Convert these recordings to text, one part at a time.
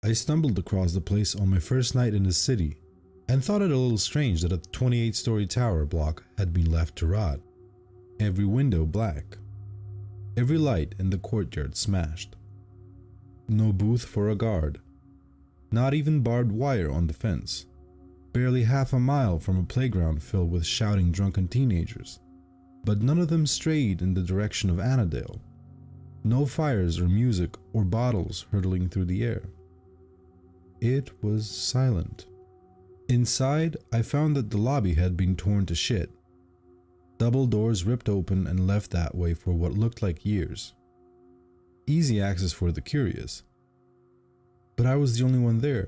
I stumbled across the place on my first night in the city and thought it a little strange that a 28-story tower block had been left to rot. Every window black. Every light in the courtyard smashed. No booth for a guard. Not even barbed wire on the fence. Barely half a mile from a playground filled with shouting drunken teenagers. But none of them strayed in the direction of Annandale. No fires or music or bottles hurtling through the air. It was silent. Inside, I found that the lobby had been torn to shit. Double doors ripped open and left that way for what looked like years. Easy access for the curious. But I was the only one there.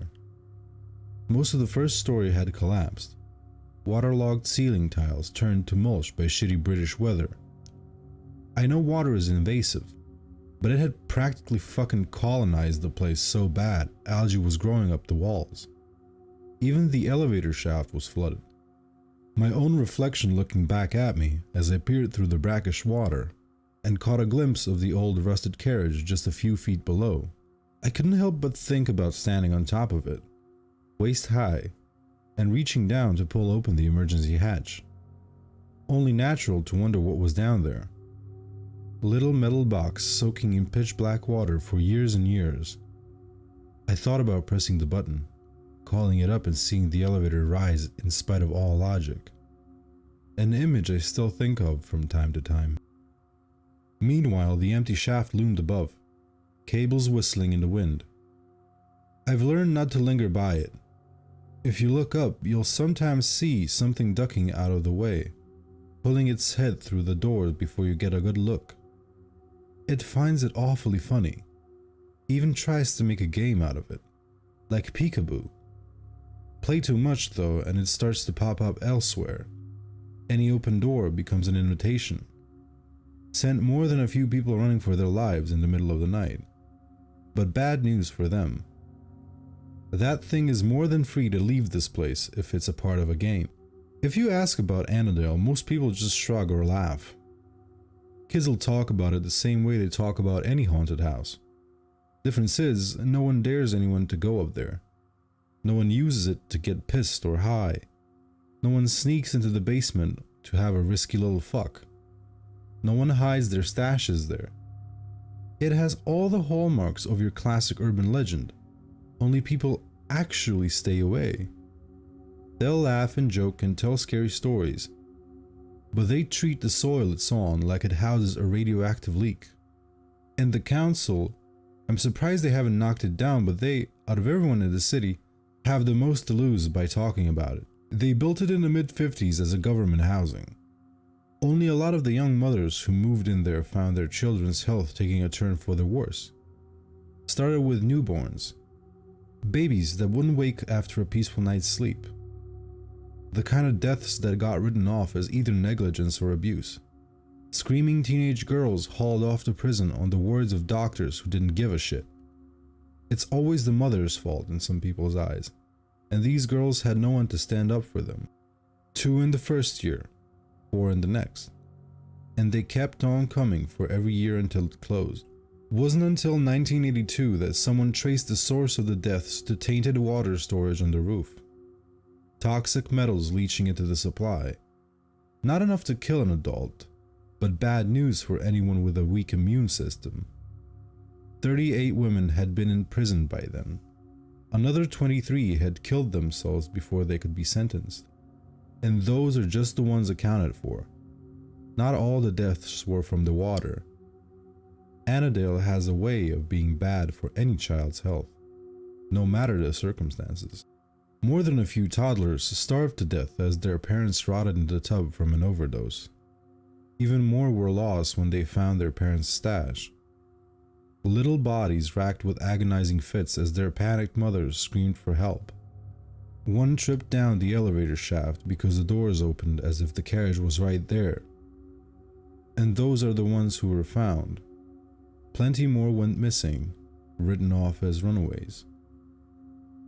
Most of the first story had collapsed. Waterlogged ceiling tiles turned to mulch by shitty British weather. I know water is invasive, but it had practically fucking colonized the place so bad algae was growing up the walls. Even the elevator shaft was flooded. My own reflection looking back at me as I peered through the brackish water and caught a glimpse of the old rusted carriage just a few feet below. I couldn't help but think about standing on top of it, waist high, and reaching down to pull open the emergency hatch. Only natural to wonder what was down there. A little metal box soaking in pitch black water for years and years. I thought about pressing the button, calling it up and seeing the elevator rise in spite of all logic. An image I still think of from time to time. Meanwhile, the empty shaft loomed above, cables whistling in the wind. I've learned not to linger by it. If you look up, you'll sometimes see something ducking out of the way, pulling its head through the doors before you get a good look. It finds it awfully funny, even tries to make a game out of it, like peekaboo. Play too much though and it starts to pop up elsewhere. Any open door becomes an invitation. Sent more than a few people running for their lives in the middle of the night. But bad news for them. That thing is more than free to leave this place if it's a part of a game. If you ask about Annandale, most people just shrug or laugh. Kids will talk about it the same way they talk about any haunted house. Difference is, no one dares anyone to go up there. No one uses it to get pissed or high. No one sneaks into the basement to have a risky little fuck. No one hides their stashes there. It has all the hallmarks of your classic urban legend. Only people actually stay away. They'll laugh and joke and tell scary stories, but they treat the soil it's on like it houses a radioactive leak. And the council, I'm surprised they haven't knocked it down, but they, out of everyone in the city, have the most to lose by talking about it. They built it in the mid-50s as a government housing. Only a lot of the young mothers who moved in there found their children's health taking a turn for the worse. Started with newborns. Babies that wouldn't wake after a peaceful night's sleep. The kind of deaths that got written off as either negligence or abuse. Screaming teenage girls hauled off to prison on the words of doctors who didn't give a shit. It's always the mother's fault in some people's eyes, and these girls had no one to stand up for them. 2 in the first year, 4 in the next. And they kept on coming for every year until it closed. Wasn't until 1982 that someone traced the source of the deaths to tainted water storage on the roof. Toxic metals leaching into the supply. Not enough to kill an adult, but bad news for anyone with a weak immune system. 38 women had been in prison by then. Another 23 had killed themselves before they could be sentenced. And those are just the ones accounted for. Not all the deaths were from the water. Annandale has a way of being bad for any child's health, no matter the circumstances. More than a few toddlers starved to death as their parents rotted in the tub from an overdose. Even more were lost when they found their parents' stash. Little bodies racked with agonizing fits as their panicked mothers screamed for help. One tripped down the elevator shaft because the doors opened as if the carriage was right there. And those are the ones who were found. Plenty more went missing, written off as runaways.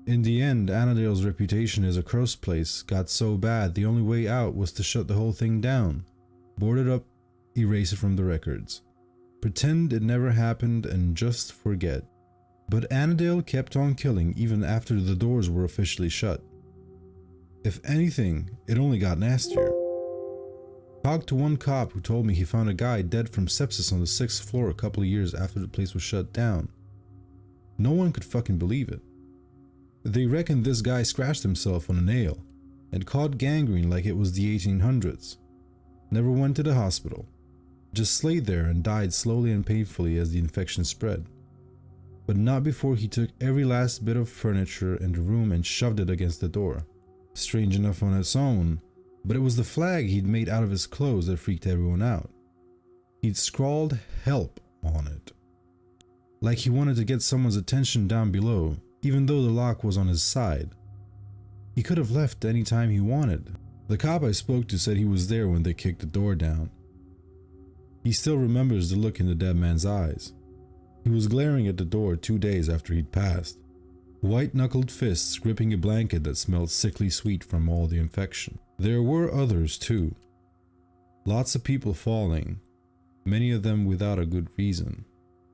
In the end, Annandale's reputation as a cursed place got so bad the only way out was to shut the whole thing down, board it up, erase it from the records. Pretend it never happened and just forget. But Annandale kept on killing even after the doors were officially shut. If anything, it only got nastier. Talked to one cop who told me he found a guy dead from sepsis on the 6th floor a couple of years after the place was shut down. No one could fucking believe it. They reckoned this guy scratched himself on a nail and caught gangrene like it was the 1800s. Never went to the hospital. Just laid there and died slowly and painfully as the infection spread. But not before he took every last bit of furniture in the room and shoved it against the door. Strange enough on its own, but it was the flag he'd made out of his clothes that freaked everyone out. He'd scrawled "help" on it. Like he wanted to get someone's attention down below, even though the lock was on his side. He could have left any time he wanted. The cop I spoke to said he was there when they kicked the door down. He still remembers the look in the dead man's eyes. He was glaring at the door 2 days after he'd passed, white-knuckled fists gripping a blanket that smelled sickly sweet from all the infection. There were others too. Lots of people falling, many of them without a good reason.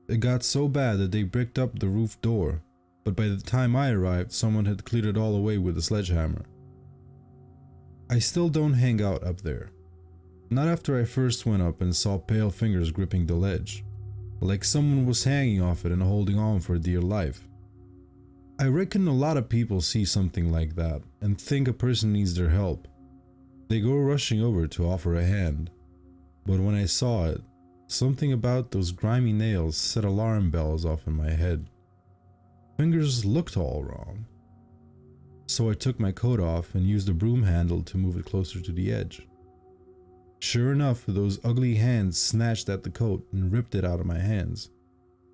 It got so bad that they bricked up the roof door, but by the time I arrived, someone had cleared it all away with a sledgehammer. I still don't hang out up there. Not after I first went up and saw pale fingers gripping the ledge, like someone was hanging off it and holding on for dear life. I reckon a lot of people see something like that and think a person needs their help. They go rushing over to offer a hand. But when I saw it, something about those grimy nails set alarm bells off in my head. Fingers looked all wrong. So I took my coat off and used the broom handle to move it closer to the edge. Sure enough, those ugly hands snatched at the coat and ripped it out of my hands,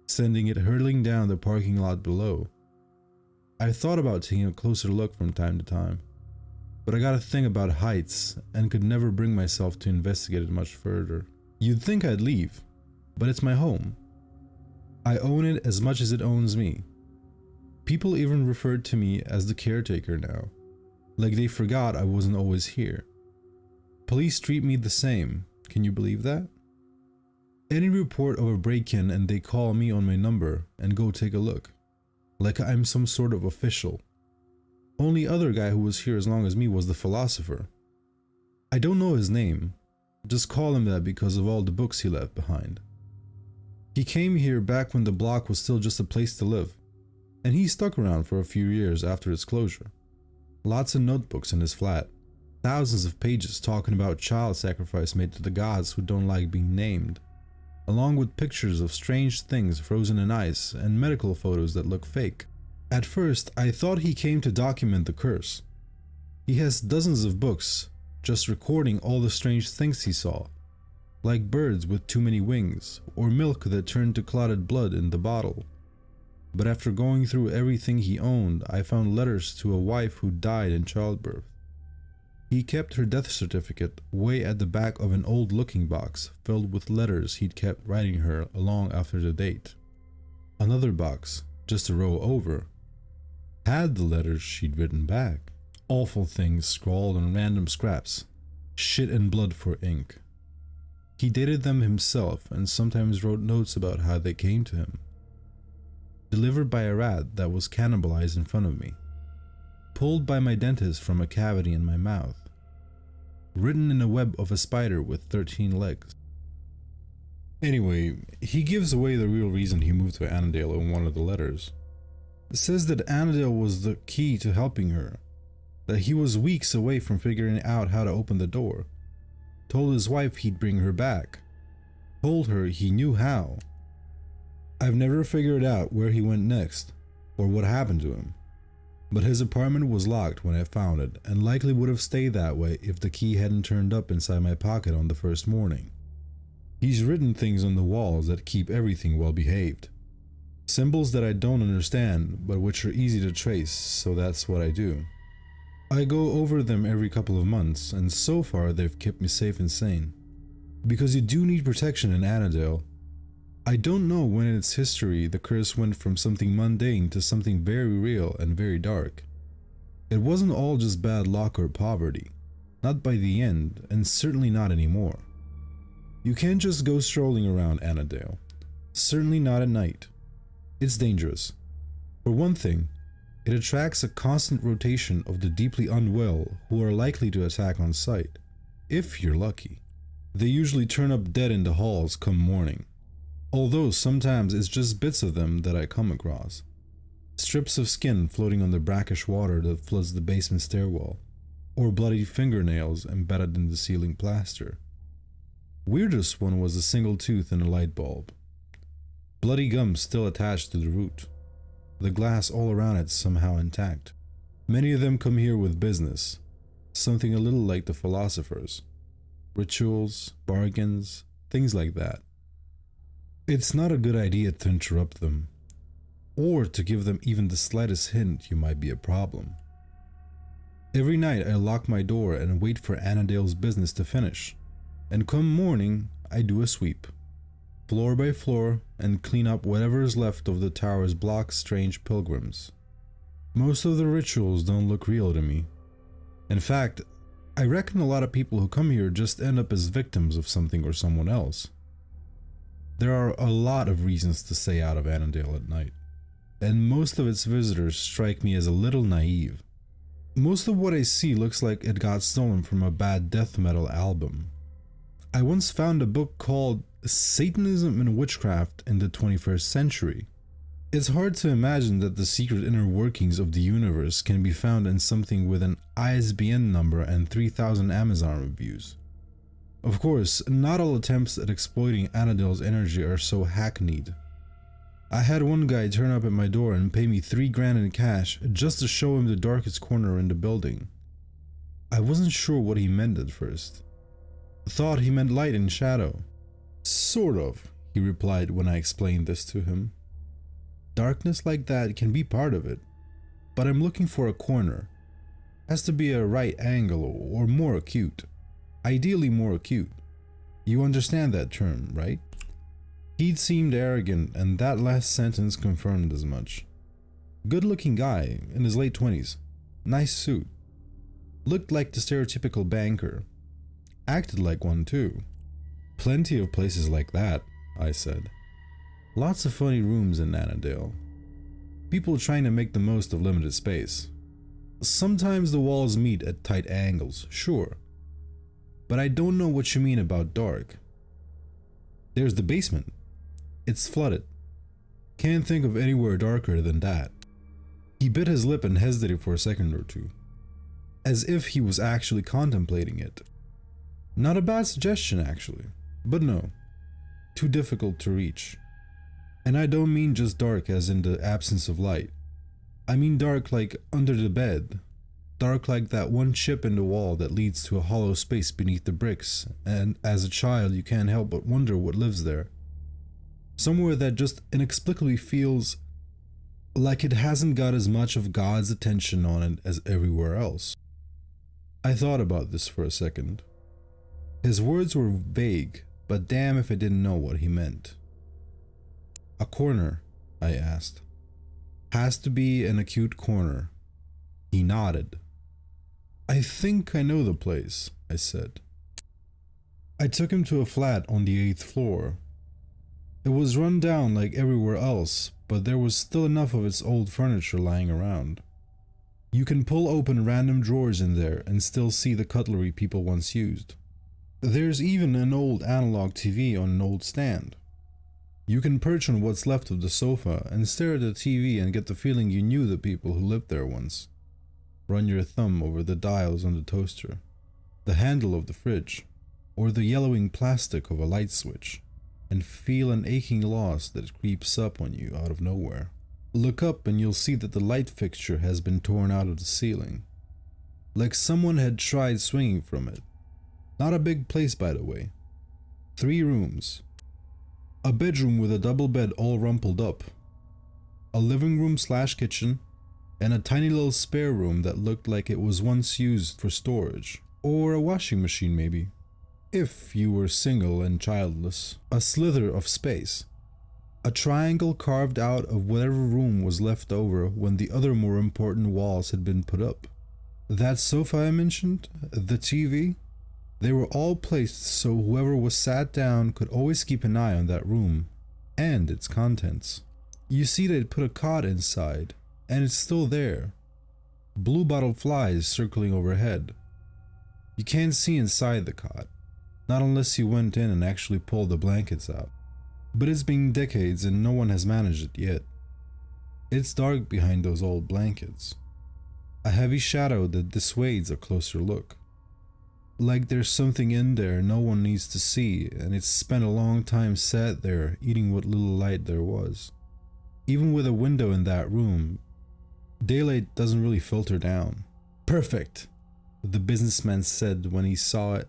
sending it hurtling down the parking lot below. I thought about taking a closer look from time to time, but I got a thing about heights and could never bring myself to investigate it much further. You'd think I'd leave, but it's my home. I own it as much as it owns me. People even referred to me as the caretaker now, like they forgot I wasn't always here. Police treat me the same, can you believe that? Any report of a break-in and they call me on my number and go take a look, like I'm some sort of official. Only other guy who was here as long as me was the philosopher. I don't know his name, just call him that because of all the books he left behind. He came here back when the block was still just a place to live, and he stuck around for a few years after its closure. Lots of notebooks in his flat. Thousands of pages talking about child sacrifice made to the gods who don't like being named, along with pictures of strange things frozen in ice and medical photos that look fake. At first, I thought he came to document the curse. He has dozens of books just recording all the strange things he saw, like birds with too many wings, or milk that turned to clotted blood in the bottle. But after going through everything he owned, I found letters to a wife who died in childbirth. He kept her death certificate way at the back of an old looking box filled with letters he'd kept writing her long after the date. Another box, just a row over, had the letters she'd written back. Awful things scrawled on random scraps, shit and blood for ink. He dated them himself and sometimes wrote notes about how they came to him. Delivered by a rat that was cannibalized in front of me. Pulled by my dentist from a cavity in my mouth. Written in a web of a spider with 13 legs. Anyway, he gives away the real reason he moved to Annandale in one of the letters. It says that Annandale was the key to helping her, that he was weeks away from figuring out how to open the door. Told his wife he'd bring her back. Told her he knew how. I've never figured out where he went next, or what happened to him. But his apartment was locked when I found it, and likely would have stayed that way if the key hadn't turned up inside my pocket on the first morning. He's written things on the walls that keep everything well behaved. Symbols that I don't understand, but which are easy to trace, so that's what I do. I go over them every couple of months, and so far they've kept me safe and sane. Because you do need protection in Annandale. I don't know when in its history the curse went from something mundane to something very real and very dark. It wasn't all just bad luck or poverty, not by the end, and certainly not anymore. You can't just go strolling around Annandale, certainly not at night. It's dangerous, For one thing, it attracts a constant rotation of the deeply unwell who are likely to attack on sight, if you're lucky. They usually turn up dead in the halls come morning, although sometimes it's just bits of them that I come across. Strips of skin floating on the brackish water that floods the basement stairwell, or bloody fingernails embedded in the ceiling plaster. Weirdest one was a single tooth in a light bulb. Bloody gum still attached to the root. The glass all around it somehow intact. Many of them come here with business, something a little like the philosophers. Rituals, bargains, things like that. It's not a good idea to interrupt them, or to give them even the slightest hint you might be a problem. Every night I lock my door and wait for Annandale's business to finish, and come morning I do a sweep, floor by floor, and clean up whatever is left of the tower's block's strange pilgrims. Most of the rituals don't look real to me. In fact, I reckon a lot of people who come here just end up as victims of something or someone else. There are a lot of reasons to stay out of Annandale at night, and most of its visitors strike me as a little naive. Most of what I see looks like it got stolen from a bad death metal album. I once found a book called Satanism and Witchcraft in the 21st Century. It's hard to imagine that the secret inner workings of the universe can be found in something with an ISBN number and 3,000 Amazon reviews. Of course, not all attempts at exploiting Annandale's energy are so hackneyed. I had one guy turn up at my door and pay me $3,000 in cash just to show him the darkest corner in the building. I wasn't sure what he meant at first. Thought he meant light and shadow. Sort of, he replied when I explained this to him. Darkness like that can be part of it, but I'm looking for a corner. Has to be a right angle or more acute. Ideally more acute. You understand that term, right? He'd seemed arrogant, and that last sentence confirmed as much. Good-looking guy, in his late 20s. Nice suit. Looked like the stereotypical banker. Acted like one too. Plenty of places like that, I said. Lots of funny rooms in Annandale. People trying to make the most of limited space. Sometimes the walls meet at tight angles, sure. But I don't know what you mean about dark. There's the basement. It's flooded. Can't think of anywhere darker than that. He bit his lip and hesitated for a second or two, as if he was actually contemplating it. Not a bad suggestion, actually, but no. Too difficult to reach. And I don't mean just dark as in the absence of light. I mean dark like under the bed. Dark like that one chip in the wall that leads to a hollow space beneath the bricks, and as a child you can't help but wonder what lives there. Somewhere that just inexplicably feels like it hasn't got as much of God's attention on it as everywhere else. I thought about this for a second. His words were vague, but damn if I didn't know what he meant. A corner, I asked. Has to be an acute corner. He nodded. I think I know the place, I said. I took him to a flat on the 8th floor. It was run down like everywhere else, but there was still enough of its old furniture lying around. You can pull open random drawers in there and still see the cutlery people once used. There's even an old analog TV on an old stand. You can perch on what's left of the sofa and stare at the TV and get the feeling you knew the people who lived there once. Run your thumb over the dials on the toaster, the handle of the fridge, or the yellowing plastic of a light switch, and feel an aching loss that creeps up on you out of nowhere. Look up and you'll see that the light fixture has been torn out of the ceiling, like someone had tried swinging from it. Not a big place, by the way. 3 rooms. A bedroom with a double bed all rumpled up. A living room / kitchen, and a tiny little spare room that looked like it was once used for storage, or a washing machine maybe, if you were single and childless. A slither of space. A triangle carved out of whatever room was left over when the other more important walls had been put up. That sofa I mentioned, the TV, they were all placed so whoever was sat down could always keep an eye on that room and its contents. You see, they'd put a cot inside, and it's still there. Blue bottle flies circling overhead. You can't see inside the cot, not unless you went in and actually pulled the blankets out. But it's been decades and no one has managed it yet. It's dark behind those old blankets, a heavy shadow that dissuades a closer look. Like there's something in there no one needs to see, and it's spent a long time sat there eating what little light there was. Even with a window in that room, daylight doesn't really filter down. "Perfect," the businessman said when he saw it.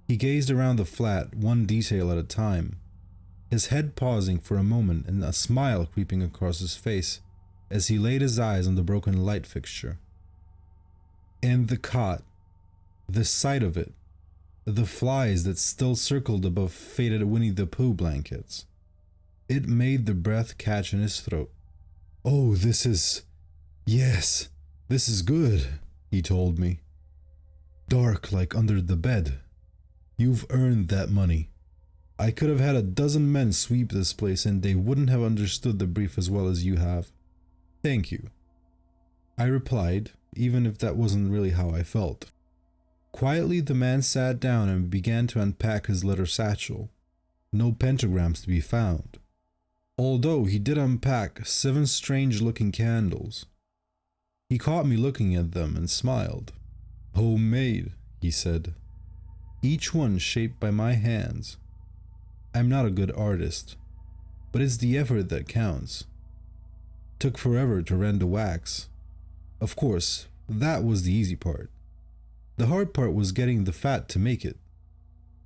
He gazed around the flat, one detail at a time, his head pausing for a moment and a smile creeping across his face as he laid his eyes on the broken light fixture. And the cot, the sight of it, the flies that still circled above faded Winnie the Pooh blankets. It made the breath catch in his throat. "Oh, yes, this is good," he told me. "Dark like under the bed. You've earned that money. I could have had a dozen men sweep this place and they wouldn't have understood the brief as well as you have. Thank you," I replied, even if that wasn't really how I felt. Quietly, the man sat down and began to unpack his leather satchel. No pentagrams to be found, although he did unpack 7 strange-looking candles. He caught me looking at them and smiled. "Homemade," he said. "Each one shaped by my hands. I'm not a good artist, but it's the effort that counts. Took forever to rend the wax. Of course, that was the easy part. The hard part was getting the fat to make it.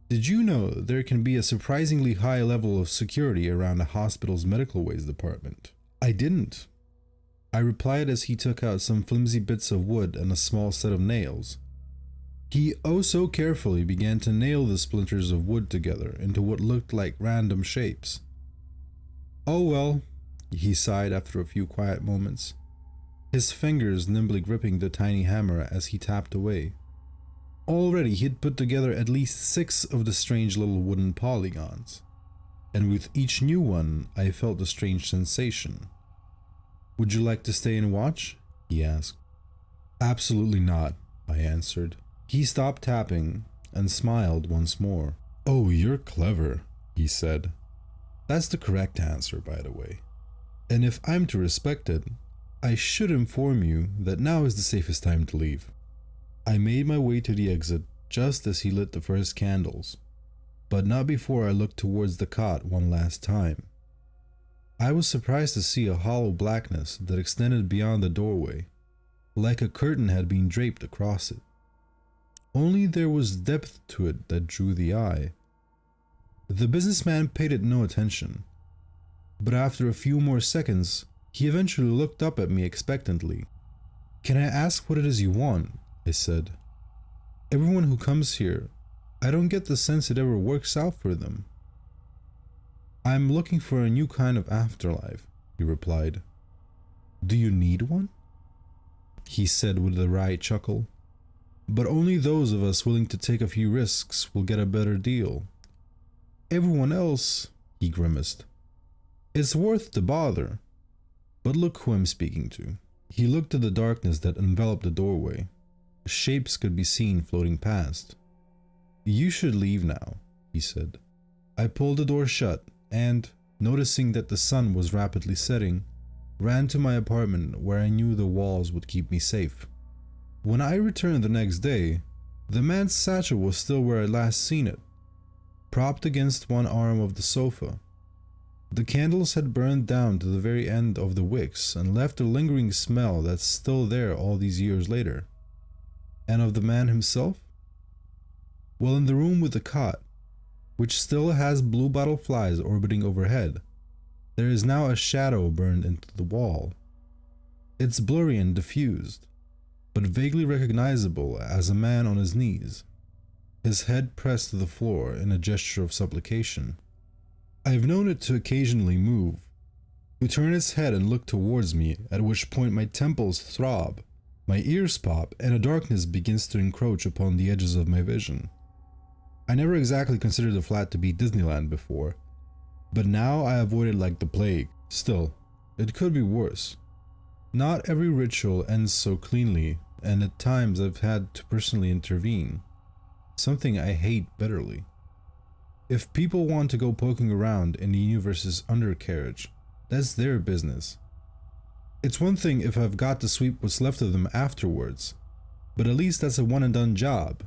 Did you know there can be a surprisingly high level of security around a hospital's medical waste department?" "I didn't," I replied as he took out some flimsy bits of wood and a small set of nails. He oh so carefully began to nail the splinters of wood together into what looked like random shapes. "Oh well," he sighed after a few quiet moments, his fingers nimbly gripping the tiny hammer as he tapped away. Already he'd put together at least 6 of the strange little wooden polygons, and with each new one I felt a strange sensation. "Would you like to stay and watch?" he asked. "Absolutely not," I answered. He stopped tapping and smiled once more. "Oh, you're clever," he said. "That's the correct answer, by the way. And if I'm to respect it, I should inform you that now is the safest time to leave." I made my way to the exit just as he lit the first candles, but not before I looked towards the cot one last time. I was surprised to see a hollow blackness that extended beyond the doorway, like a curtain had been draped across it. Only there was depth to it that drew the eye. The businessman paid it no attention, but after a few more seconds, he eventually looked up at me expectantly. "Can I ask what it is you want?" I said. "Everyone who comes here, I don't get the sense it ever works out for them." "I'm looking for a new kind of afterlife," he replied. "Do you need one?" he said with a wry chuckle. "But only those of us willing to take a few risks will get a better deal. Everyone else," he grimaced, "it's worth the bother. But look who I'm speaking to." He looked at the darkness that enveloped the doorway. Shapes could be seen floating past. "You should leave now," he said. I pulled the door shut and, noticing that the sun was rapidly setting, ran to my apartment where I knew the walls would keep me safe. When I returned the next day, the man's satchel was still where I'd last seen it, propped against one arm of the sofa. The candles had burned down to the very end of the wicks and left a lingering smell that's still there all these years later. And of the man himself? Well, in the room with the cot, which still has blue bottle flies orbiting overhead, there is now a shadow burned into the wall. It's blurry and diffused, but vaguely recognizable as a man on his knees, his head pressed to the floor in a gesture of supplication. I've known it to occasionally move, to turn its head and look towards me, at which point my temples throb, my ears pop, and a darkness begins to encroach upon the edges of my vision. I never exactly considered the flat to be Disneyland before, but now I avoid it like the plague. Still, it could be worse. Not every ritual ends so cleanly, and at times I've had to personally intervene, something I hate bitterly. If people want to go poking around in the universe's undercarriage, that's their business. It's one thing if I've got to sweep what's left of them afterwards, but at least that's a one and done job.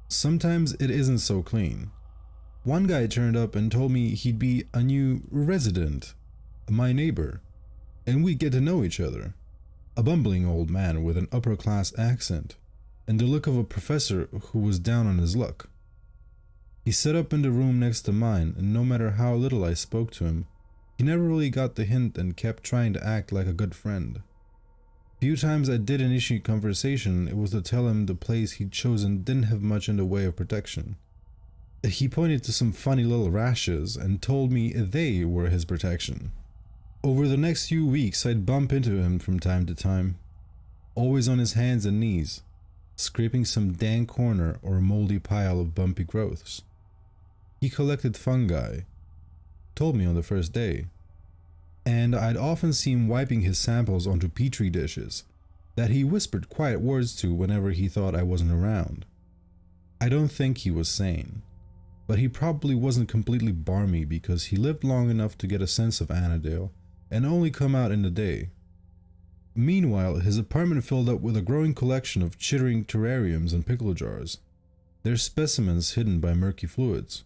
Sometimes it isn't so clean. One guy turned up and told me he'd be a new resident, my neighbor, and we'd get to know each other. A bumbling old man with an upper class accent, and the look of a professor who was down on his luck. He sat up in the room next to mine, and no matter how little I spoke to him, he never really got the hint and kept trying to act like a good friend. Few times I did initiate conversation, it was to tell him the place he'd chosen didn't have much in the way of protection. He pointed to some funny little rashes and told me they were his protection. Over the next few weeks, I'd bump into him from time to time, always on his hands and knees, scraping some dank corner or moldy pile of bumpy growths. He collected fungi, told me on the first day, and I'd often see him wiping his samples onto petri dishes that he whispered quiet words to whenever he thought I wasn't around. I don't think he was sane, but he probably wasn't completely barmy because he lived long enough to get a sense of Annandale and only come out in the day. Meanwhile, his apartment filled up with a growing collection of chittering terrariums and pickle jars, their specimens hidden by murky fluids.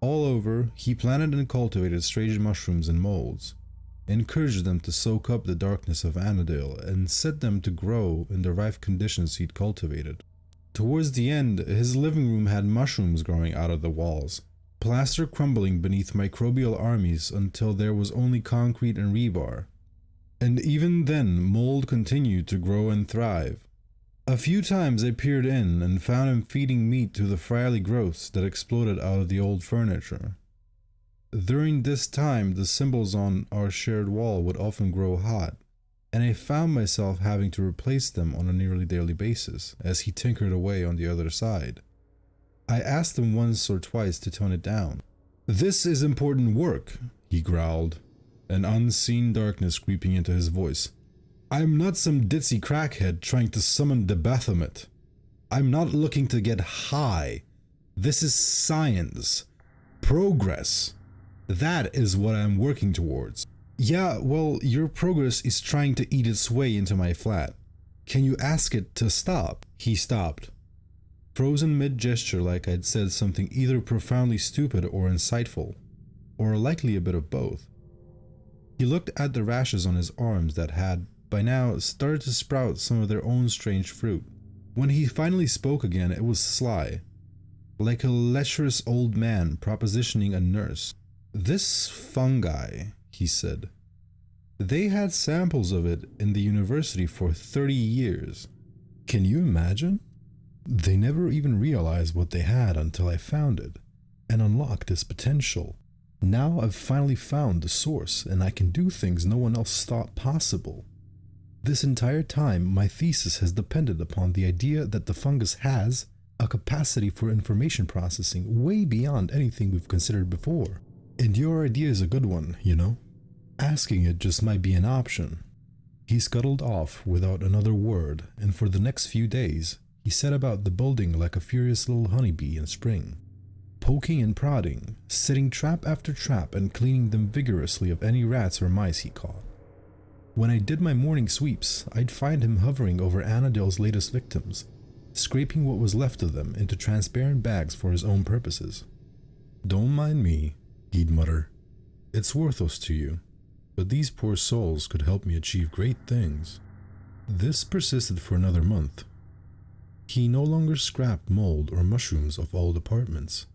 All over, he planted and cultivated strange mushrooms and molds, encouraged them to soak up the darkness of Annandale, and set them to grow in the rife conditions he'd cultivated. Towards the end, his living room had mushrooms growing out of the walls, plaster crumbling beneath microbial armies until there was only concrete and rebar. And even then, mold continued to grow and thrive. A few times I peered in and found him feeding meat to the friary growths that exploded out of the old furniture. During this time, the symbols on our shared wall would often grow hot, and I found myself having to replace them on a nearly daily basis as he tinkered away on the other side. I asked him once or twice to tone it down. "This is important work," he growled, an unseen darkness creeping into his voice. "I'm not some ditzy crackhead trying to summon the Baphomet. I'm not looking to get high. This is science. Progress. That is what I'm working towards." "Yeah, well, your progress is trying to eat its way into my flat. Can you ask it to stop?" He stopped, frozen mid-gesture like I'd said something either profoundly stupid or insightful, or likely a bit of both. He looked at the rashes on his arms that had, by now, started to sprout some of their own strange fruit. When he finally spoke again, it was sly, like a lecherous old man propositioning a nurse. "This fungi," he said, "they had samples of it in the university for 30 years. Can you imagine? They never even realized what they had until I found it and unlocked its potential. Now I've finally found the source and I can do things no one else thought possible. This entire time, my thesis has depended upon the idea that the fungus has a capacity for information processing way beyond anything we've considered before. And your idea is a good one, you know? Asking it just might be an option." He scuttled off without another word, and for the next few days, he set about the building like a furious little honeybee in spring, poking and prodding, setting trap after trap and cleaning them vigorously of any rats or mice he caught. When I did my morning sweeps, I'd find him hovering over Annandale's latest victims, scraping what was left of them into transparent bags for his own purposes. "Don't mind me," he'd mutter. "It's worthless to you, but these poor souls could help me achieve great things." This persisted for another month. He no longer scrapped mold or mushrooms of all departments.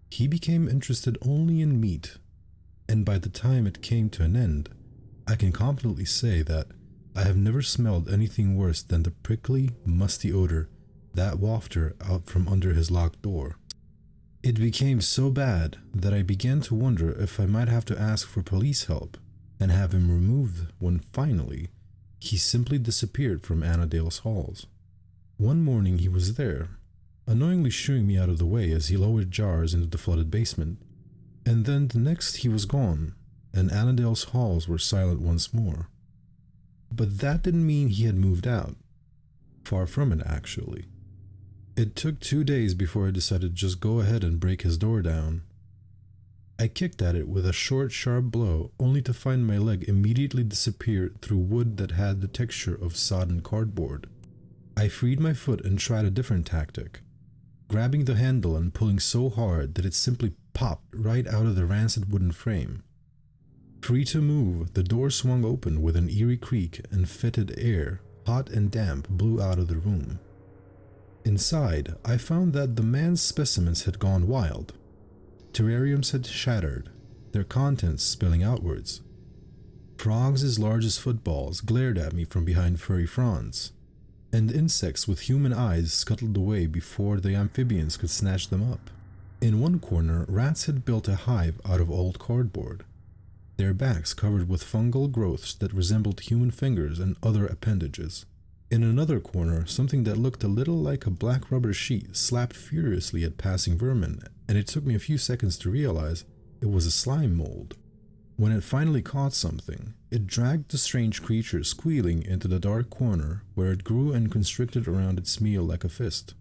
He became interested only in meat, and by the time it came to an end, I can confidently say that I have never smelled anything worse than the prickly, musty odor that wafted out from under his locked door. It became so bad that I began to wonder if I might have to ask for police help and have him removed when finally he simply disappeared from Annandale's halls. One morning he was there, annoyingly shooing me out of the way as he lowered jars into the flooded basement, and then the next he was gone, and Annandale's halls were silent once more. But that didn't mean he had moved out. Far from it, actually. It took 2 days before I decided to just go ahead and break his door down. I kicked at it with a short, sharp blow, only to find my leg immediately disappear through wood that had the texture of sodden cardboard. I freed my foot and tried a different tactic, grabbing the handle and pulling so hard that it simply popped right out of the rancid wooden frame. Free to move, the door swung open with an eerie creak and fetid air, hot and damp, blew out of the room. Inside, I found that the man's specimens had gone wild. Terrariums had shattered, their contents spilling outwards. Frogs as large as footballs glared at me from behind furry fronds, and insects with human eyes scuttled away before the amphibians could snatch them up. In one corner, rats had built a hive out of old cardboard, their backs covered with fungal growths that resembled human fingers and other appendages. In another corner, something that looked a little like a black rubber sheet slapped furiously at passing vermin, and it took me a few seconds to realize it was a slime mold. When it finally caught something, it dragged the strange creature squealing into the dark corner where it grew and constricted around its meal like a fist.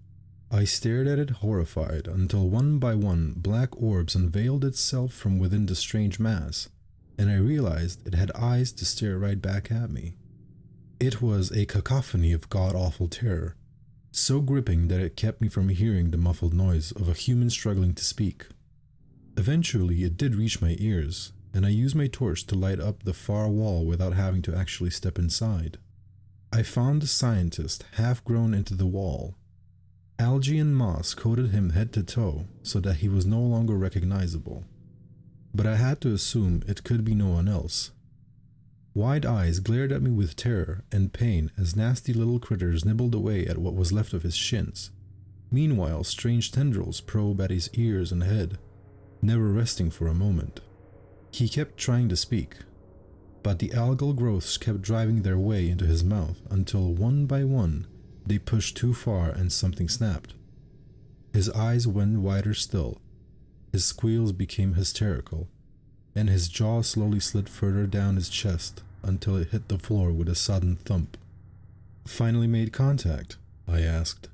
I stared at it horrified until one by one black orbs unveiled itself from within the strange mass, and I realized it had eyes to stare right back at me. It was a cacophony of god-awful terror, so gripping that it kept me from hearing the muffled noise of a human struggling to speak. Eventually, it did reach my ears, and I used my torch to light up the far wall without having to actually step inside. I found the scientist half grown into the wall. Algae and moss coated him head to toe so that he was no longer recognizable, but I had to assume it could be no one else. Wide eyes glared at me with terror and pain as nasty little critters nibbled away at what was left of his shins. Meanwhile, strange tendrils probe at his ears and head, never resting for a moment. He kept trying to speak, but the algal growths kept driving their way into his mouth until one by one they pushed too far and something snapped. His eyes went wider still, his squeals became hysterical, and his jaw slowly slid further down his chest until it hit the floor with a sudden thump. "Finally made contact?" I asked.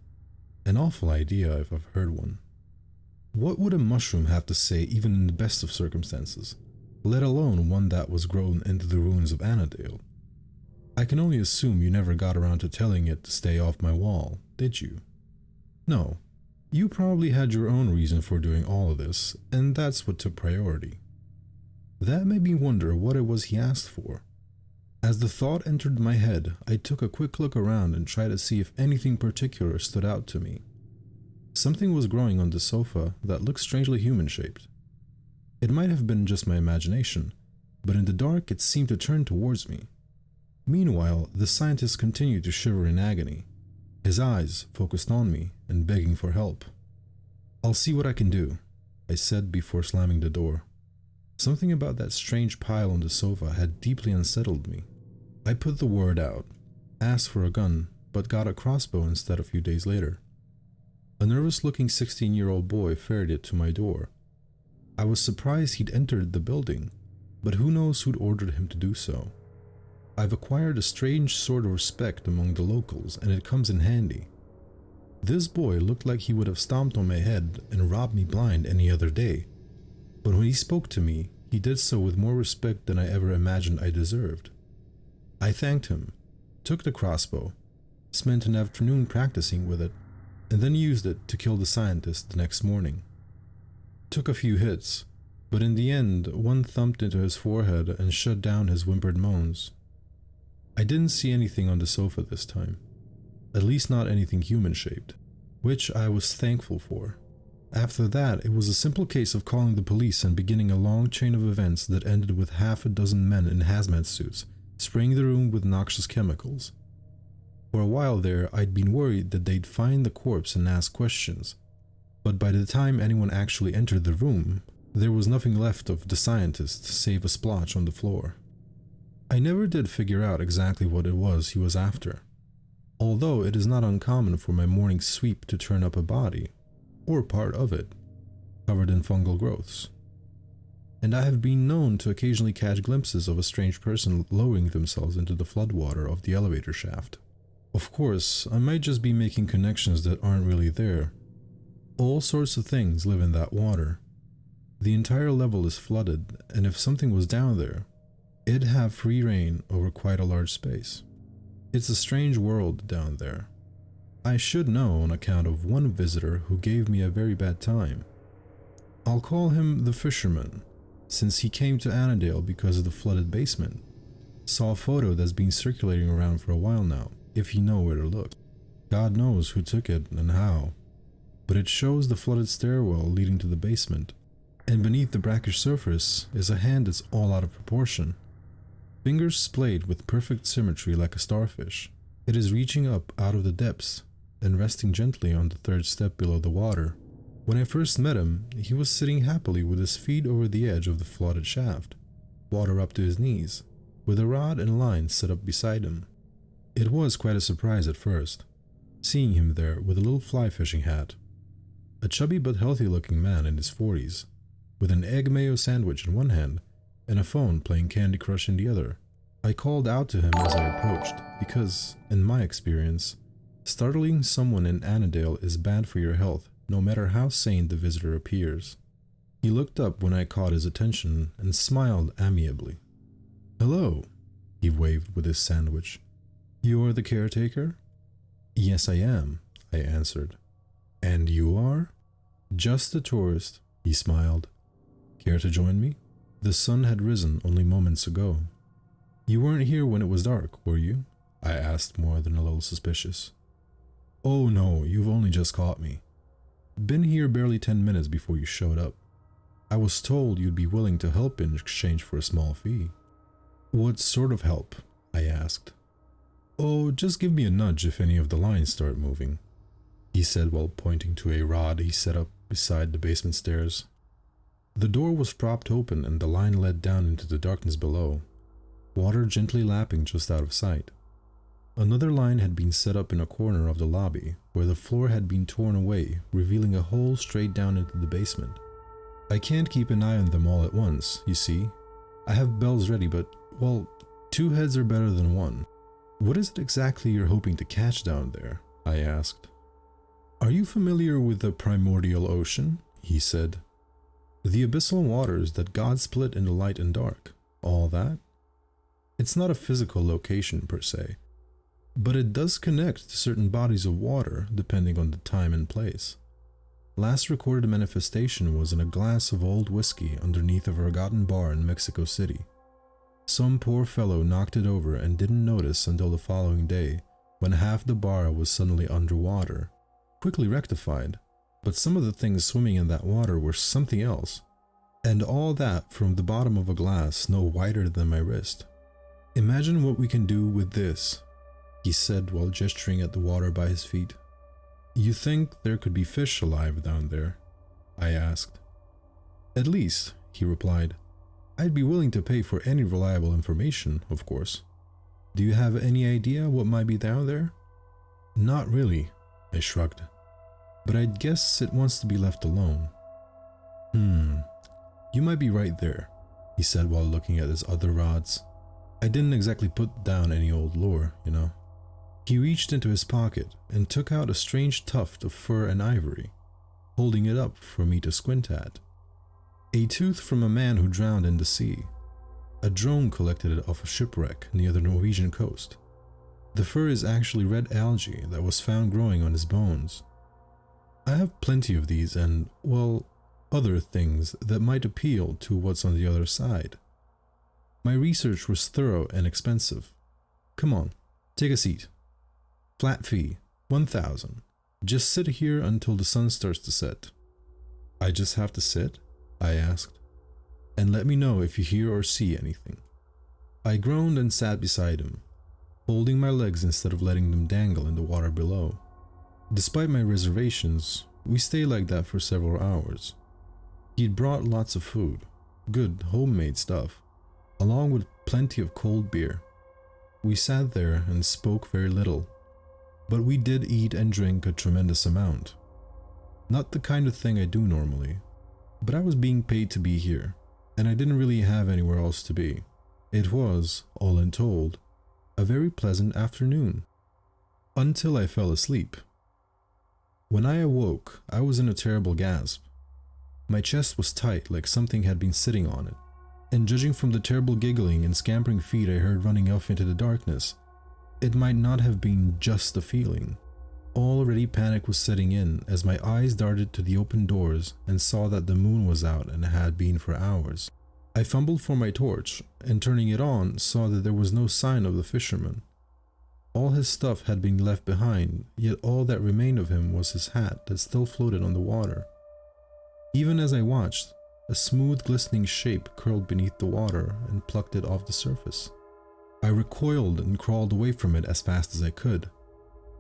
An awful idea if I've heard one. What would a mushroom have to say even in the best of circumstances, let alone one that was grown into the ruins of Annandale? I can only assume you never got around to telling it to stay off my wall, did you? No, you probably had your own reason for doing all of this, and that's what took priority. That made me wonder what it was he asked for. As the thought entered my head, I took a quick look around and tried to see if anything particular stood out to me. Something was growing on the sofa that looked strangely human-shaped. It might have been just my imagination, but in the dark it seemed to turn towards me. Meanwhile, the scientist continued to shiver in agony, his eyes focused on me and begging for help. "I'll see what I can do," I said before slamming the door. Something about that strange pile on the sofa had deeply unsettled me. I put the word out, asked for a gun, but got a crossbow instead a few days later. A nervous-looking 16-year-old boy ferried it to my door. I was surprised he'd entered the building, but who knows who'd ordered him to do so. I've acquired a strange sort of respect among the locals, and it comes in handy. This boy looked like he would have stomped on my head and robbed me blind any other day, but when he spoke to me, he did so with more respect than I ever imagined I deserved. I thanked him, took the crossbow, spent an afternoon practicing with it, and then used it to kill the scientist the next morning. Took a few hits, but in the end, one thumped into his forehead and shut down his whimpered moans. I didn't see anything on the sofa this time, at least not anything human-shaped, which I was thankful for. After that, it was a simple case of calling the police and beginning a long chain of events that ended with half a dozen men in hazmat suits spraying the room with noxious chemicals. For a while there, I'd been worried that they'd find the corpse and ask questions, but by the time anyone actually entered the room, there was nothing left of the scientist save a splotch on the floor. I never did figure out exactly what it was he was after, although it is not uncommon for my morning sweep to turn up a body, or part of it, covered in fungal growths. and I have been known to occasionally catch glimpses of a strange person lowering themselves into the floodwater of the elevator shaft. Of course, I might just be making connections that aren't really there. All sorts of things live in that water. The entire level is flooded, and if something was down there, it'd have free reign over quite a large space. It's a strange world down there. I should know on account of one visitor who gave me a very bad time. I'll call him the fisherman, since he came to Annandale because of the flooded basement. Saw a photo that's been circulating around for a while now, if you know where to look. God knows who took it and how, but it shows the flooded stairwell leading to the basement, and beneath the brackish surface is a hand that's all out of proportion. Fingers splayed with perfect symmetry like a starfish. It is reaching up out of the depths and resting gently on the third step below the water. When I first met him, he was sitting happily with his feet over the edge of the flooded shaft, water up to his knees, with a rod and line set up beside him. It was quite a surprise at first, seeing him there with a little fly fishing hat. A chubby but healthy looking man in his 40s, with an egg mayo sandwich in one hand and a phone playing Candy Crush in the other. I called out to him as I approached because, in my experience, startling someone in Annandale is bad for your health, no matter how sane the visitor appears. He looked up when I caught his attention and smiled amiably. "Hello," he waved with his sandwich. "You're the caretaker?" "Yes, I am," I answered. "And you are?" "Just a tourist," he smiled. "Care to join me?" The sun had risen only moments ago. "You weren't here when it was dark, were you?" I asked, more than a little suspicious. "Oh no, you've only just caught me. Been here barely 10 minutes before you showed up. I was told you'd be willing to help in exchange for a small fee." "What sort of help?" I asked. "Oh, just give me a nudge if any of the lines start moving," he said while pointing to a rod he set up beside the basement stairs. The door was propped open and the line led down into the darkness below, water gently lapping just out of sight. Another line had been set up in a corner of the lobby, where the floor had been torn away, revealing a hole straight down into the basement. I can't keep an eye on them all at once, you see. I have bells ready, but, well, 2 heads are better than 1. "What is it exactly you're hoping to catch down there?" I asked. "Are you familiar with the primordial ocean?" he said. "The abyssal waters that God split into light and dark, all that? It's not a physical location per se, but it does connect to certain bodies of water depending on the time and place. Last recorded manifestation was in a glass of old whiskey underneath a forgotten bar in Mexico City. Some poor fellow knocked it over and didn't notice until the following day, when half the bar was suddenly underwater. Quickly rectified, but some of the things swimming in that water were something else. And all that from the bottom of a glass no wider than my wrist. Imagine what we can do with this," he said while gesturing at the water by his feet. "You think there could be fish alive down there?" I asked. "At least," he replied. "I'd be willing to pay for any reliable information, of course. Do you have any idea what might be down there?" "Not really," I shrugged. "But I'd guess it wants to be left alone." You might be right there," he said while looking at his other rods. "I didn't exactly put down any old lure, you know." He reached into his pocket and took out a strange tuft of fur and ivory, holding it up for me to squint at. A tooth from a man who drowned in the sea. A drone collected it off a shipwreck near the Norwegian coast. The fur is actually red algae that was found growing on his bones. I have plenty of these and, well, other things that might appeal to what's on the other side. My research was thorough and expensive. Come on, take a seat. Flat fee, 1,000. Just sit here until the sun starts to set." "I just have to sit?" I asked. "And let me know if you hear or see anything." I groaned and sat beside him, holding my legs instead of letting them dangle in the water below. Despite my reservations, we stayed like that for several hours. He'd brought lots of food, good homemade stuff, along with plenty of cold beer. We sat there and spoke very little, but we did eat and drink a tremendous amount. Not the kind of thing I do normally, but I was being paid to be here, and I didn't really have anywhere else to be. It was, all in told, a very pleasant afternoon. Until I fell asleep. When I awoke, I was in a terrible gasp. My chest was tight, like something had been sitting on it, and judging from the terrible giggling and scampering feet I heard running off into the darkness, it might not have been just a feeling. Already panic was setting in as my eyes darted to the open doors and saw that the moon was out and had been for hours. I fumbled for my torch, and turning it on, saw that there was no sign of the fisherman. All his stuff had been left behind, yet all that remained of him was his hat that still floated on the water. Even as I watched, a smooth glistening shape curled beneath the water and plucked it off the surface. I recoiled and crawled away from it as fast as I could.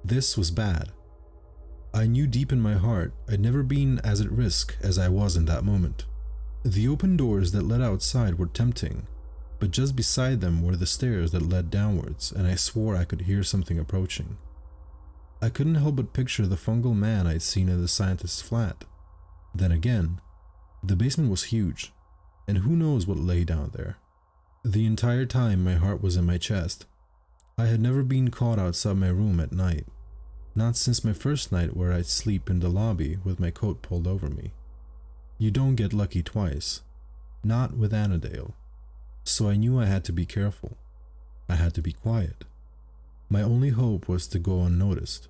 This was bad. I knew deep in my heart I'd never been as at risk as I was in that moment. The open doors that led outside were tempting, but just beside them were the stairs that led downwards, and I swore I could hear something approaching. I couldn't help but picture the fungal man I'd seen in the scientist's flat. Then again, the basement was huge, and who knows what lay down there. The entire time my heart was in my chest. I had never been caught outside my room at night, not since my first night where I'd sleep in the lobby with my coat pulled over me. You don't get lucky twice, not with Annandale, so I knew I had to be careful. I had to be quiet. My only hope was to go unnoticed.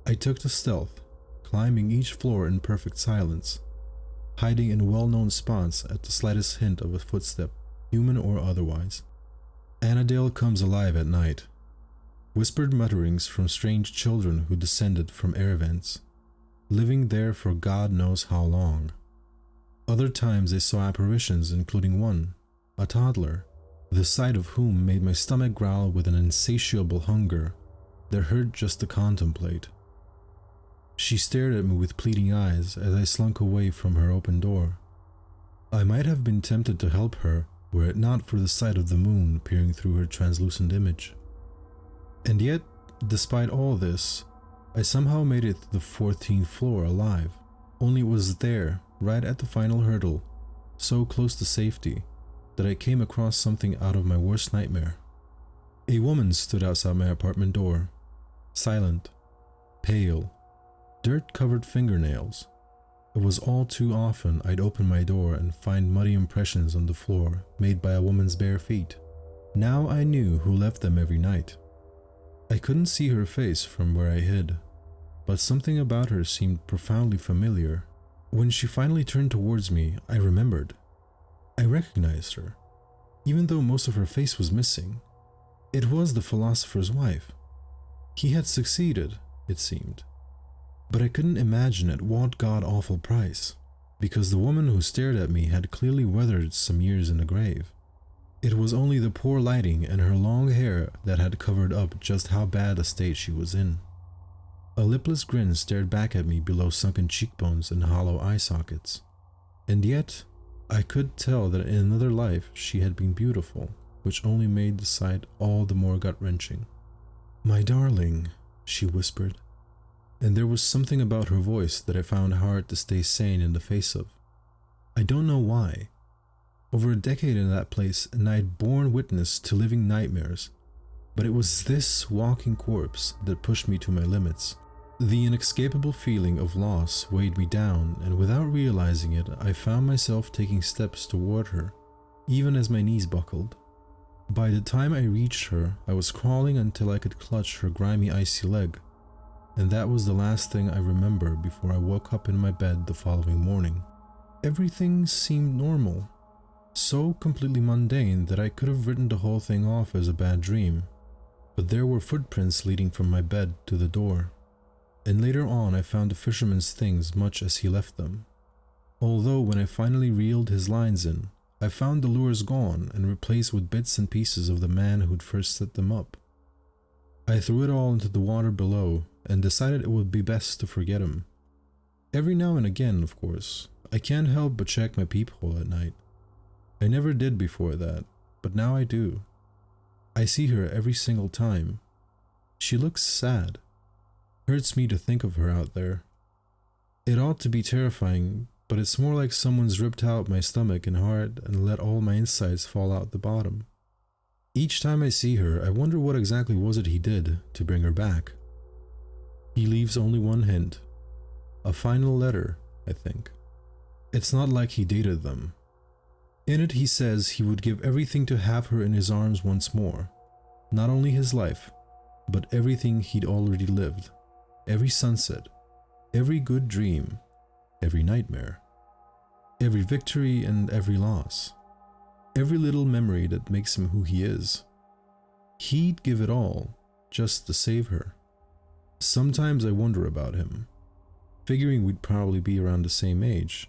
I took to stealth, climbing each floor in perfect silence, hiding in well-known spots at the slightest hint of a footstep, human or otherwise. Annandale comes alive at night. Whispered mutterings from strange children who descended from air vents, living there for God knows how long. Other times they saw apparitions, including one, a toddler, the sight of whom made my stomach growl with an insatiable hunger that hurt just to contemplate. She stared at me with pleading eyes as I slunk away from her open door. I might have been tempted to help her were it not for the sight of the moon peering through her translucent image. And yet, despite all this, I somehow made it to the 14th floor alive, only it was there, right at the final hurdle, so close to safety, that I came across something out of my worst nightmare. A woman stood outside my apartment door, silent, pale, dirt-covered fingernails. It was all too often I'd open my door and find muddy impressions on the floor made by a woman's bare feet. Now I knew who left them every night. I couldn't see her face from where I hid, but something about her seemed profoundly familiar. When she finally turned towards me, I remembered. I recognized her, even though most of her face was missing. It was the philosopher's wife. He had succeeded, it seemed. But I couldn't imagine at what god-awful price, because the woman who stared at me had clearly weathered some years in the grave. It was only the poor lighting and her long hair that had covered up just how bad a state she was in. A lipless grin stared back at me below sunken cheekbones and hollow eye sockets. And yet, I could tell that in another life she had been beautiful, which only made the sight all the more gut-wrenching. "My darling," she whispered, and there was something about her voice that I found hard to stay sane in the face of. I don't know why. Over a decade in that place, and I had borne witness to living nightmares, but it was this walking corpse that pushed me to my limits. The inescapable feeling of loss weighed me down, and without realizing it, I found myself taking steps toward her, even as my knees buckled. By the time I reached her, I was crawling until I could clutch her grimy, icy leg, and that was the last thing I remember before I woke up in my bed the following morning. Everything seemed normal, so completely mundane that I could have written the whole thing off as a bad dream, but there were footprints leading from my bed to the door, and later on I found the fisherman's things much as he left them. Although when I finally reeled his lines in, I found the lures gone and replaced with bits and pieces of the man who'd first set them up. I threw it all into the water below and decided it would be best to forget him. Every now and again, of course, I can't help but check my peephole at night. I never did before that, but now I do. I see her every single time. She looks sad. Hurts me to think of her out there. It ought to be terrifying, but it's more like someone's ripped out my stomach and heart and let all my insides fall out the bottom. Each time I see her, I wonder what exactly was it he did to bring her back. He leaves only one hint. A final letter, I think. It's not like he dated them. In it he says he would give everything to have her in his arms once more. Not only his life, but everything he'd already lived. Every sunset, every good dream, every nightmare, every victory and every loss, every little memory that makes him who he is. He'd give it all just to save her. Sometimes I wonder about him, figuring we'd probably be around the same age.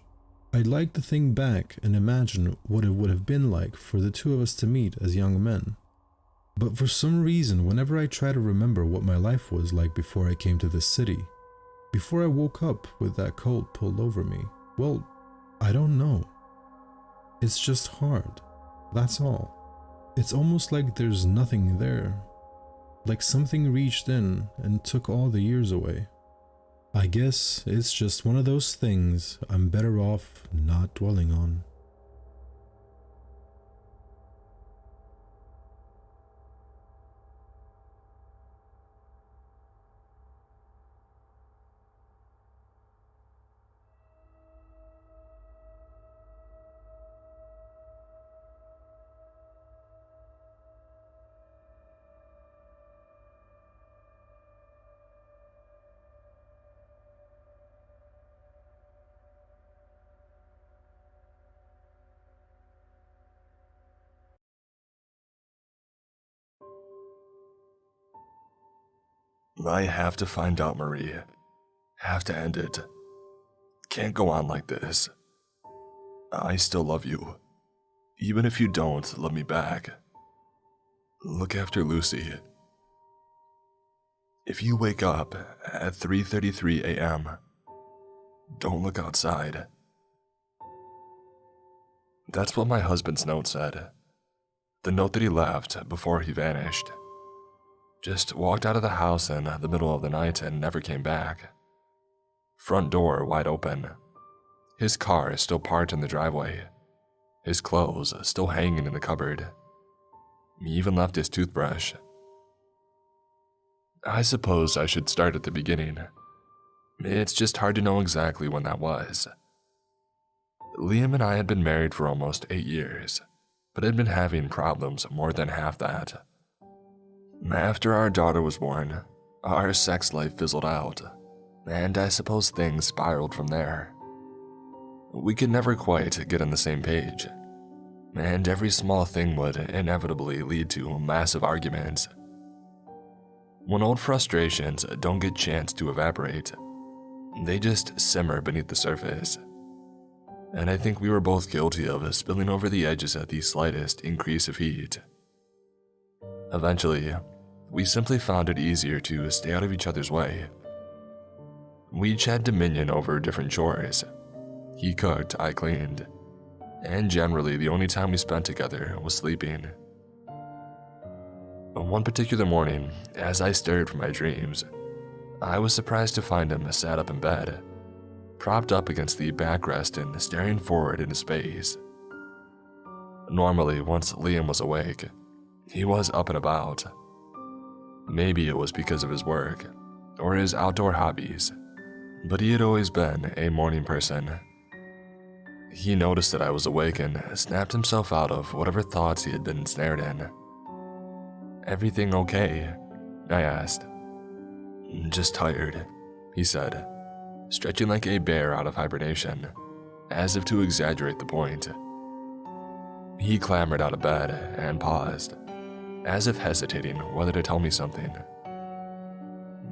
I'd like to think back and imagine what it would have been like for the two of us to meet as young men. But for some reason, whenever I try to remember what my life was like before I came to this city, before I woke up with that cold pulled over me, well, I don't know. It's just hard, that's all. It's almost like there's nothing there, like something reached in and took all the years away. I guess it's just one of those things I'm better off not dwelling on. I have to find out, Marie. Have to end it. Can't go on like this. I still love you. Even if you don't love me back. Look after Lucy. If you wake up at 3:33 a.m., don't look outside. That's what my husband's note said. The note that he left before he vanished. Just walked out of the house in the middle of the night and never came back. Front door wide open. His car is still parked in the driveway. His clothes still hanging in the cupboard. He even left his toothbrush. I suppose I should start at the beginning. It's just hard to know exactly when that was. Liam and I had been married for almost 8 years, but had been having problems more than half that. After our daughter was born, our sex life fizzled out, and I suppose things spiraled from there. We could never quite get on the same page, and every small thing would inevitably lead to massive arguments. When old frustrations don't get a chance to evaporate, they just simmer beneath the surface. And I think we were both guilty of spilling over the edges at the slightest increase of heat. Eventually, we simply found it easier to stay out of each other's way. We each had dominion over different chores. He cooked, I cleaned, and generally the only time we spent together was sleeping. One particular morning, as I stirred from my dreams, I was surprised to find him sat up in bed, propped up against the backrest and staring forward into space. Normally, once Liam was awake, he was up and about. Maybe it was because of his work, or his outdoor hobbies, but he had always been a morning person. He noticed that I was awake and snapped himself out of whatever thoughts he had been ensnared in. "Everything okay?" I asked. "Just tired," he said, stretching like a bear out of hibernation, as if to exaggerate the point. He clambered out of bed and paused, as if hesitating whether to tell me something.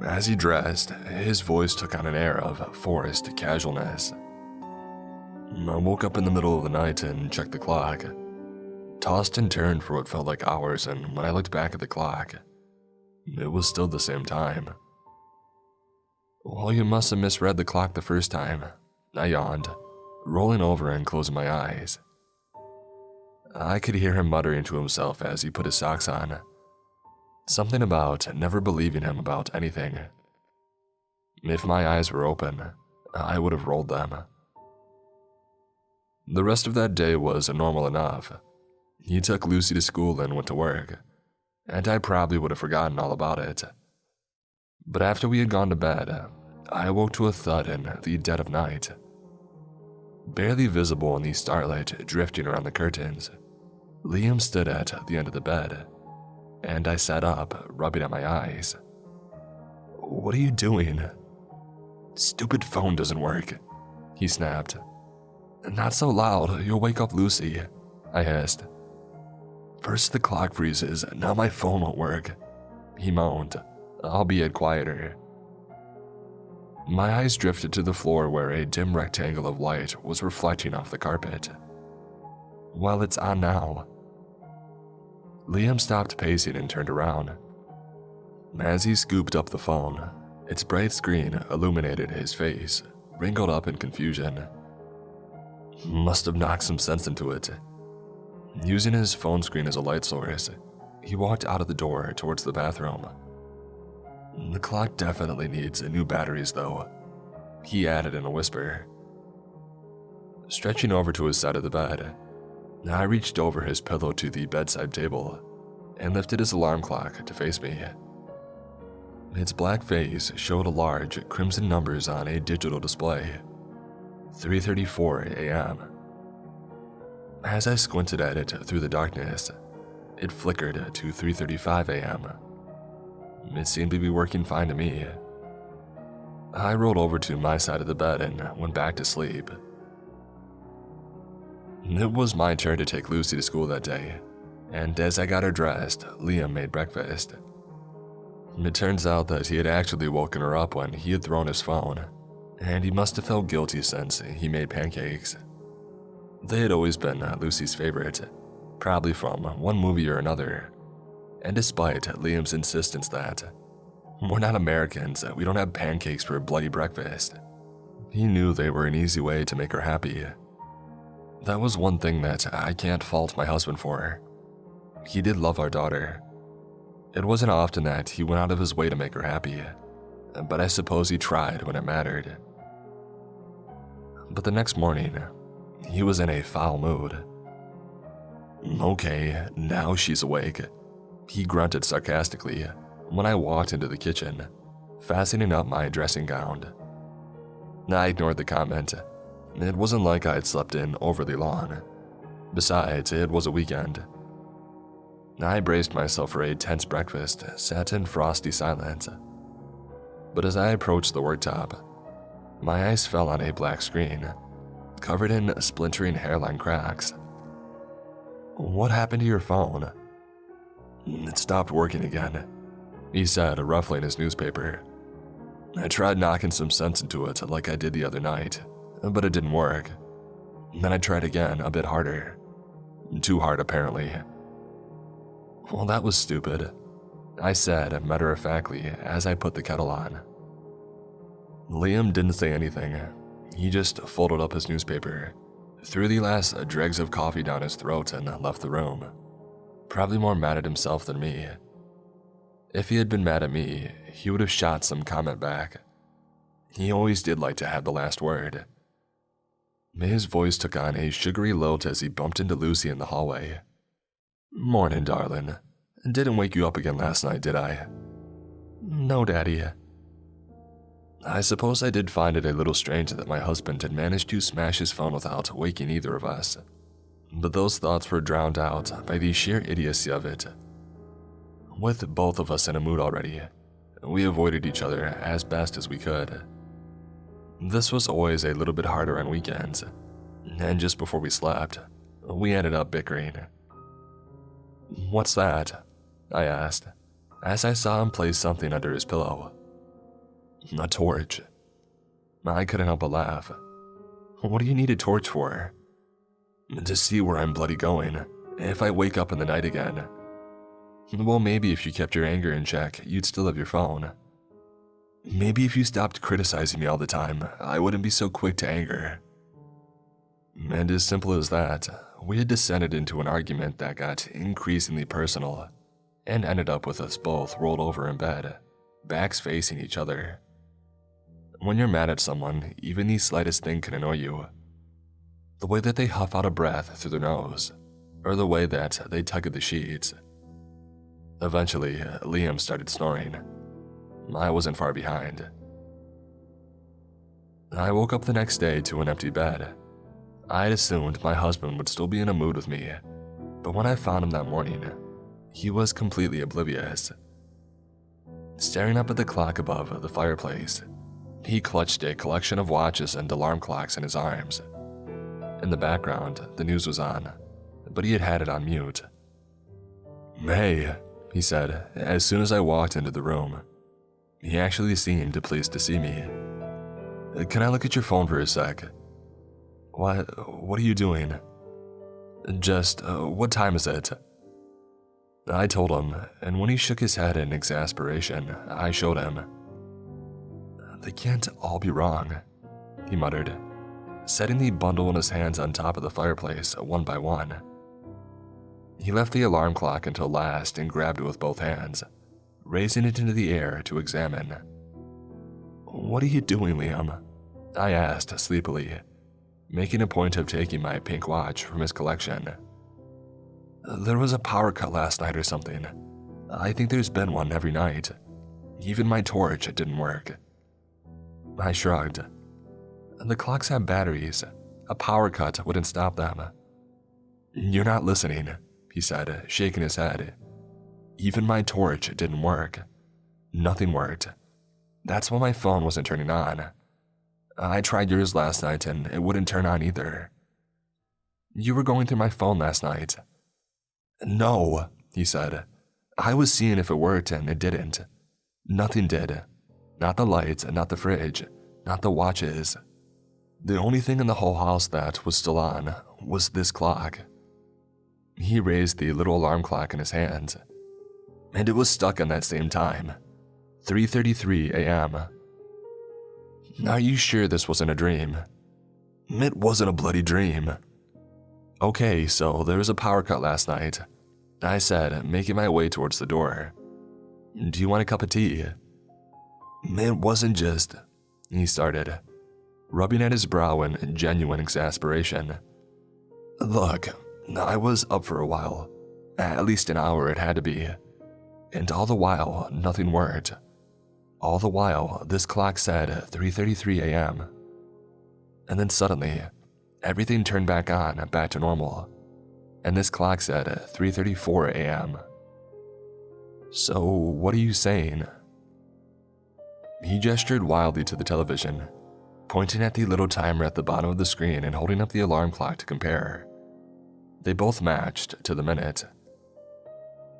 As he dressed, his voice took on an air of forced casualness. I woke up in the middle of the night and checked the clock. Tossed and turned for what felt like hours, and when I looked back at the clock, it was still the same time. "Well, you must have misread the clock the first time," I yawned, rolling over and closing my eyes. I could hear him muttering to himself as he put his socks on. Something about never believing him about anything. If my eyes were open, I would have rolled them. The rest of that day was normal enough. He took Lucy to school and went to work, and I probably would have forgotten all about it. But after we had gone to bed, I awoke to a thud in the dead of night. Barely visible in the starlight drifting around the curtains, Liam stood at the end of the bed, and I sat up, rubbing at my eyes. "What are you doing?" "Stupid phone doesn't work," he snapped. "Not so loud, you'll wake up Lucy," I hissed. "First the clock freezes, now my phone won't work," he moaned, albeit quieter. My eyes drifted to the floor where a dim rectangle of light was reflecting off the carpet. "Well, it's on now." Liam stopped pacing and turned around. As he scooped up the phone, its bright screen illuminated his face, wrinkled up in confusion. Must have knocked some sense into it. Using his phone screen as a light source, he walked out of the door towards the bathroom. "The clock definitely needs new batteries, though," he added in a whisper. Stretching over to his side of the bed, I reached over his pillow to the bedside table and lifted his alarm clock to face me. Its black face showed large crimson numbers on a digital display. 3:34 a.m. As I squinted at it through the darkness, it flickered to 3:35 a.m. It seemed to be working fine to me. I rolled over to my side of the bed and went back to sleep. It was my turn to take Lucy to school that day, and as I got her dressed, Liam made breakfast. It turns out that he had actually woken her up when he had thrown his phone, and he must have felt guilty since he made pancakes. They had always been Lucy's favorite, probably from one movie or another, and despite Liam's insistence that, "We're not Americans, we don't have pancakes for a bloody breakfast," he knew they were an easy way to make her happy. That was one thing that I can't fault my husband for. He did love our daughter. It wasn't often that he went out of his way to make her happy, but I suppose he tried when it mattered. But the next morning, he was in a foul mood. "Okay, now she's awake," he grunted sarcastically when I walked into the kitchen, fastening up my dressing gown. I ignored the comment. It wasn't like I had slept in overly long. Besides, it was a weekend. I braced myself for a tense breakfast, sat in frosty silence. But as I approached the worktop, my eyes fell on a black screen, covered in splintering hairline cracks. "What happened to your phone?" "It stopped working again," he said, ruffling his newspaper. "I tried knocking some sense into it like I did the other night, but it didn't work. Then I tried again, a bit harder. Too hard, apparently." "Well, that was stupid," I said matter-of-factly as I put the kettle on. Liam didn't say anything. He just folded up his newspaper, threw the last dregs of coffee down his throat, and left the room, probably more mad at himself than me. If he had been mad at me, he would have shot some comment back. He always did like to have the last word. His voice took on a sugary lilt as he bumped into Lucy in the hallway. "Morning, darling. Didn't wake you up again last night, did I?" "No, Daddy." I suppose I did find it a little strange that my husband had managed to smash his phone without waking either of us. But those thoughts were drowned out by the sheer idiocy of it. With both of us in a mood already, we avoided each other as best as we could. This was always a little bit harder on weekends, and just before we slept, we ended up bickering. "What's that?" I asked, as I saw him place something under his pillow. "A torch." I couldn't help but laugh. "What do you need a torch for?" "To see where I'm bloody going, if I wake up in the night again." "Well, maybe if you kept your anger in check, you'd still have your phone." "Maybe if you stopped criticizing me all the time, I wouldn't be so quick to anger." And as simple as that, we had descended into an argument that got increasingly personal and ended up with us both rolled over in bed, backs facing each other. When you're mad at someone, even the slightest thing can annoy you. The way that they huff out a breath through their nose, or the way that they tug at the sheets. Eventually, Liam started snoring. I wasn't far behind. I woke up the next day to an empty bed. I had assumed my husband would still be in a mood with me, but when I found him that morning, he was completely oblivious. Staring up at the clock above the fireplace, he clutched a collection of watches and alarm clocks in his arms. In the background, the news was on, but he had it on mute. "Hey," he said as soon as I walked into the room. He actually seemed pleased to see me. "Can I look at your phone for a sec?" What are you doing?" "Just, what time is it?" I told him, and when he shook his head in exasperation, I showed him. "They can't all be wrong," he muttered, setting the bundle in his hands on top of the fireplace one by one. He left the alarm clock until last and grabbed it with both hands, raising it into the air to examine. "What are you doing, Liam?" I asked sleepily, making a point of taking my pink watch from his collection. "There was a power cut last night or something. I think there's been one every night. Even my torch didn't work." I shrugged. "The clocks have batteries. A power cut wouldn't stop them." "You're not listening," he said, shaking his head. "Even my torch didn't work. Nothing worked. That's why my phone wasn't turning on. I tried yours last night and it wouldn't turn on either." "You were going through my phone last night." "No," he said. "I was seeing if it worked and it didn't. Nothing did. Not the lights, not the fridge, not the watches. The only thing in the whole house that was still on was this clock." He raised the little alarm clock in his hands, and it was stuck on that same time, 3:33 a.m. "Are you sure this wasn't a dream?" "It wasn't a bloody dream." "Okay, so there was a power cut last night," I said, making my way towards the door. "Do you want a cup of tea?" "It wasn't just," he started, rubbing at his brow in genuine exasperation. "Look, I was up for a while. At least an hour it had to be. And all the while, nothing worked. All the while, this clock said 3:33 a.m. And then suddenly, everything turned back on, back to normal. And this clock said 3:34 a.m. So, what are you saying?" He gestured wildly to the television, pointing at the little timer at the bottom of the screen and holding up the alarm clock to compare. They both matched to the minute.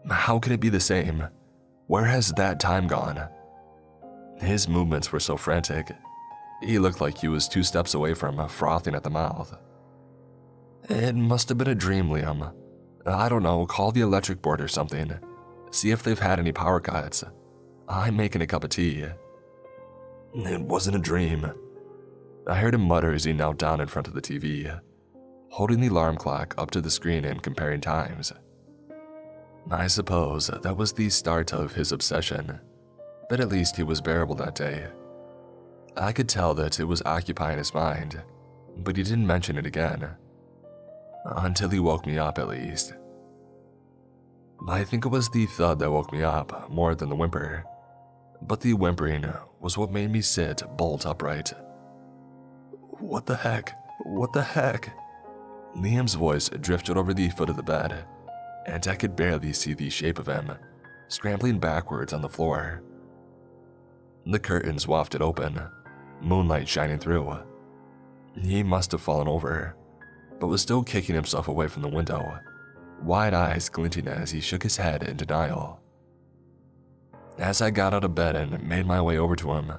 "How could it be the same? Where has that time gone?" His movements were so frantic. He looked like he was 2 steps away from frothing at the mouth. "It must have been a dream, Liam. I don't know, call the electric board or something. See if they've had any power cuts. I'm making a cup of tea." "It wasn't a dream." I heard him mutter as he knelt down in front of the TV, holding the alarm clock up to the screen and comparing times. I suppose that was the start of his obsession, but at least he was bearable that day. I could tell that it was occupying his mind, but he didn't mention it again. Until he woke me up, at least. I think it was the thud that woke me up more than the whimper, but the whimpering was what made me sit bolt upright. "What the heck? What the heck?" Liam's voice drifted over the foot of the bed, and I could barely see the shape of him, scrambling backwards on the floor. The curtains wafted open, moonlight shining through. He must have fallen over, but was still kicking himself away from the window, wide eyes glinting as he shook his head in denial. As I got out of bed and made my way over to him,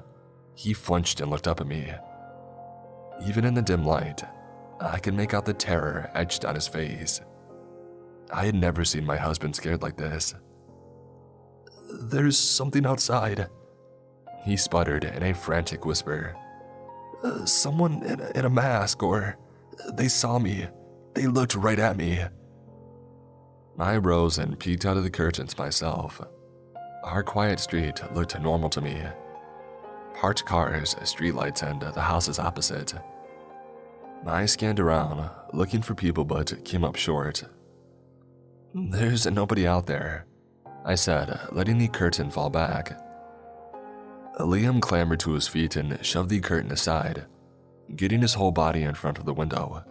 he flinched and looked up at me. Even in the dim light, I could make out the terror etched on his face. I had never seen my husband scared like this. "There's something outside," he sputtered in a frantic whisper. "Someone in a mask, or they saw me. They looked right at me." I rose and peeked out of the curtains myself. Our quiet street looked normal to me. Parked cars, streetlights, and the houses opposite. I scanned around, looking for people but came up short. "There's nobody out there," I said, letting the curtain fall back. Liam clambered to his feet and shoved the curtain aside, getting his whole body in front of the window.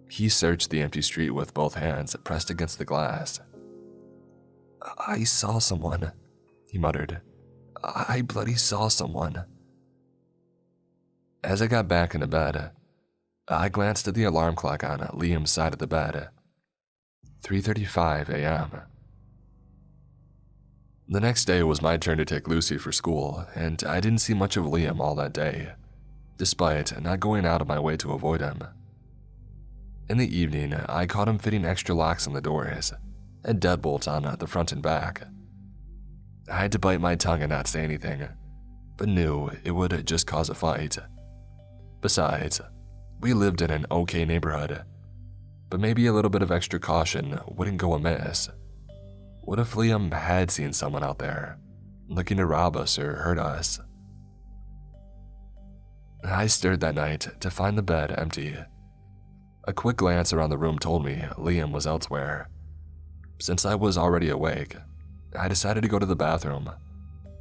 He searched the empty street with both hands pressed against the glass. "I saw someone," he muttered. "I bloody saw someone." As I got back into bed, I glanced at the alarm clock on Liam's side of the bed. 3:35 a.m. The next day was my turn to take Lucy for school, and I didn't see much of Liam all that day, despite not going out of my way to avoid him. In the evening, I caught him fitting extra locks on the doors and deadbolts on the front and back. I had to bite my tongue and not say anything, but knew it would just cause a fight. Besides, we lived in an okay neighborhood, but maybe a little bit of extra caution wouldn't go amiss. What if Liam had seen someone out there, looking to rob us or hurt us? I stirred that night to find the bed empty. A quick glance around the room told me Liam was elsewhere. Since I was already awake, I decided to go to the bathroom,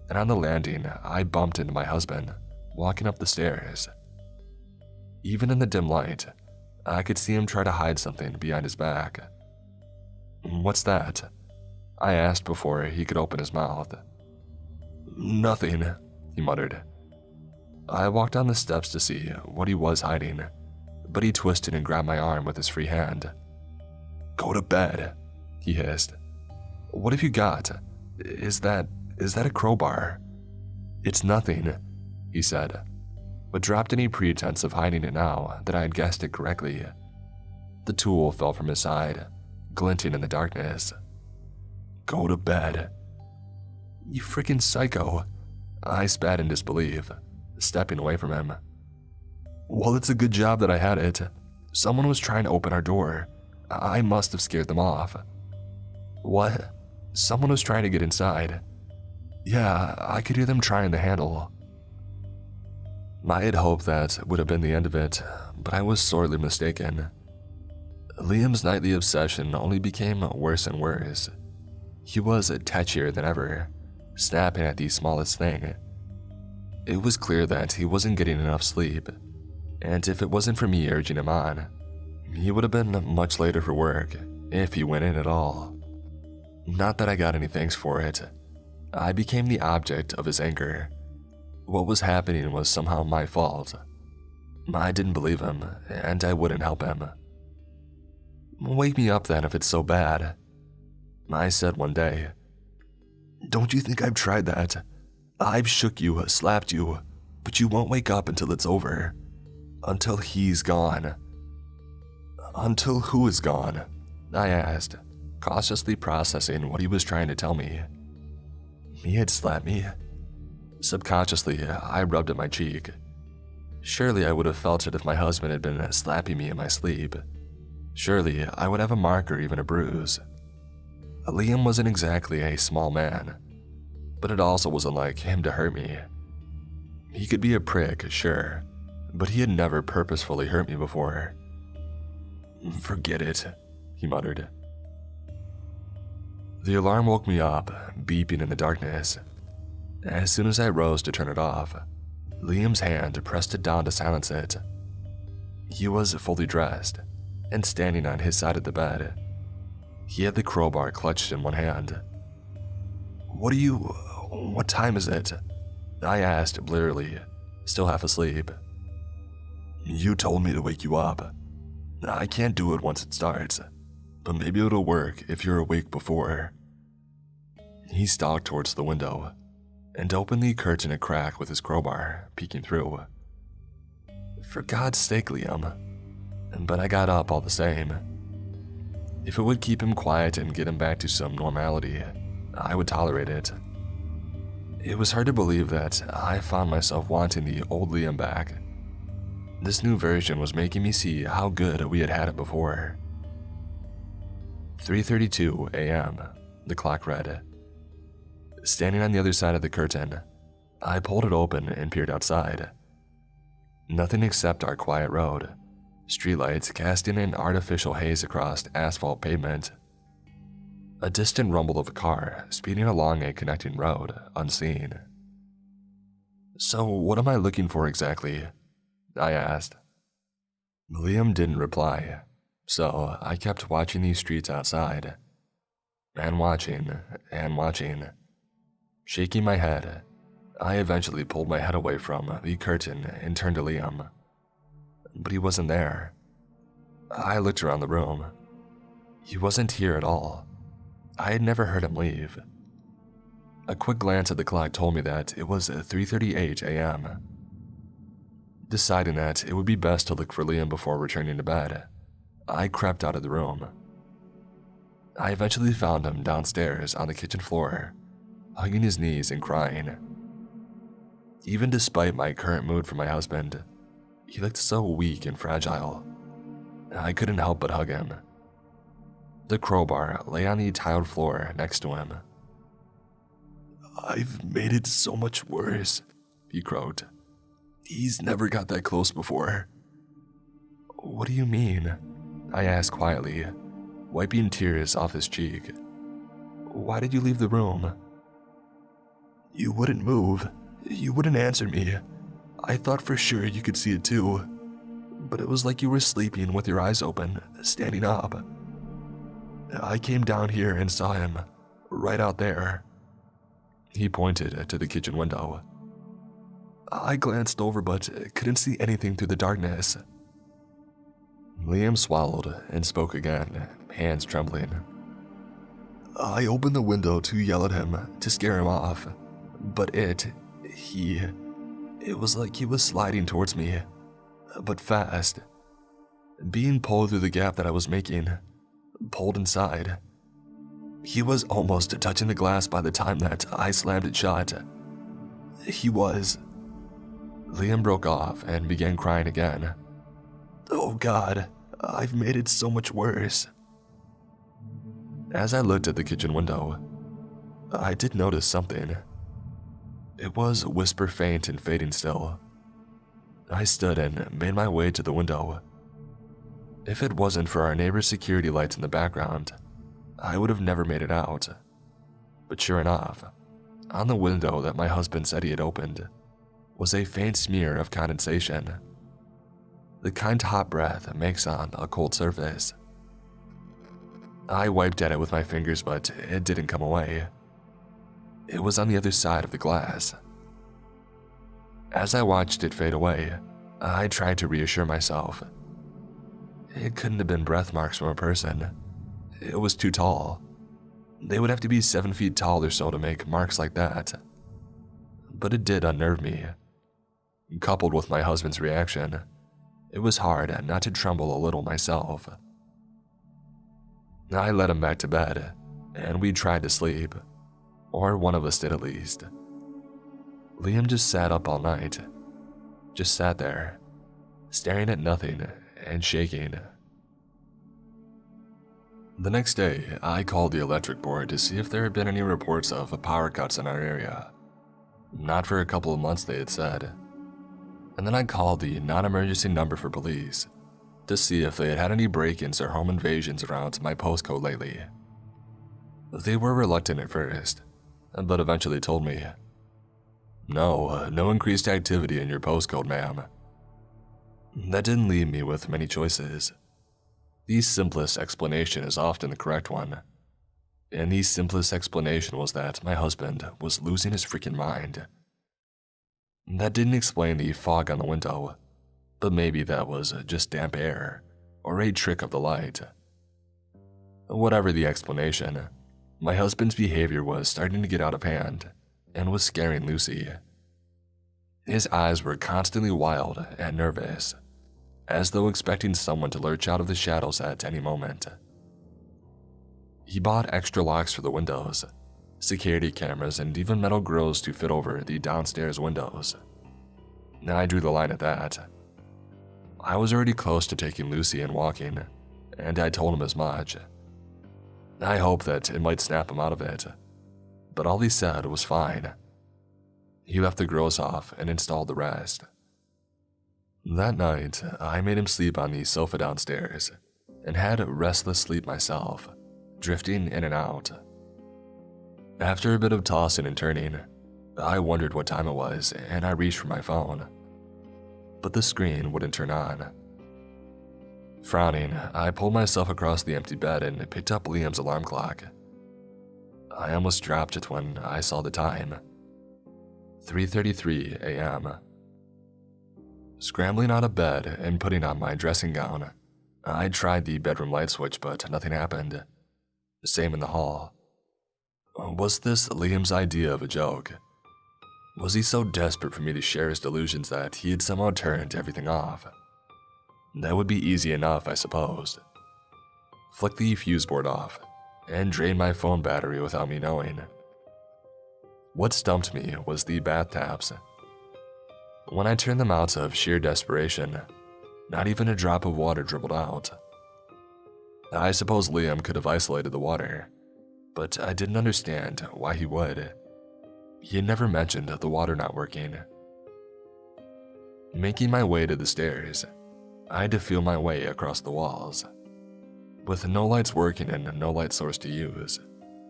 and on the landing, I bumped into my husband, walking up the stairs. Even in the dim light, I could see him try to hide something behind his back. "What's that?" I asked before he could open his mouth. "Nothing," he muttered. I walked down the steps to see what he was hiding, but he twisted and grabbed my arm with his free hand. "Go to bed," he hissed. "What have you got? Is that a crowbar?" "It's nothing," he said, but dropped any pretense of hiding it now that I had guessed it correctly. The tool fell from his side, glinting in the darkness. "Go to bed." "You freaking psycho," I spat in disbelief, stepping away from him. "Well, it's a good job that I had it. Someone was trying to open our door. I must have scared them off." "What? Someone was trying to get inside?" "Yeah, I could hear them trying the handle." I had hoped that would have been the end of it, but I was sorely mistaken. Liam's nightly obsession only became worse and worse. He was tetchier than ever, snapping at the smallest thing. It was clear that he wasn't getting enough sleep, and if it wasn't for me urging him on, he would have been much later for work, if he went in at all. Not that I got any thanks for it. I became the object of his anger. What was happening was somehow my fault. I didn't believe him, and I wouldn't help him. "Wake me up then if it's so bad," I said one day. "Don't you think I've tried that? I've shook you, slapped you, but you won't wake up until it's over. Until he's gone." "Until who is gone?" I asked, cautiously processing what he was trying to tell me. He had slapped me. Subconsciously, I rubbed at my cheek. Surely I would have felt it if my husband had been slapping me in my sleep. Surely I would have a mark or even a bruise. Liam wasn't exactly a small man, but it also wasn't like him to hurt me. He could be a prick, sure, but he had never purposefully hurt me before. "Forget it," he muttered. The alarm woke me up, beeping in the darkness. As soon as I rose to turn it off, Liam's hand pressed it down to silence it. He was fully dressed and standing on his side of the bed. He had the crowbar clutched in one hand. What time is it?" I asked blearily, still half asleep. "You told me to wake you up. I can't do it once it starts, but maybe it'll work if you're awake before." He stalked towards the window and opened the curtain a crack with his crowbar, peeking through. "For God's sake, Liam." But I got up all the same. If it would keep him quiet and get him back to some normality, I would tolerate it. It was hard to believe that I found myself wanting the old Liam back. This new version was making me see how good we had had it before. 3:32 a.m., the clock read. Standing on the other side of the curtain, I pulled it open and peered outside. Nothing except our quiet road streetlights casting an artificial haze across asphalt pavement. A distant rumble of a car speeding along a connecting road, unseen. "So what am I looking for exactly?" I asked. Liam didn't reply, so I kept watching these streets outside. And watching, Shaking my head, I eventually pulled my head away from the curtain and turned to Liam. But he wasn't there. I looked around the room. He wasn't here at all. I had never heard him leave. A quick glance at the clock told me that it was 3:38 a.m. Deciding that it would be best to look for Liam before returning to bed, I crept out of the room. I eventually found him downstairs on the kitchen floor, hugging his knees and crying. Even despite my current mood for my husband, he looked so weak and fragile. I couldn't help but hug him. The crowbar lay on the tiled floor next to him. "I've made it so much worse," he croaked. "He's never got that close before." "What do you mean?" I asked quietly, wiping tears off his cheek. "Why did you leave the room?" "You wouldn't move. You wouldn't answer me. I thought for sure you could see it too. But it was like you were sleeping with your eyes open, standing up. I came down here and saw him, right out there." He pointed to the kitchen window. "I glanced over but couldn't see anything through the darkness." Liam swallowed and spoke again, hands trembling. "I opened the window to yell at him, to scare him off, but it was like he was sliding towards me, but fast, being pulled through the gap that I was making, pulled inside. He was almost touching the glass by the time that I slammed it shut. He was..." Liam broke off and began crying again. "Oh God, I've made it so much worse." As I looked at the kitchen window, I did notice something. It was whisper faint and fading still. I stood and made my way to the window. If it wasn't for our neighbor's security lights in the background, I would have never made it out. But sure enough, on the window that my husband said he had opened, was a faint smear of condensation. The kind hot breath makes on a cold surface. I wiped at it with my fingers, but it didn't come away. It was on the other side of the glass. As I watched it fade away, I tried to reassure myself. It couldn't have been breath marks from a person. It was too tall. They would have to be 7 feet tall or so to make marks like that. But it did unnerve me. Coupled with my husband's reaction, it was hard not to tremble a little myself. I led him back to bed, and we tried to sleep. Or one of us did at least. Liam just sat up all night. Just sat there, staring at nothing and shaking. The next day, I called the electric board to see if there had been any reports of power cuts in our area. Not for a couple of months, they had said. And then I called the non-emergency number for police to see if they had had any break-ins or home invasions around my postcode lately. They were reluctant at first, but eventually told me, No increased activity in your postcode, ma'am." That didn't leave me with many choices. The simplest explanation is often the correct one. And the simplest explanation was that my husband was losing his freaking mind. That didn't explain the fog on the window, but maybe that was just damp air or a trick of the light. Whatever the explanation, my husband's behavior was starting to get out of hand and was scaring Lucy. His eyes were constantly wild and nervous, as though expecting someone to lurch out of the shadows at any moment. He bought extra locks for the windows, security cameras, and even metal grills to fit over the downstairs windows. I drew the line at that. I was already close to taking Lucy and walking, and I told him as much. I hoped that it might snap him out of it, but all he said was fine. He left the grills off and installed the rest. That night, I made him sleep on the sofa downstairs and had restless sleep myself, drifting in and out. After a bit of tossing and turning, I wondered what time it was and I reached for my phone, but the screen wouldn't turn on. Frowning, I pulled myself across the empty bed and picked up Liam's alarm clock. I almost dropped it when I saw the time. 3:33 a.m. Scrambling out of bed and putting on my dressing gown, I tried the bedroom light switch, but nothing happened. Same in the hall. Was this Liam's idea of a joke? Was he so desperate for me to share his delusions that he had somehow turned everything off? That would be easy enough, I suppose. Flick the fuse board off and drain my phone battery without me knowing. What stumped me was the bath taps. When I turned them out of sheer desperation, not even a drop of water dribbled out. I suppose Liam could have isolated the water, but I didn't understand why he would. He had never mentioned the water not working. Making my way to the stairs, I had to feel my way across the walls. With no lights working and no light source to use,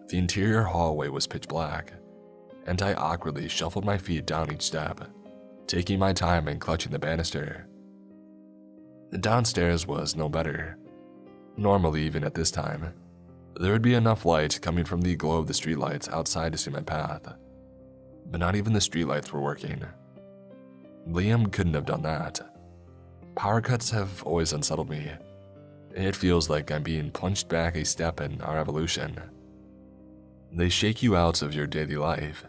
the interior hallway was pitch black, and I awkwardly shuffled my feet down each step, taking my time and clutching the banister. The downstairs was no better. Normally, even at this time, there would be enough light coming from the glow of the streetlights outside to see my path, but not even the streetlights were working. Liam couldn't have done that. Power cuts have always unsettled me. It feels like I'm being plunged back a step in our evolution. They shake you out of your daily life,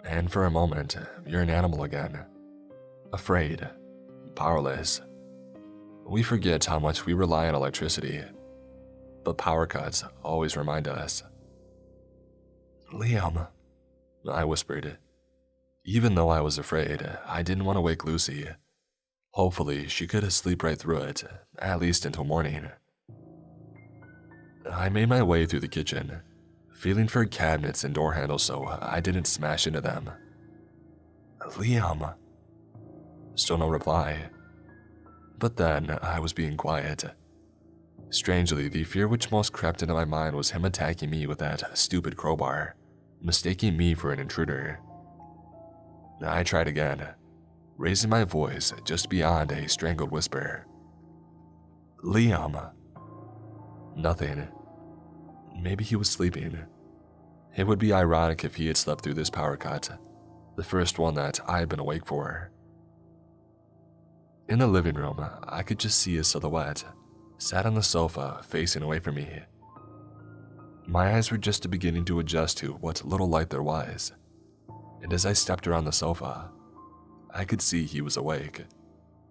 and for a moment, you're an animal again. Afraid, powerless. We forget how much we rely on electricity, but power cuts always remind us. "Liam," I whispered. Even though I was afraid, I didn't want to wake Lucy. Hopefully, she could sleep right through it, at least until morning. I made my way through the kitchen, feeling for cabinets and door handles so I didn't smash into them. "Liam." Still no reply. But then, I was being quiet. Strangely, the fear which most crept into my mind was him attacking me with that stupid crowbar, mistaking me for an intruder. I tried again, raising my voice just beyond a strangled whisper. "Liam." Nothing. Maybe he was sleeping. It would be ironic if he had slept through this power cut, the first one that I had been awake for. In the living room, I could just see his silhouette, sat on the sofa, facing away from me. My eyes were just beginning to adjust to what little light there was, and as I stepped around the sofa, I could see he was awake,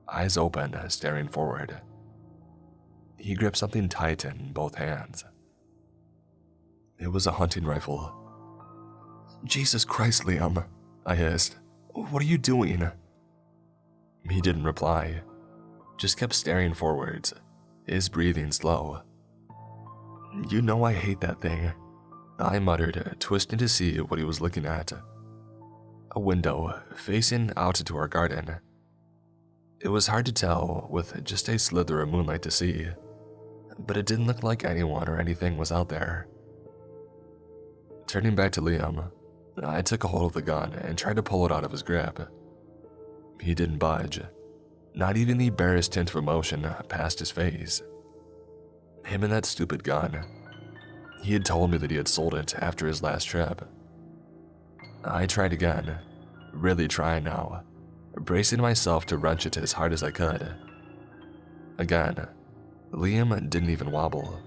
eyes open, staring forward. He gripped something tight in both hands. It was a hunting rifle. "Jesus Christ, Liam," I hissed. "What are you doing?" He didn't reply, just kept staring forwards, his breathing slow. "You know I hate that thing," I muttered, twisting to see what he was looking at. A window facing out into our garden. It was hard to tell with just a slither of moonlight to see, but it didn't look like anyone or anything was out there. Turning back to Liam, I took a hold of the gun and tried to pull it out of his grip. He didn't budge, not even the barest hint of emotion passed his face. Him and that stupid gun. He had told me that he had sold it after his last trip. I tried again, really trying now, bracing myself to wrench it as hard as I could. Again, Liam didn't even wobble.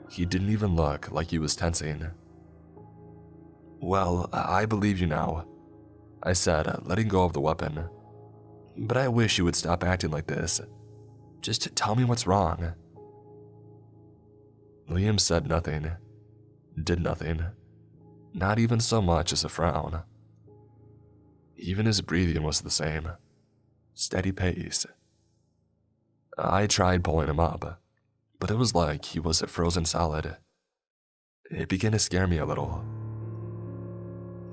He didn't even look like he was tensing. "Well, I believe you now," I said, letting go of the weapon. "But I wish you would stop acting like this. Just tell me what's wrong." Liam said nothing, did nothing, not even so much as a frown. Even his breathing was the same, steady pace. I tried pulling him up, but it was like he was frozen solid. It began to scare me a little.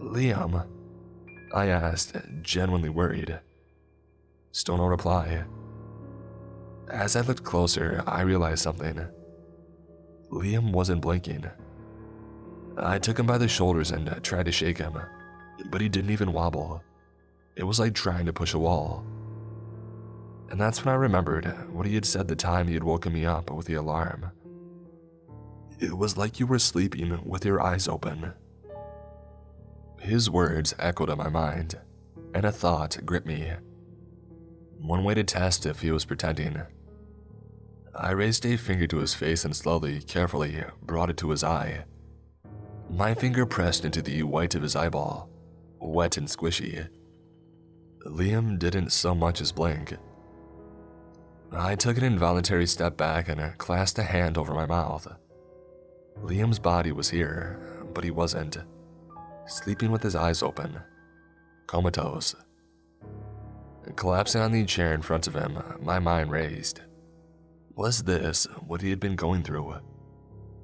"Liam?" I asked, genuinely worried. Still no reply, As I looked closer, I realized something. Liam wasn't blinking. I took him by the shoulders and tried to shake him, but he didn't even wobble. It was like trying to push a wall. And that's when I remembered what he had said the time he had woken me up with the alarm. It was like you were sleeping with your eyes open. His words echoed in my mind, and a thought gripped me. One way to test if he was pretending. I raised a finger to his face and slowly, carefully brought it to his eye. My finger pressed into the white of his eyeball, wet and squishy. Liam didn't so much as blink. I took an involuntary step back and clasped a hand over my mouth. Liam's body was here, but he wasn't. Sleeping with his eyes open. Comatose. Collapsing on the chair in front of him, my mind raced. Was this what he had been going through?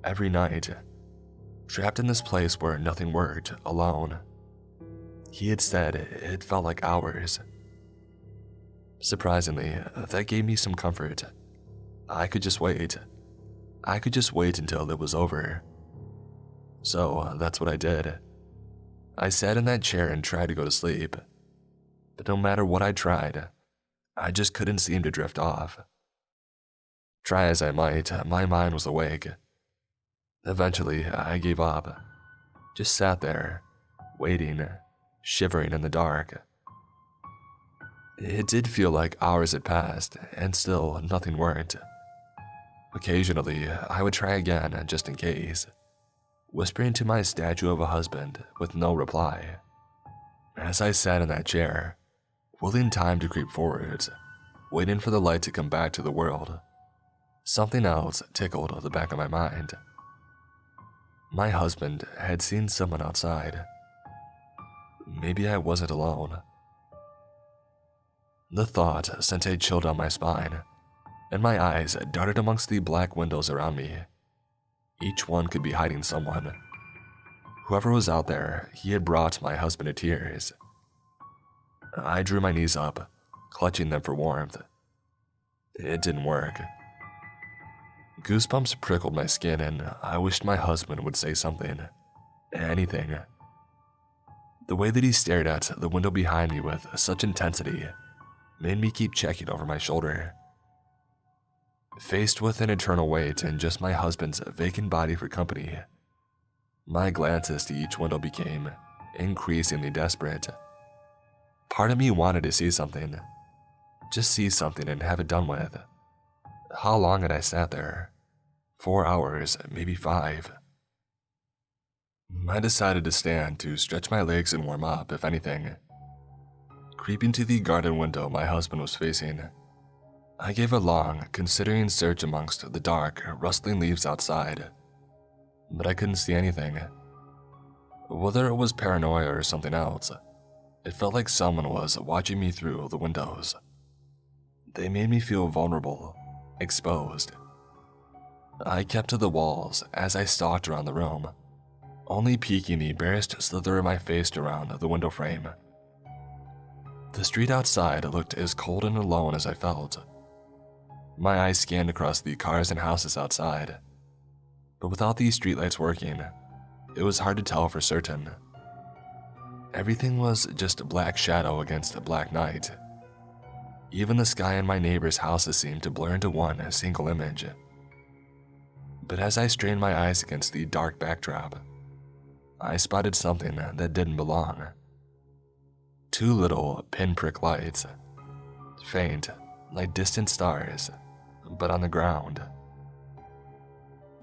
Every night. Trapped in this place where nothing worked, alone. He had said it felt like hours. Surprisingly, that gave me some comfort. I could just wait. I could just wait until it was over. So that's what I did. I sat in that chair and tried to go to sleep. But no matter what I tried, I just couldn't seem to drift off. Try as I might, my mind was awake. Eventually, I gave up. Just sat there, waiting, shivering in the dark. It did feel like hours had passed, and still nothing worked. Occasionally, I would try again, just in case, whispering to my statue of a husband with no reply. As I sat in that chair, willing time to creep forwards, waiting for the light to come back to the world, something else tickled the back of my mind. My husband had seen someone outside. Maybe I wasn't alone. The thought sent a chill down my spine, and my eyes darted amongst the black windows around me. Each one could be hiding someone. Whoever was out there, he had brought my husband to tears. I drew my knees up, clutching them for warmth. It didn't work. Goosebumps prickled my skin, and I wished my husband would say something. Anything. The way that he stared at the window behind me with such intensity made me keep checking over my shoulder. Faced with an eternal wait and just my husband's vacant body for company, my glances to each window became increasingly desperate. Part of me wanted to see something. Just see something and have it done with. How long had I sat there? 4 hours, maybe 5. I decided to stand to stretch my legs and warm up, if anything. Creeping to the garden window my husband was facing, I gave a long, considering search amongst the dark, rustling leaves outside, but I couldn't see anything. Whether it was paranoia or something else, it felt like someone was watching me through the windows. They made me feel vulnerable, exposed. I kept to the walls as I stalked around the room, only peeking the barest slither of my face around the window frame. The street outside looked as cold and alone as I felt. My eyes scanned across the cars and houses outside, but without these streetlights working, it was hard to tell for certain. Everything was just a black shadow against a black night. Even the sky in my neighbors' houses seemed to blur into one single image. But as I strained my eyes against the dark backdrop, I spotted something that didn't belong. 2 little pinprick lights, faint, like distant stars, but on the ground.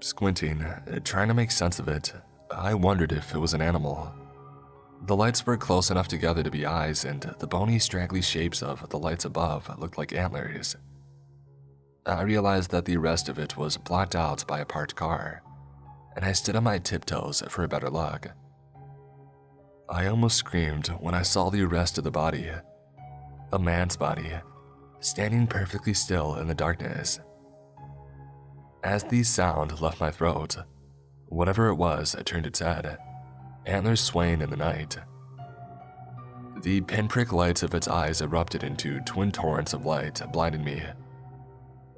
Squinting, trying to make sense of it, I wondered if it was an animal. The lights were close enough together to be eyes, and the bony, straggly shapes of the lights above looked like antlers. I realized that the rest of it was blocked out by a parked car, and I stood on my tiptoes for a better look. I almost screamed when I saw the rest of the body. A man's body, standing perfectly still in the darkness. As the sound left my throat, whatever it was turned its head, antlers swaying in the night. The pinprick lights of its eyes erupted into twin torrents of light, blinding me.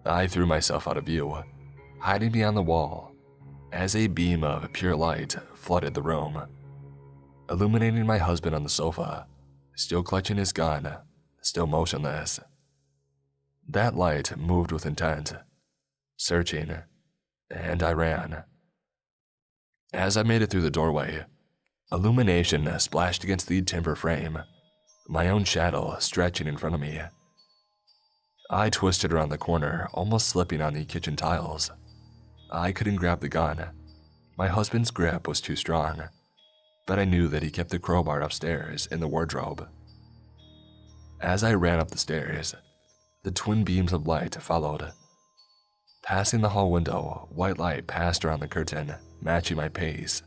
I threw myself out of view, hiding behind the wall, as a beam of pure light flooded the room, illuminating my husband on the sofa, still clutching his gun, still motionless. That light moved with intent, searching, and I ran. As I made it through the doorway, illumination splashed against the timber frame, my own shadow stretching in front of me. I twisted around the corner, almost slipping on the kitchen tiles. I couldn't grab the gun. My husband's grip was too strong, but I knew that he kept the crowbar upstairs in the wardrobe. As I ran up the stairs, the twin beams of light followed. Passing the hall window, white light passed around the curtain, matching my pace,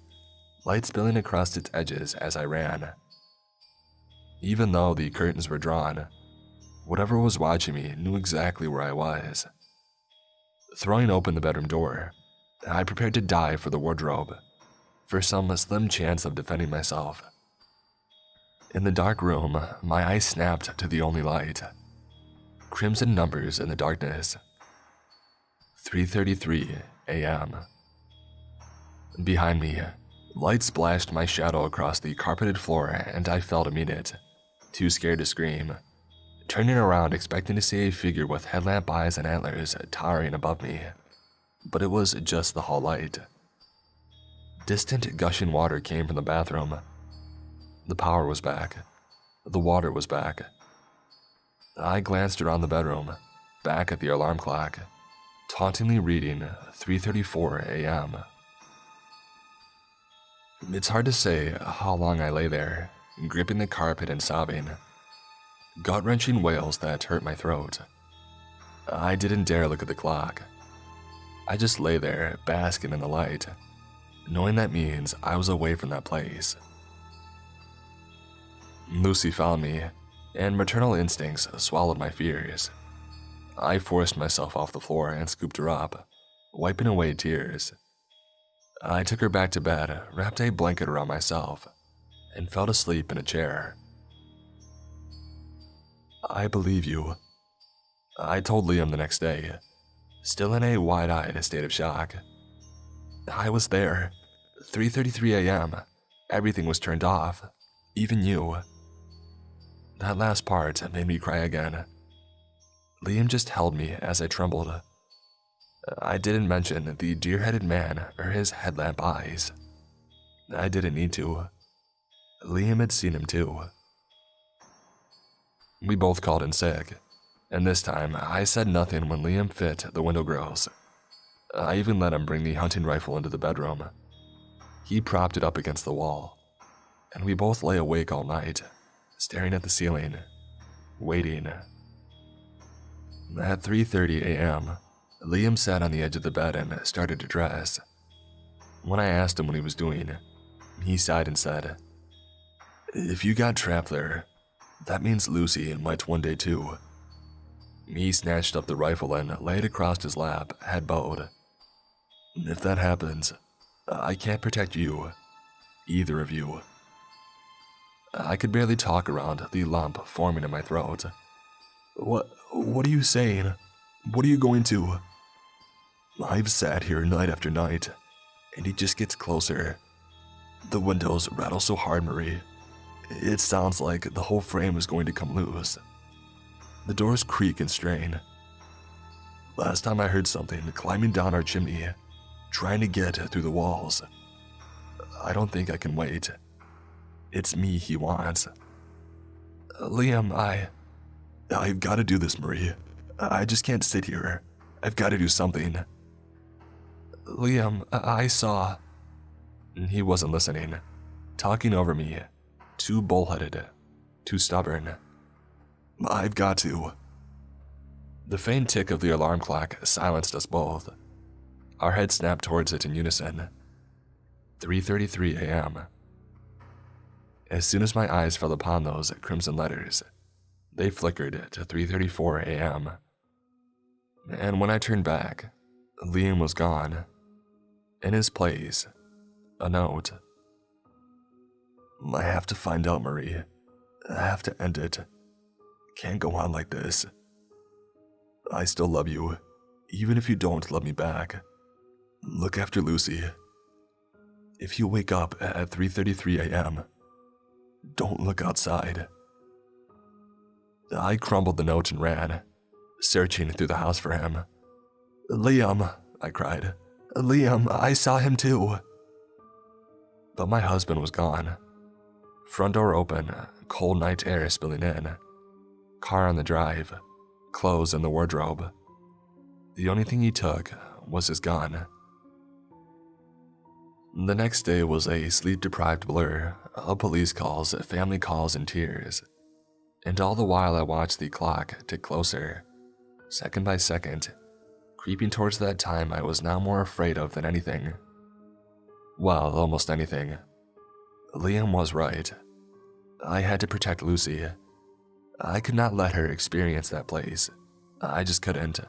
light spilling across its edges as I ran. Even though the curtains were drawn, whatever was watching me knew exactly where I was. Throwing open the bedroom door, I prepared to dive for the wardrobe, for some slim chance of defending myself. In the dark room, my eyes snapped to the only light. Crimson numbers in the darkness. 3:33 a.m. Behind me, light splashed my shadow across the carpeted floor and I fell to meet it, too scared to scream, turning around expecting to see a figure with headlamp eyes and antlers towering above me. But it was just the hall light. Distant gushing water came from the bathroom. The power was back. The water was back. I glanced around the bedroom, back at the alarm clock, tauntingly reading 3:34 a.m. It's hard to say how long I lay there, gripping the carpet and sobbing, gut-wrenching wails that hurt my throat. I didn't dare look at the clock. I just lay there, basking in the light, knowing that means I was away from that place. Lucy found me, and maternal instincts swallowed my fears. I forced myself off the floor and scooped her up, wiping away tears. I took her back to bed, wrapped a blanket around myself, and fell asleep in a chair. "I believe you," I told Liam the next day, still in a wide-eyed state of shock. "I was there. 3:33 a.m. Everything was turned off. Even you." That last part made me cry again. Liam just held me as I trembled. I didn't mention the deer-headed man or his headlamp eyes. I didn't need to. Liam had seen him too. We both called in sick, and this time I said nothing when Liam fit the window grills. I even let him bring the hunting rifle into the bedroom. He propped it up against the wall, and we both lay awake all night, staring at the ceiling, waiting. At 3:30 a.m., Liam sat on the edge of the bed and started to dress. When I asked him what he was doing, he sighed and said, "If you got trapped there, that means Lucy might one day too." He snatched up the rifle and laid it across his lap, head bowed. "If that happens, I can't protect you, either of you." I could barely talk around the lump forming in my throat. What are you saying? What are you going to?" "I've sat here night after night, and he just gets closer. The windows rattle so hard, Marie. It sounds like the whole frame is going to come loose. The doors creak and strain. Last time I heard something climbing down our chimney, trying to get through the walls. I don't think I can wait. It's me he wants." "Liam, I've got to do this, Marie. I just can't sit here. I've got to do something." "Liam, I saw..." He wasn't listening, talking over me, too bullheaded, too stubborn. "I've got to." The faint tick of the alarm clock silenced us both. Our heads snapped towards it in unison. 3:33 a.m. As soon as my eyes fell upon those crimson letters, they flickered to 3:34 a.m. And when I turned back, Liam was gone. In his place, a note. "I have to find out, Marie. I have to end it. Can't go on like this. I still love you. even if you don't love me back, look after Lucy. If you wake up at 3:33 a.m., don't look outside." I crumbled the note and ran, searching through the house for him. "Liam," I cried. "Liam, I saw him too." But my husband was gone. Front door open, cold night air spilling in. Car on the drive, clothes in the wardrobe. The only thing he took was his gun. The next day was a sleep-deprived blur of police calls, family calls, and tears. And all the while I watched the clock tick closer, second by second, creeping towards that time I was now more afraid of than anything. Well, almost anything. Liam was right. I had to protect Lucy. I could not let her experience that place. I just couldn't.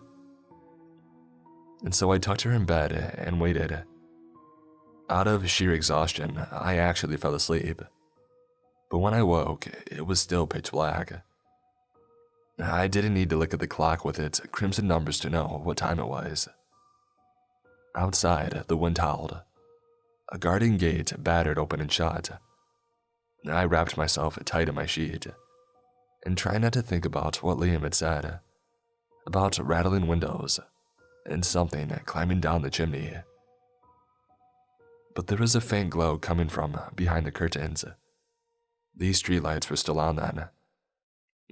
And so I tucked her in bed and waited. Out of sheer exhaustion, I actually fell asleep. But when I woke, it was still pitch black. I didn't need to look at the clock with its crimson numbers to know what time it was. Outside, the wind howled. A garden gate battered open and shut. I wrapped myself tight in my sheet and tried not to think about what Liam had said, about rattling windows and something climbing down the chimney. But there was a faint glow coming from behind the curtains. These streetlights were still on then.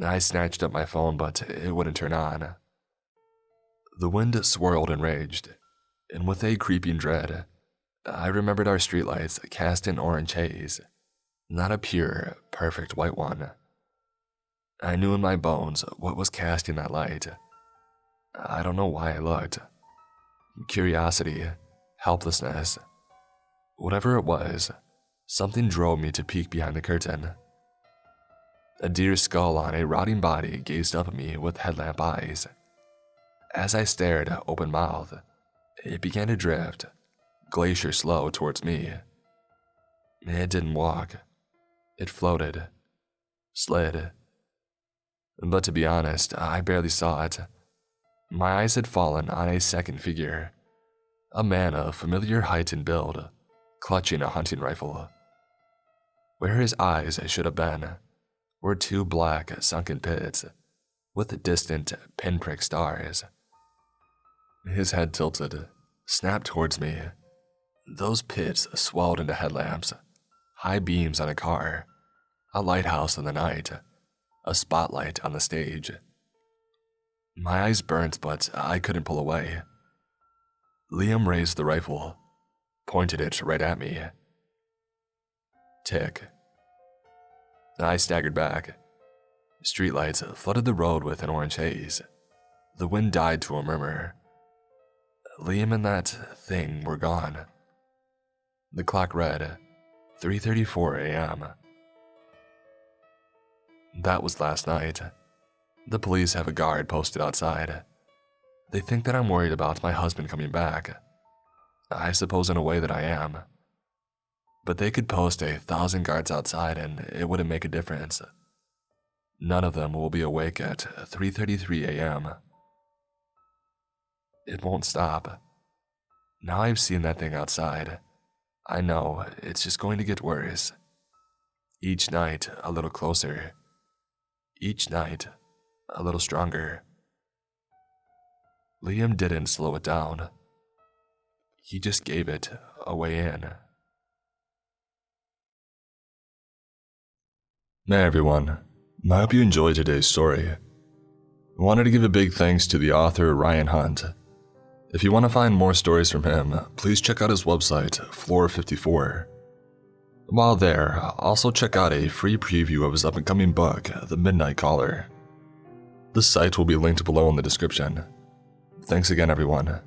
I snatched up my phone, but it wouldn't turn on. The wind swirled and raged, and with a creeping dread, I remembered our streetlights cast an orange haze, not a pure, perfect white one. I knew in my bones what was casting that light. I don't know why I looked. Curiosity, helplessness. Whatever it was, something drove me to peek behind the curtain. A deer's skull on a rotting body gazed up at me with headlamp eyes. As I stared, open-mouthed, it began to drift, glacier slow towards me. It didn't walk. It floated, slid. But to be honest, I barely saw it. My eyes had fallen on a second figure, a man of familiar height and build, clutching a hunting rifle. Where his eyes should have been were two black, sunken pits with distant pinprick stars. His head tilted, snapped towards me. Those pits swelled into headlamps, high beams on a car, a lighthouse in the night, a spotlight on the stage. My eyes burnt, but I couldn't pull away. Liam raised the rifle, pointed it right at me. Tick. I staggered back. Streetlights flooded the road with an orange haze. The wind died to a murmur. Liam and that thing were gone. The clock read 3:34 a.m. That was last night. The police have a guard posted outside. They think that I'm worried about my husband coming back. I suppose in a way that I am. But they could post 1,000 guards outside and it wouldn't make a difference. None of them will be awake at 3:33 a.m. It won't stop. Now I've seen that thing outside. I know it's just going to get worse. Each night a little closer. Each night a little stronger. Liam didn't slow it down. He just gave it a way in. Hey everyone, I hope you enjoyed today's story. I wanted to give a big thanks to the author Ryan Hunt. If you want to find more stories from him, please check out his website, Floor 54. While there, also check out a free preview of his up-and-coming book, The Midnight Caller. The site will be linked below in the description. Thanks again, everyone.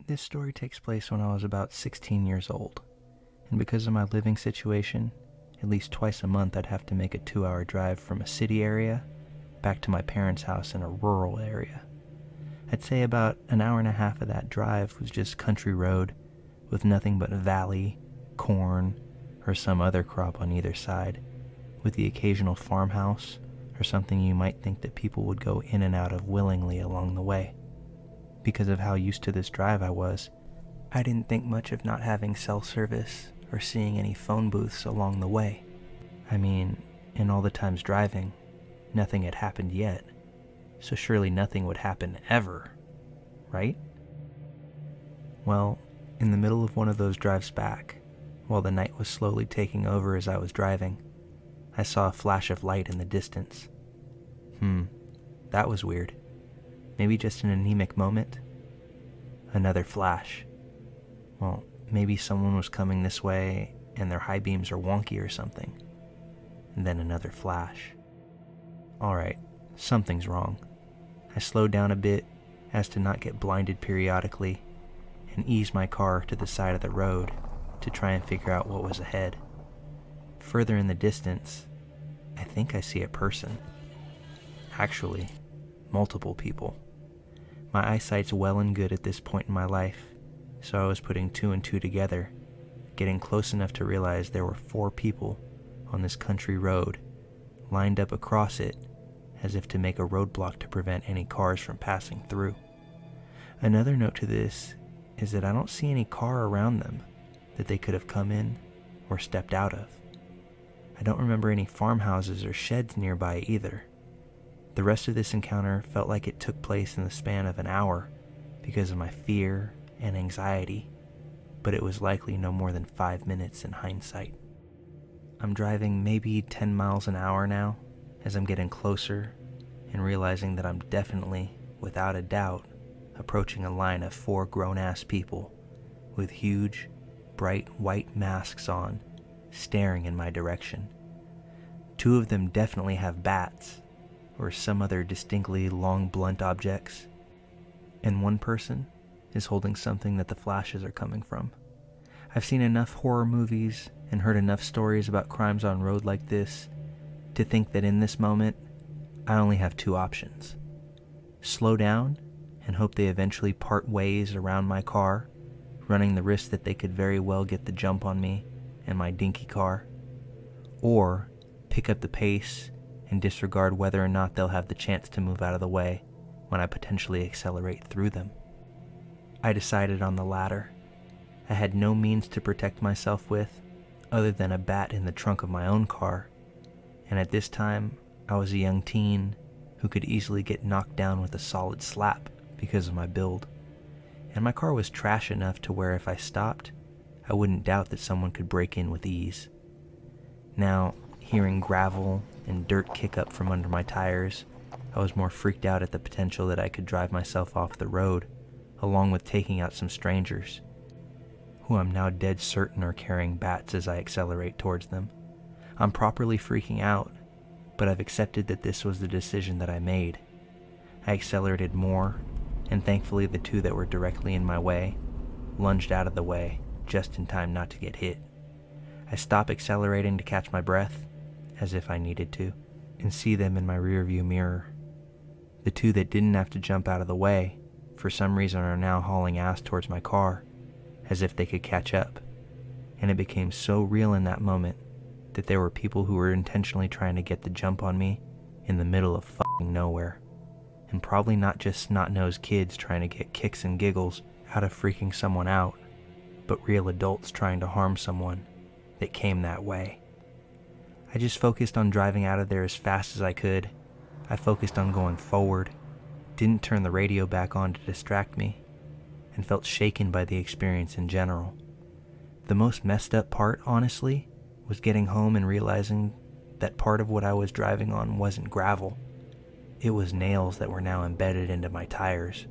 This story takes place when I was about 16 years old, and because of my living situation, at least twice a month I'd have to make a 2-hour drive from a city area back to my parents' house in a rural area. I'd say about an hour and a half of that drive was just country road with nothing but valley, corn, or some other crop on either side, with the occasional farmhouse or something you might think that people would go in and out of willingly along the way. Because of how used to this drive I was, I didn't think much of not having cell service or seeing any phone booths along the way. I mean, in all the times driving, nothing had happened yet, so surely nothing would happen ever, right? Well, in the middle of one of those drives back, while the night was slowly taking over as I was driving, I saw a flash of light in the distance. That was weird. Maybe just an anemic moment? Another flash. Well, maybe someone was coming this way and their high beams are wonky or something. And then another flash. Alright, something's wrong. I slowed down a bit as to not get blinded periodically and eased my car to the side of the road to try and figure out what was ahead. Further in the distance, I think I see a person. Actually, multiple people. My eyesight's well and good at this point in my life, so I was putting 2 and 2 together, getting close enough to realize there were 4 people on this country road, lined up across it as if to make a roadblock to prevent any cars from passing through. Another note to this is that I don't see any car around them that they could have come in or stepped out of. I don't remember any farmhouses or sheds nearby either. The rest of this encounter felt like it took place in the span of an hour because of my fear and anxiety, but it was likely no more than 5 minutes in hindsight. I'm driving maybe 10 miles an hour now as I'm getting closer and realizing that I'm definitely, without a doubt, approaching a line of 4 grown-ass people with huge, bright white masks on, staring in my direction. 2 of them definitely have bats, or some other distinctly long blunt objects, and one person is holding something that the flashes are coming from. I've seen enough horror movies and heard enough stories about crimes on road like this to think that in this moment, I only have 2 options. Slow down and hope they eventually part ways around my car, running the risk that they could very well get the jump on me and my dinky car, or pick up the pace and disregard whether or not they'll have the chance to move out of the way when I potentially accelerate through them. I decided on the latter. I had no means to protect myself with other than a bat in the trunk of my own car, and at this time I was a young teen who could easily get knocked down with a solid slap because of my build, and my car was trash enough to where if I stopped, I wouldn't doubt that someone could break in with ease. Now, hearing gravel and dirt kick up from under my tires, I was more freaked out at the potential that I could drive myself off the road, along with taking out some strangers, who I'm now dead certain are carrying bats as I accelerate towards them. I'm properly freaking out, but I've accepted that this was the decision that I made. I accelerated more, and thankfully the 2 that were directly in my way lunged out of the way just in time not to get hit. I stop accelerating to catch my breath, as if I needed to, and see them in my rearview mirror. The 2 that didn't have to jump out of the way, for some reason are now hauling ass towards my car, as if they could catch up, and it became so real in that moment that there were people who were intentionally trying to get the jump on me in the middle of fucking nowhere, and probably not just snot-nosed kids trying to get kicks and giggles out of freaking someone out, but real adults trying to harm someone that came that way. I just focused on driving out of there as fast as I could. I focused on going forward, didn't turn the radio back on to distract me, and felt shaken by the experience in general. The most messed up part, honestly, was getting home and realizing that part of what I was driving on wasn't gravel. It was nails that were now embedded into my tires.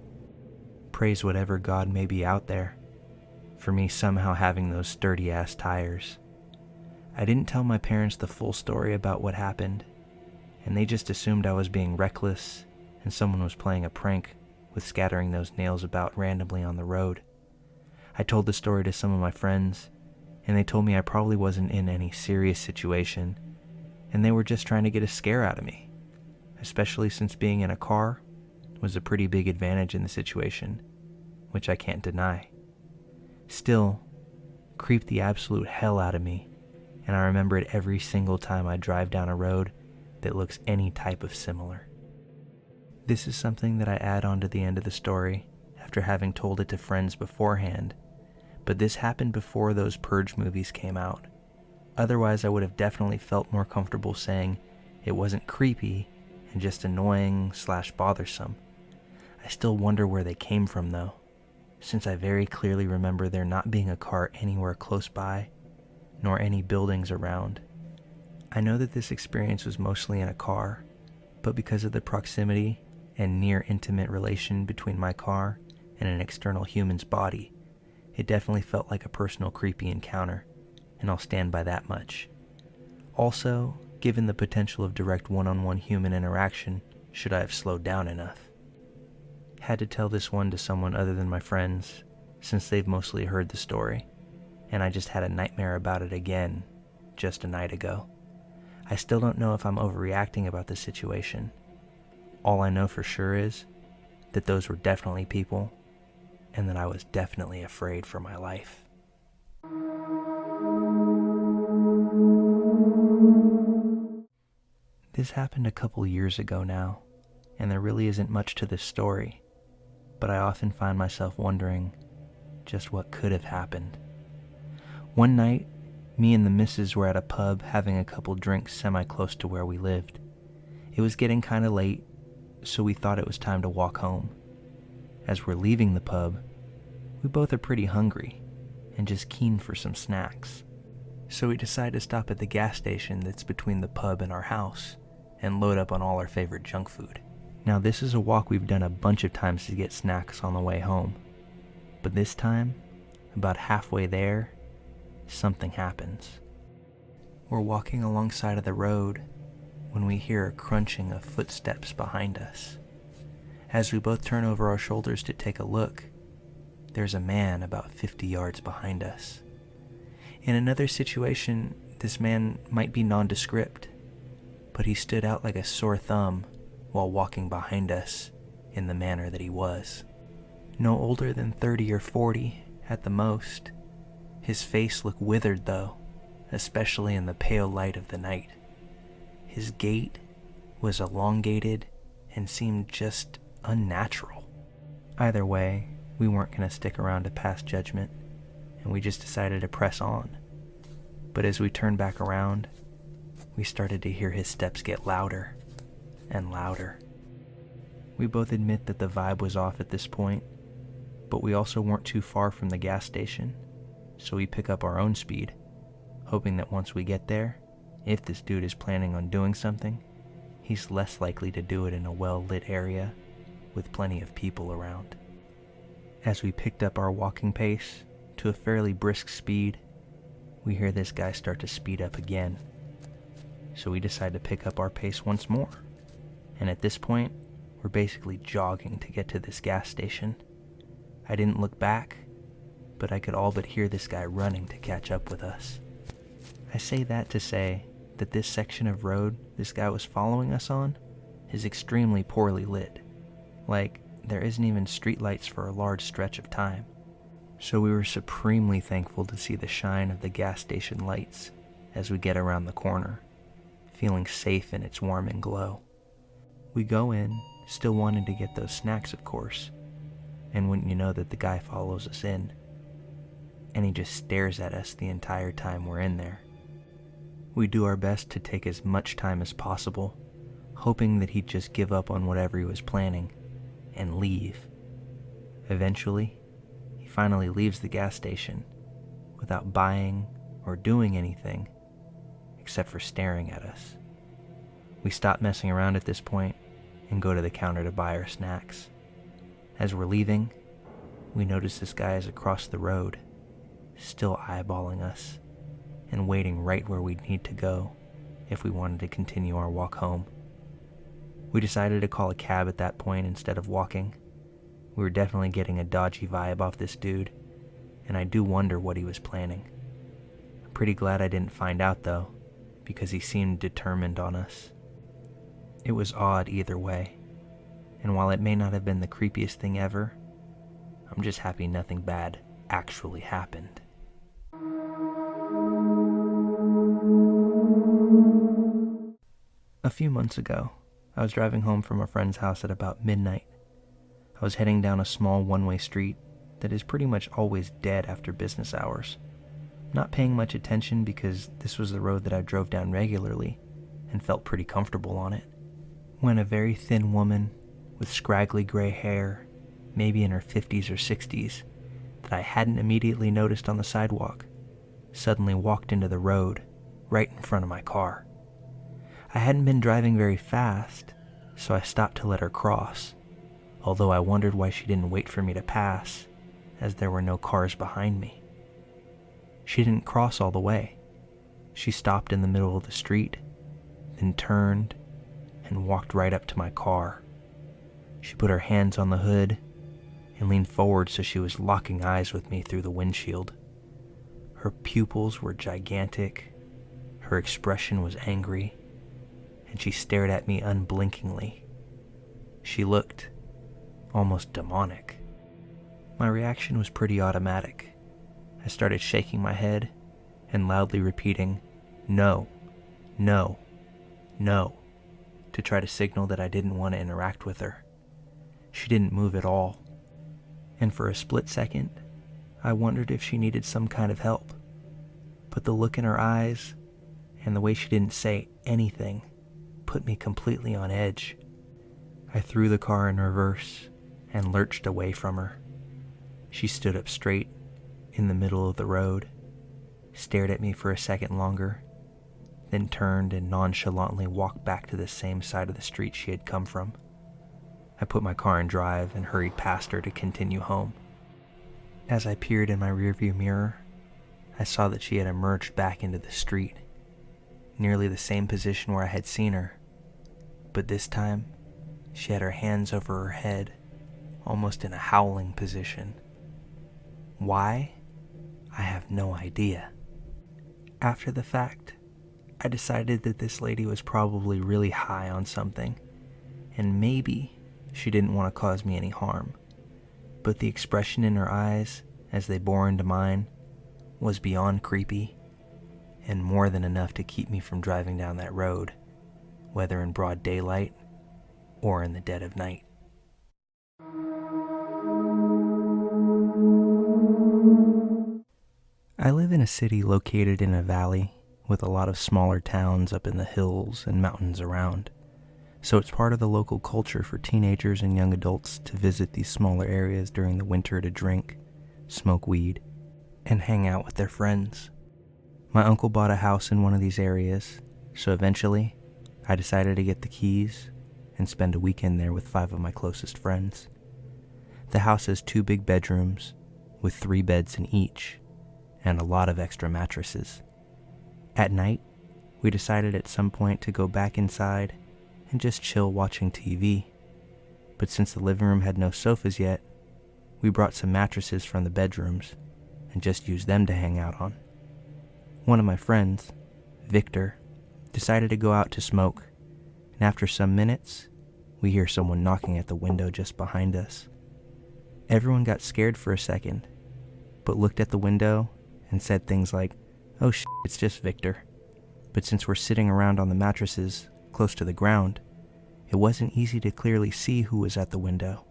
Praise whatever God may be out there for me somehow having those sturdy-ass tires. I didn't tell my parents the full story about what happened, and they just assumed I was being reckless and someone was playing a prank with scattering those nails about randomly on the road. I told the story to some of my friends, and they told me I probably wasn't in any serious situation, and they were just trying to get a scare out of me, especially since being in a car was a pretty big advantage in the situation, which I can't deny. Still, creeped the absolute hell out of me, and I remember it every single time I drive down a road that looks any type of similar. This is something that I add on to the end of the story after having told it to friends beforehand, but this happened before those Purge movies came out. Otherwise, I would have definitely felt more comfortable saying it wasn't creepy and just annoying/bothersome. I still wonder where they came from though, since I very clearly remember there not being a car anywhere close by, nor any buildings around. I know that this experience was mostly in a car, but because of the proximity and near intimate relation between my car and an external human's body, it definitely felt like a personal creepy encounter, and I'll stand by that much. Also, given the potential of direct one-on-one human interaction, should I have slowed down enough. Had to tell this one to someone other than my friends, since they've mostly heard the story, and I just had a nightmare about it again just a night ago. I still don't know if I'm overreacting about the situation. All I know for sure is that those were definitely people, and that I was definitely afraid for my life. This happened a couple years ago now, and there really isn't much to this story, but I often find myself wondering just what could have happened. One night, me and the missus were at a pub having a couple drinks semi-close to where we lived. It was getting kind of late, so we thought it was time to walk home. As we're leaving the pub, we both are pretty hungry and just keen for some snacks. So we decide to stop at the gas station that's between the pub and our house and load up on all our favorite junk food. Now this is a walk we've done a bunch of times to get snacks on the way home, but this time, about halfway there, something happens. We're walking alongside of the road when we hear a crunching of footsteps behind us. As we both turn over our shoulders to take a look, there's a man about 50 yards behind us. In another situation, this man might be nondescript, but he stood out like a sore thumb while walking behind us in the manner that he was. No older than 30 or 40 at the most. His face looked withered though, especially in the pale light of the night. His gait was elongated and seemed just unnatural. Either way, we weren't going to stick around to pass judgment, and we just decided to press on. But as we turned back around, we started to hear his steps get louder and louder. We both admit that the vibe was off at this point, but we also weren't too far from the gas station, so we pick up our own speed, hoping that once we get there, if this dude is planning on doing something, he's less likely to do it in a well-lit area with plenty of people around. As we picked up our walking pace to a fairly brisk speed, we hear this guy start to speed up again. So we decide to pick up our pace once more. And at this point, we're basically jogging to get to this gas station. I didn't look back, but I could all but hear this guy running to catch up with us. I say that to say that this section of road this guy was following us on is extremely poorly lit. Like, there isn't even streetlights for a large stretch of time. So we were supremely thankful to see the shine of the gas station lights as we get around the corner, feeling safe in its warming glow. We go in, still wanting to get those snacks, of course, and wouldn't you know that the guy follows us in, and he just stares at us the entire time we're in there. We do our best to take as much time as possible, hoping that he'd just give up on whatever he was planning and leave. Eventually, he finally leaves the gas station without buying or doing anything except for staring at us. We stop messing around at this point and go to the counter to buy our snacks. As we're leaving, we notice this guy is across the road, still eyeballing us, and waiting right where we'd need to go if we wanted to continue our walk home. We decided to call a cab at that point instead of walking. We were definitely getting a dodgy vibe off this dude, and I do wonder what he was planning. I'm pretty glad I didn't find out though, because he seemed determined on us. It was odd either way, and while it may not have been the creepiest thing ever, I'm just happy nothing bad actually happened. A few months ago, I was driving home from a friend's house at about midnight. I was heading down a small one-way street that is pretty much always dead after business hours, not paying much attention because this was the road that I drove down regularly and felt pretty comfortable on it, when a very thin woman with scraggly gray hair, maybe in her 50s or 60s, that I hadn't immediately noticed on the sidewalk, suddenly walked into the road right in front of my car. I hadn't been driving very fast, so I stopped to let her cross, although I wondered why she didn't wait for me to pass, as there were no cars behind me. She didn't cross all the way. She stopped in the middle of the street, then turned and walked right up to my car. She put her hands on the hood and leaned forward so she was locking eyes with me through the windshield. Her pupils were gigantic, her expression was angry, and she stared at me unblinkingly. She looked almost demonic. My reaction was pretty automatic. I started shaking my head and loudly repeating, "No, no, no," to try to signal that I didn't want to interact with her. She didn't move at all, and for a split second, I wondered if she needed some kind of help. But the look in her eyes and the way she didn't say anything put me completely on edge. I threw the car in reverse and lurched away from her. She stood up straight in the middle of the road, stared at me for a second longer, then turned and nonchalantly walked back to the same side of the street she had come from. I put my car in drive and hurried past her to continue home. As I peered in my rearview mirror, I saw that she had emerged back into the street, nearly the same position where I had seen her, but this time she had her hands over her head, almost in a howling position. Why? I have no idea. After the fact, I decided that this lady was probably really high on something, and maybe she didn't want to cause me any harm, but the expression in her eyes as they bore into mine was beyond creepy and more than enough to keep me from driving down that road, whether in broad daylight or in the dead of night. I live in a city located in a valley with a lot of smaller towns up in the hills and mountains around, so it's part of the local culture for teenagers and young adults to visit these smaller areas during the winter to drink, smoke weed, and hang out with their friends. My uncle bought a house in one of these areas, so eventually I decided to get the keys and spend a weekend there with 5 of my closest friends. The house has 2 big bedrooms with 3 beds in each and a lot of extra mattresses. At night, we decided at some point to go back inside and just chill watching TV. But since the living room had no sofas yet, we brought some mattresses from the bedrooms and just used them to hang out on. One of my friends, Victor, decided to go out to smoke, and after some minutes, we hear someone knocking at the window just behind us. Everyone got scared for a second, but looked at the window and said things like, "Oh shit, it's just Victor." But since we're sitting around on the mattresses close to the ground, it wasn't easy to clearly see who was at the window.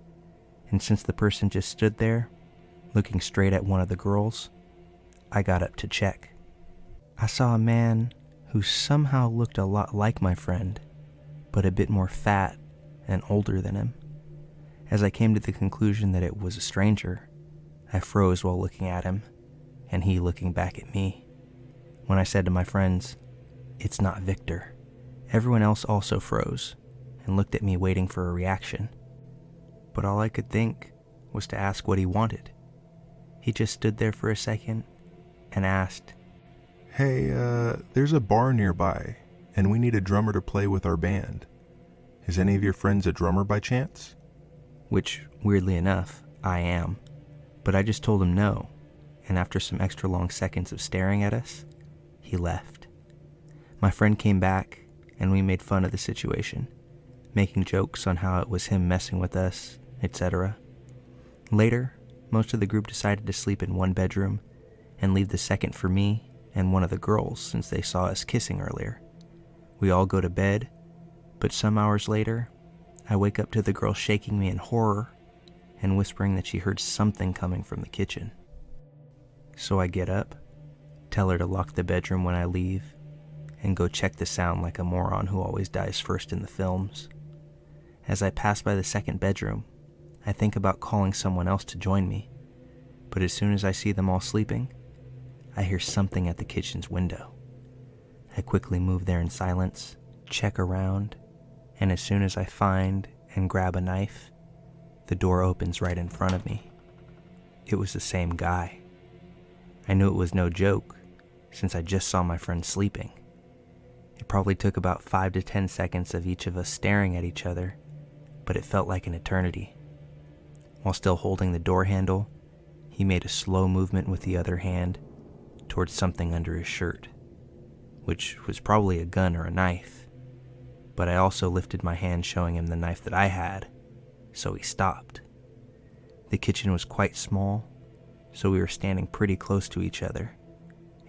And since the person just stood there, looking straight at one of the girls, I got up to check. I saw a man who somehow looked a lot like my friend, but a bit more fat and older than him. As I came to the conclusion that it was a stranger, I froze while looking at him, and he looking back at me. When I said to my friends, "It's not Victor," everyone else also froze and looked at me waiting for a reaction. But all I could think was to ask what he wanted. He just stood there for a second and asked, "Hey, there's a bar nearby, and we need a drummer to play with our band. Is any of your friends a drummer by chance?" Which, weirdly enough, I am. But I just told him no, and after some extra long seconds of staring at us, he left. My friend came back, and we made fun of the situation, making jokes on how it was him messing with us, etc. Later, most of the group decided to sleep in one bedroom and leave the second for me and one of the girls since they saw us kissing earlier. We all go to bed, but some hours later, I wake up to the girl shaking me in horror and whispering that she heard something coming from the kitchen. So I get up, tell her to lock the bedroom when I leave, and go check the sound like a moron who always dies first in the films. As I pass by the second bedroom, I think about calling someone else to join me, but as soon as I see them all sleeping, I hear something at the kitchen's window. I quickly move there in silence, check around, and as soon as I find and grab a knife, the door opens right in front of me. It was the same guy. I knew it was no joke, since I just saw my friend sleeping. It probably took about 5 to 10 seconds of each of us staring at each other, but it felt like an eternity. While still holding the door handle, he made a slow movement with the other hand towards something under his shirt, which was probably a gun or a knife, but I also lifted my hand showing him the knife that I had, so he stopped. The kitchen was quite small, so we were standing pretty close to each other,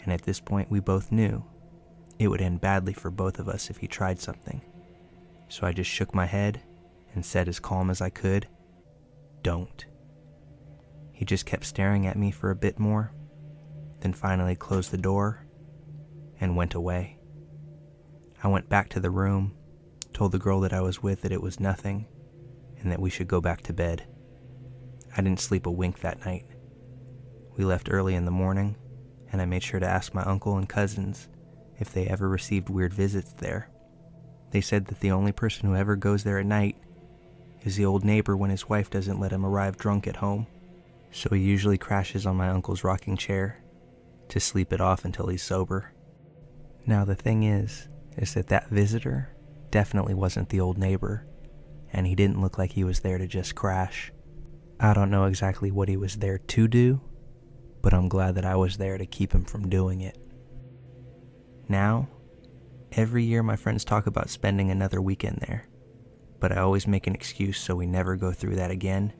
and at this point we both knew it would end badly for both of us if he tried something. So I just shook my head and said as calm as I could, "Don't." He just kept staring at me for a bit more, then finally closed the door and went away. I went back to the room, told the girl that I was with that it was nothing, and that we should go back to bed. I didn't sleep a wink that night. We left early in the morning, and I made sure to ask my uncle and cousins if they ever received weird visits there. They said that the only person who ever goes there at night is the old neighbor when his wife doesn't let him arrive drunk at home, so he usually crashes on my uncle's rocking chair to sleep it off until he's sober. Now the thing is that visitor definitely wasn't the old neighbor, and he didn't look like he was there to just crash. I don't know exactly what he was there to do, but I'm glad that I was there to keep him from doing it. Now, every year my friends talk about spending another weekend there, but I always make an excuse so we never go through that again,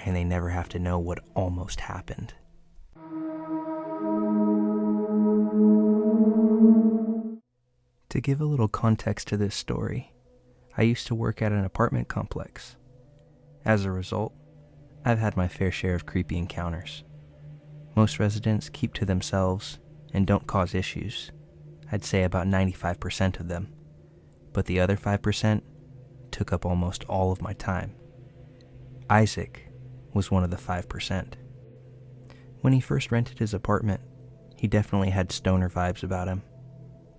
and they never have to know what almost happened. To give a little context to this story, I used to work at an apartment complex. As a result, I've had my fair share of creepy encounters. Most residents keep to themselves and don't cause issues. I'd say about 95% of them, but the other 5% took up almost all of my time. Isaac was one of the 5%. When he first rented his apartment, he definitely had stoner vibes about him,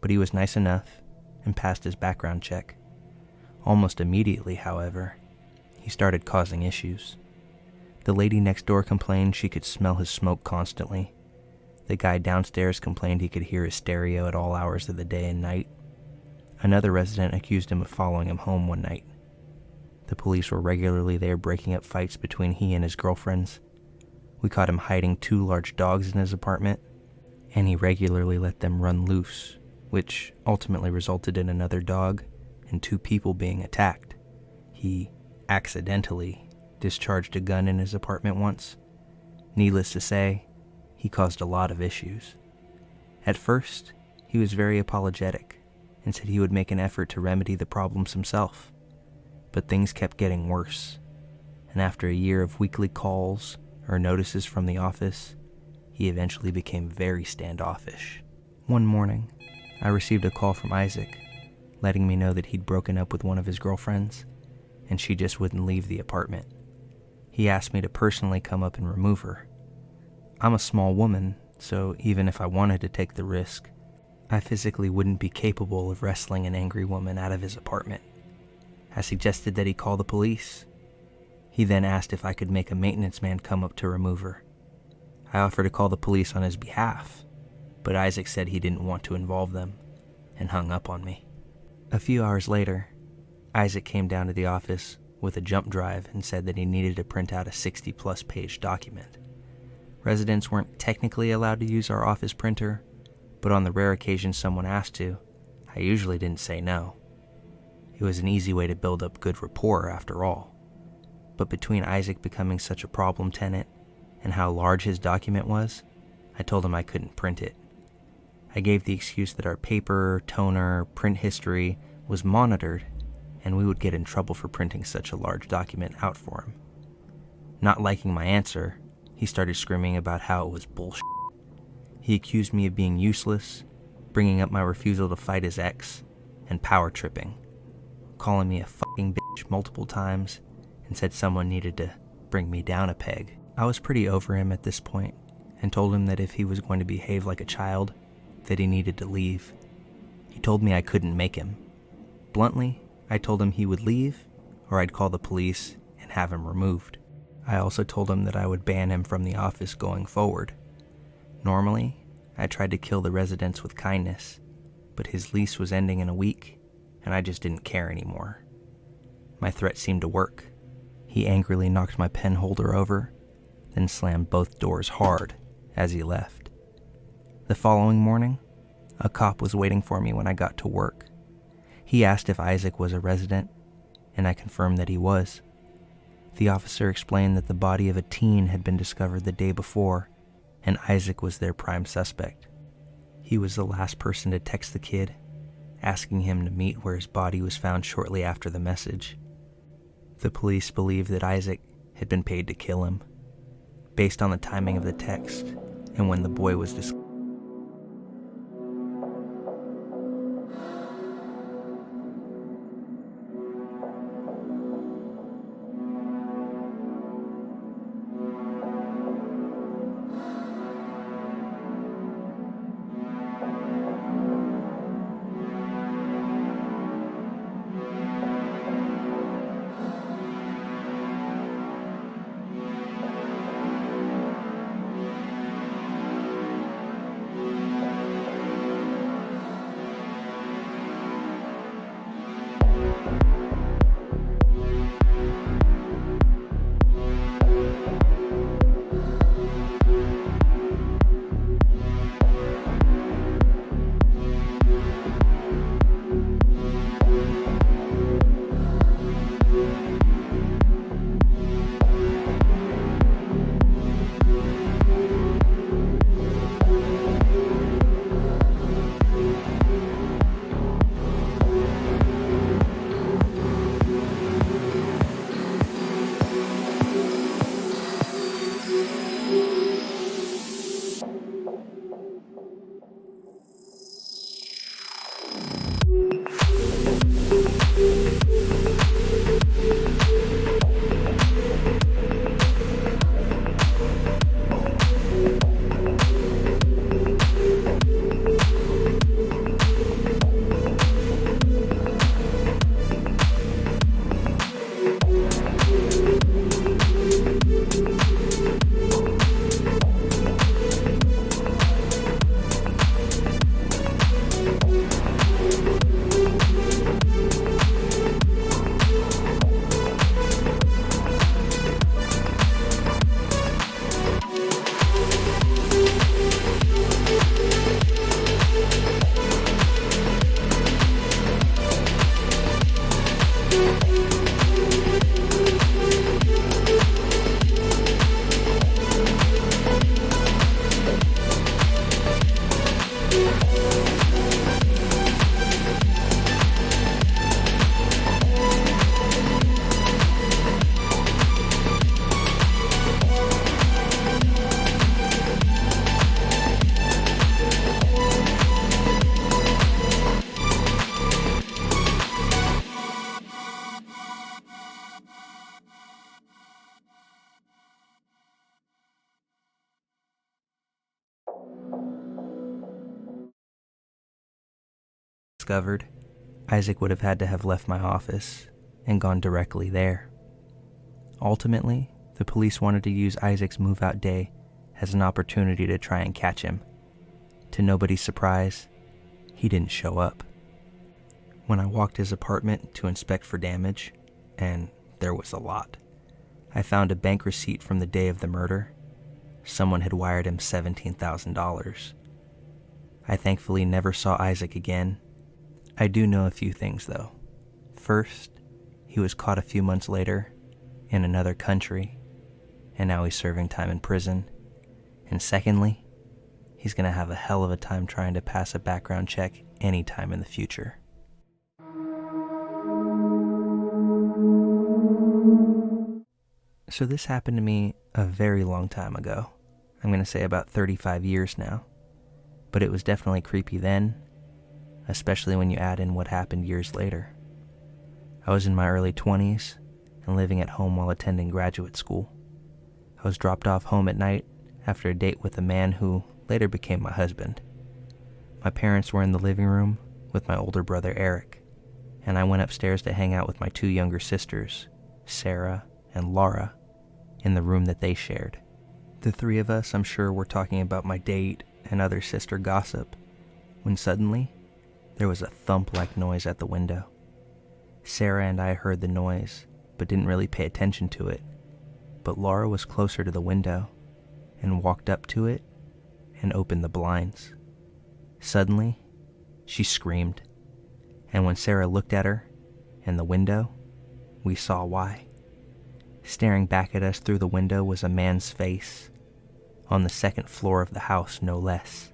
but he was nice enough and passed his background check. Almost immediately, however, he started causing issues. The lady next door complained she could smell his smoke constantly. The guy downstairs complained he could hear his stereo at all hours of the day and night. Another resident accused him of following him home one night. The police were regularly there breaking up fights between he and his girlfriends. We caught him hiding 2 large dogs in his apartment, and he regularly let them run loose, which ultimately resulted in another dog and 2 people being attacked. He accidentally discharged a gun in his apartment once. Needless to say, he caused a lot of issues. At first, he was very apologetic and said he would make an effort to remedy the problems himself. But things kept getting worse, and after a year of weekly calls or notices from the office, he eventually became very standoffish. One morning, I received a call from Isaac, letting me know that he'd broken up with one of his girlfriends, and she just wouldn't leave the apartment. He asked me to personally come up and remove her. I'm a small woman, so even if I wanted to take the risk, I physically wouldn't be capable of wrestling an angry woman out of his apartment. I suggested that he call the police. He then asked if I could make a maintenance man come up to remove her. I offered to call the police on his behalf, but Isaac said he didn't want to involve them and hung up on me. A few hours later, Isaac came down to the office with a jump drive and said that he needed to print out a 60-plus page document. Residents weren't technically allowed to use our office printer, but on the rare occasion someone asked to, I usually didn't say no. It was an easy way to build up good rapport after all. But between Isaac becoming such a problem tenant and how large his document was, I told him I couldn't print it. I gave the excuse that our paper, toner, print history was monitored and we would get in trouble for printing such a large document out for him. Not liking my answer, he started screaming about how it was bullshit. He accused me of being useless, bringing up my refusal to fight his ex, and power tripping, calling me a fucking bitch multiple times, and said someone needed to bring me down a peg. I was pretty over him at this point, and told him that if he was going to behave like a child, that he needed to leave. He told me I couldn't make him. Bluntly, I told him he would leave, or I'd call the police and have him removed. I also told him that I would ban him from the office going forward. Normally, I tried to kill the residents with kindness, but his lease was ending in a week, and I just didn't care anymore. My threat seemed to work. He angrily knocked my pen holder over, then slammed both doors hard as he left. The following morning, a cop was waiting for me when I got to work. He asked if Isaac was a resident, and I confirmed that he was. The officer explained that the body of a teen had been discovered the day before, and Isaac was their prime suspect. He was the last person to text the kid, asking him to meet where his body was found shortly after the message. The police believed that Isaac had been paid to kill him, based on the timing of the text and when the boy was discovered. Discovered, Isaac would have had to have left my office and gone directly there. Ultimately, the police wanted to use Isaac's move-out day as an opportunity to try and catch him. To nobody's surprise, he didn't show up. When I walked his apartment to inspect for damage, and there was a lot, I found a bank receipt from the day of the murder. Someone had wired him $17,000. I thankfully never saw Isaac again. I do know a few things though. First, he was caught a few months later in another country, and now he's serving time in prison. And secondly, he's going to have a hell of a time trying to pass a background check anytime in the future. So this happened to me a very long time ago. I'm going to say about 35 years now. But it was definitely creepy then, especially when you add in what happened years later. I was in my early 20s and living at home while attending graduate school. I was dropped off home at night after a date with a man who later became my husband. My parents were in the living room with my older brother Eric, and I went upstairs to hang out with my two younger sisters, Sarah and Laura, in the room that they shared. The three of us, I'm sure, were talking about my date and other sister gossip, when suddenly there was a thump-like noise at the window. Sarah and I heard the noise, but didn't really pay attention to it. But Laura was closer to the window and walked up to it and opened the blinds. Suddenly, she screamed, and when Sarah looked at her and the window, we saw why. Staring back at us through the window was a man's face, on the second floor of the house, no less.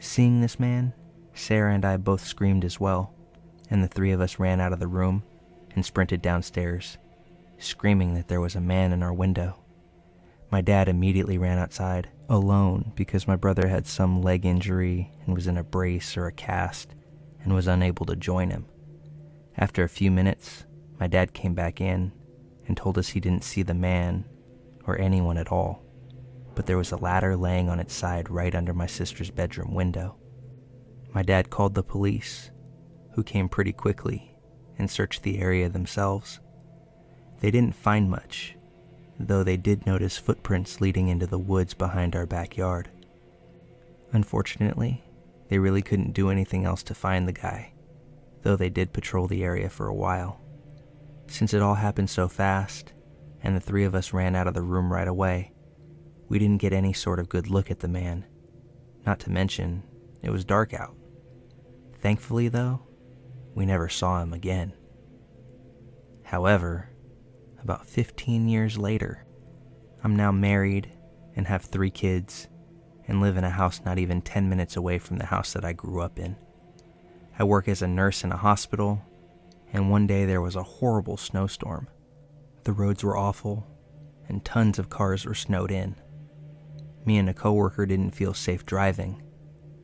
Seeing this man, Sarah and I both screamed as well, and the three of us ran out of the room and sprinted downstairs, screaming that there was a man in our window. My dad immediately ran outside, alone, because my brother had some leg injury and was in a brace or a cast and was unable to join him. After a few minutes, my dad came back in and told us he didn't see the man or anyone at all, but there was a ladder laying on its side right under my sister's bedroom window. My dad called the police, who came pretty quickly and searched the area themselves. They didn't find much, though they did notice footprints leading into the woods behind our backyard. Unfortunately, they really couldn't do anything else to find the guy, though they did patrol the area for a while. Since it all happened so fast, and the three of us ran out of the room right away, we didn't get any sort of good look at the man. Not to mention, it was dark out. Thankfully, though, we never saw him again. However, about 15 years later, I'm now married and have 3 kids and live in a house not even 10 minutes away from the house that I grew up in. I work as a nurse in a hospital, and one day there was a horrible snowstorm. The roads were awful, and tons of cars were snowed in. Me and a coworker didn't feel safe driving,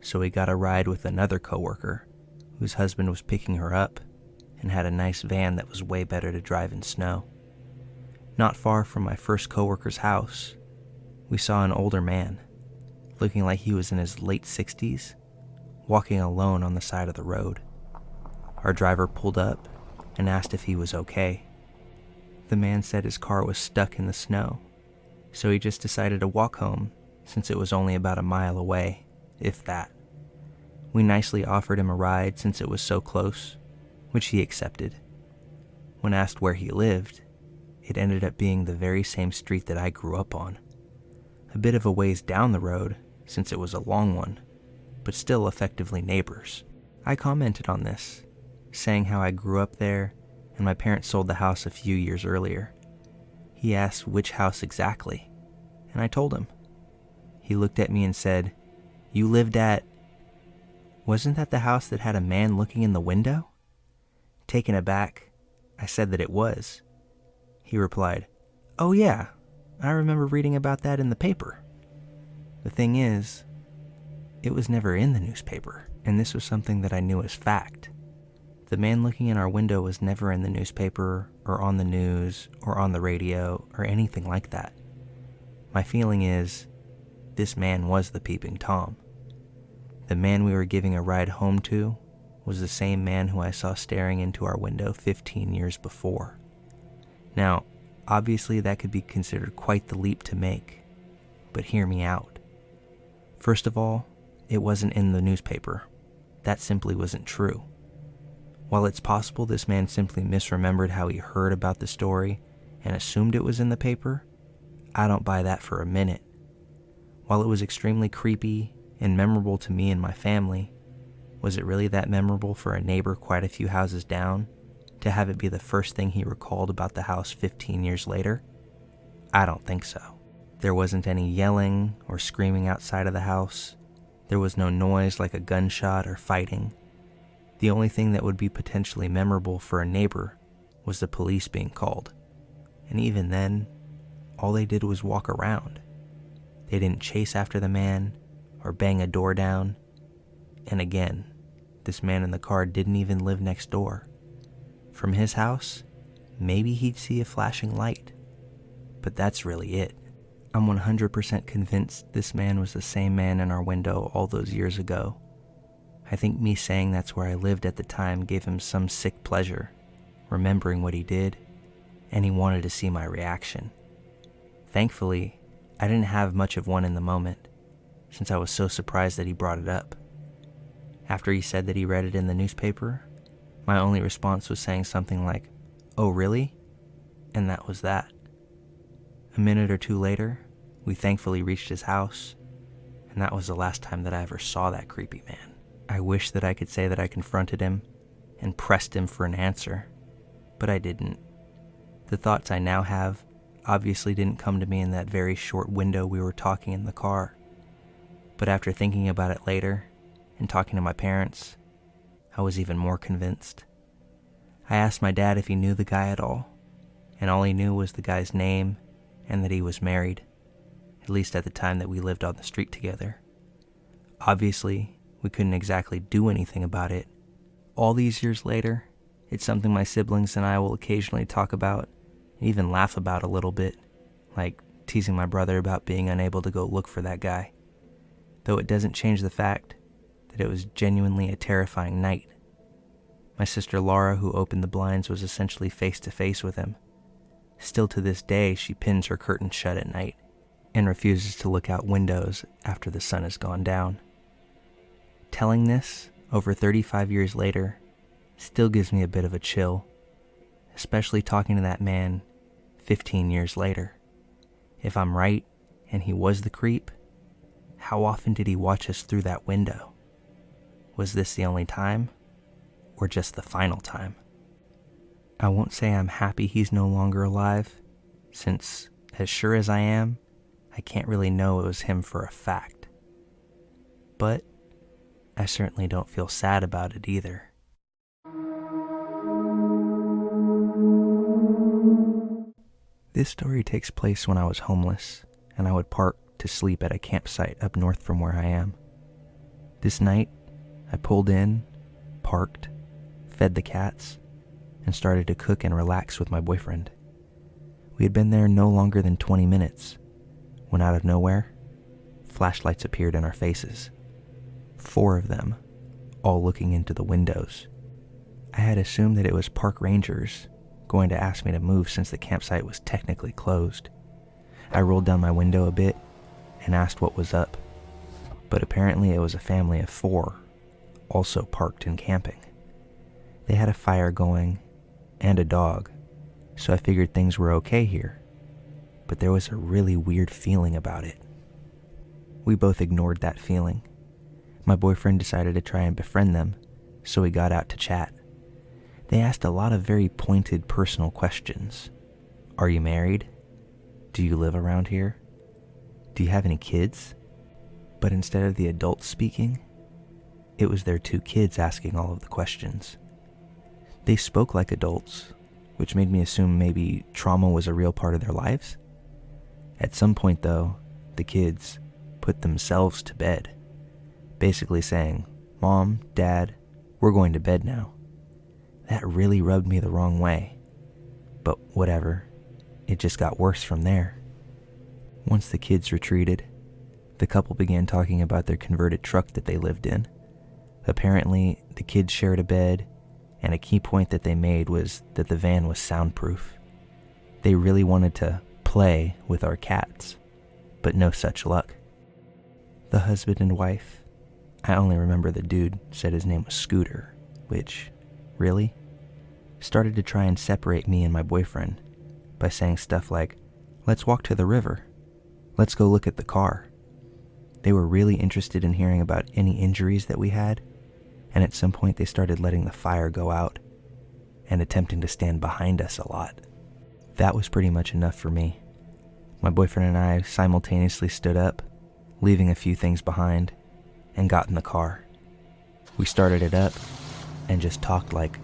so we got a ride with another coworker whose husband was picking her up and had a nice van that was way better to drive in snow. Not far from my first coworker's house, we saw an older man, looking like he was in his late 60s, walking alone on the side of the road. Our driver pulled up and asked if he was okay. The man said his car was stuck in the snow, so he just decided to walk home since it was only about a mile away, if that. We nicely offered him a ride since it was so close, which he accepted. When asked where he lived, it ended up being the very same street that I grew up on. A bit of a ways down the road, since it was a long one, but still effectively neighbors. I commented on this, saying how I grew up there and my parents sold the house a few years earlier. He asked which house exactly, and I told him. He looked at me and said, "You lived at..." Wasn't that the house that had a man looking in the window? Taken aback, I said that it was. He replied, "Oh yeah, I remember reading about that in the paper." The thing is, it was never in the newspaper, and this was something that I knew as fact. The man looking in our window was never in the newspaper, or on the news, or on the radio, or anything like that. My feeling is, this man was the Peeping Tom. The man we were giving a ride home to was the same man who I saw staring into our window 15 years before. Now, obviously that could be considered quite the leap to make, but hear me out. First of all, it wasn't in the newspaper. That simply wasn't true. While it's possible this man simply misremembered how he heard about the story and assumed it was in the paper, I don't buy that for a minute. While it was extremely creepy and memorable to me and my family, was it really that memorable for a neighbor quite a few houses down to have it be the first thing he recalled about the house 15 years later? I don't think so. There wasn't any yelling or screaming outside of the house. There was no noise like a gunshot or fighting. The only thing that would be potentially memorable for a neighbor was the police being called. And even then, all they did was walk around. They didn't chase after the man or bang a door down. And again, this man in the car didn't even live next door. From his house, maybe he'd see a flashing light. But that's really it. I'm 100% convinced this man was the same man in our window all those years ago. I think me saying that's where I lived at the time gave him some sick pleasure, remembering what he did, and he wanted to see my reaction. Thankfully, I didn't have much of one in the moment, since I was so surprised that he brought it up. After he said that he read it in the newspaper, my only response was saying something like, "Oh, really?" And that was that. A minute or two later, we thankfully reached his house, and that was the last time that I ever saw that creepy man. I wish that I could say that I confronted him and pressed him for an answer, but I didn't. The thoughts I now have obviously didn't come to me in that very short window we were talking in the car, but after thinking about it later and talking to my parents, I was even more convinced. I asked my dad if he knew the guy at all, and all he knew was the guy's name and that he was married, at least at the time that we lived on the street together. Obviously, we couldn't exactly do anything about it. All these years later, it's something my siblings and I will occasionally talk about and even laugh about a little bit, like teasing my brother about being unable to go look for that guy. Though it doesn't change the fact that it was genuinely a terrifying night. My sister Laura, who opened the blinds, was essentially face to face with him. Still to this day, she pins her curtains shut at night and refuses to look out windows after the sun has gone down. Telling this, over 35 years later, still gives me a bit of a chill, especially talking to that man 15 years later. If I'm right, and he was the creep, how often did he watch us through that window? Was this the only time, or just the final time? I won't say I'm happy he's no longer alive, since, as sure as I am, I can't really know it was him for a fact. But I certainly don't feel sad about it either. This story takes place when I was homeless, and I would park to sleep at a campsite up north from where I am. This night, I pulled in, parked, fed the cats, and started to cook and relax with my boyfriend. We had been there no longer than 20 minutes, when out of nowhere, flashlights appeared in our faces. 4 of them, all looking into the windows. I had assumed that it was park rangers going to ask me to move since the campsite was technically closed. I rolled down my window a bit and asked what was up, but apparently it was a family of 4, also parked and camping. They had a fire going and a dog, so I figured things were okay here, but there was a really weird feeling about it. We both ignored that feeling. My boyfriend decided to try and befriend them, so we got out to chat. They asked a lot of very pointed personal questions. Are you married? Do you live around here? Do you have any kids? But instead of the adults speaking, it was their 2 kids asking all of the questions. They spoke like adults, which made me assume maybe trauma was a real part of their lives. At some point though, the kids put themselves to bed, basically saying, "Mom, Dad, we're going to bed now." That really rubbed me the wrong way, but whatever, it just got worse from there. Once the kids retreated, the couple began talking about their converted truck that they lived in. Apparently, the kids shared a bed, and a key point that they made was that the van was soundproof. They really wanted to play with our cats, but no such luck. The husband and wife I only remember the dude said his name was Scooter, which, really, started to try and separate me and my boyfriend by saying stuff like, "Let's walk to the river. Let's go look at the car." They were really interested in hearing about any injuries that we had, and at some point they started letting the fire go out and attempting to stand behind us a lot. That was pretty much enough for me. My boyfriend and I simultaneously stood up, leaving a few things behind, and got in the car. We started it up and just talked like,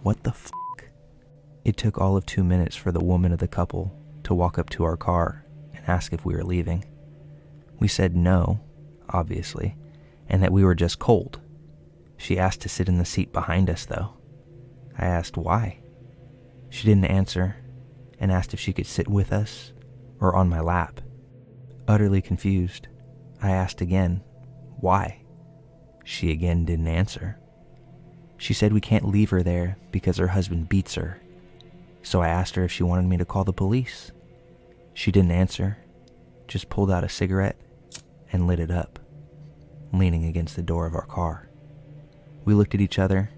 what the f***? It took all of 2 minutes for the woman of the couple to walk up to our car and ask if we were leaving. We said no, obviously, and that we were just cold. She asked to sit in the seat behind us, though. I asked why. She didn't answer and asked if she could sit with us or on my lap. Utterly confused, I asked again, why? She again didn't answer. She said we can't leave her there because her husband beats her. So I asked her if she wanted me to call the police. She didn't answer, just pulled out a cigarette and lit it up, leaning against the door of our car. We looked at each other,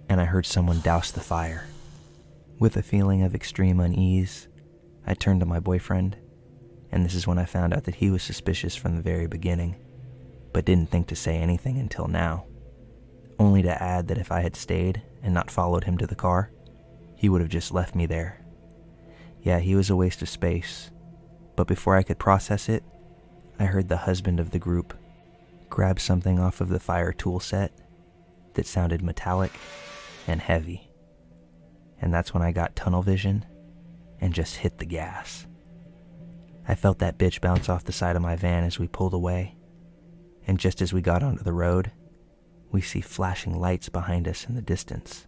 and I heard someone douse the fire. With a feeling of extreme unease, I turned to my boyfriend, and this is when I found out that he was suspicious from the very beginning, but didn't think to say anything until now, only to add that if I had stayed and not followed him to the car, he would have just left me there. Yeah, he was a waste of space, but before I could process it, I heard the husband of the group grab something off of the fire tool set that sounded metallic and heavy. And that's when I got tunnel vision and just hit the gas. I felt that bitch bounce off the side of my van as we pulled away, and just as we got onto the road, we see flashing lights behind us in the distance.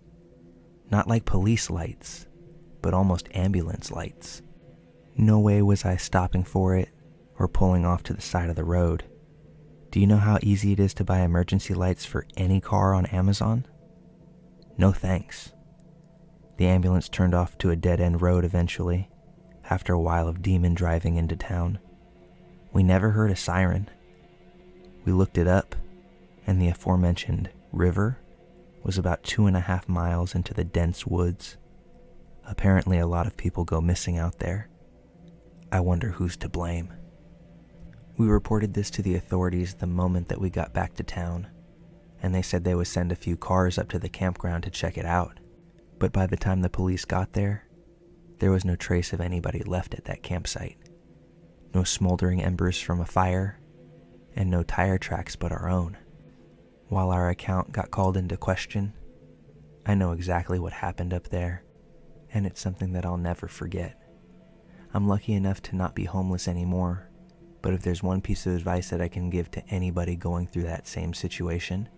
Not like police lights, but almost ambulance lights. No way was I stopping for it or pulling off to the side of the road. Do you know how easy it is to buy emergency lights for any car on Amazon? No thanks. The ambulance turned off to a dead-end road eventually, after a while of demon driving into town. We never heard a siren. We looked it up, and the aforementioned river was about 2.5 miles into the dense woods. Apparently a lot of people go missing out there. I wonder who's to blame. We reported this to the authorities the moment that we got back to town, and they said they would send a few cars up to the campground to check it out. But by the time the police got there was no trace of anybody left at that campsite. No smoldering embers from a fire, and no tire tracks but our own. While our account got called into question, I know exactly what happened up there, and it's something that I'll never forget. I'm lucky enough to not be homeless anymore, but if there's one piece of advice that I can give to anybody going through that same situation,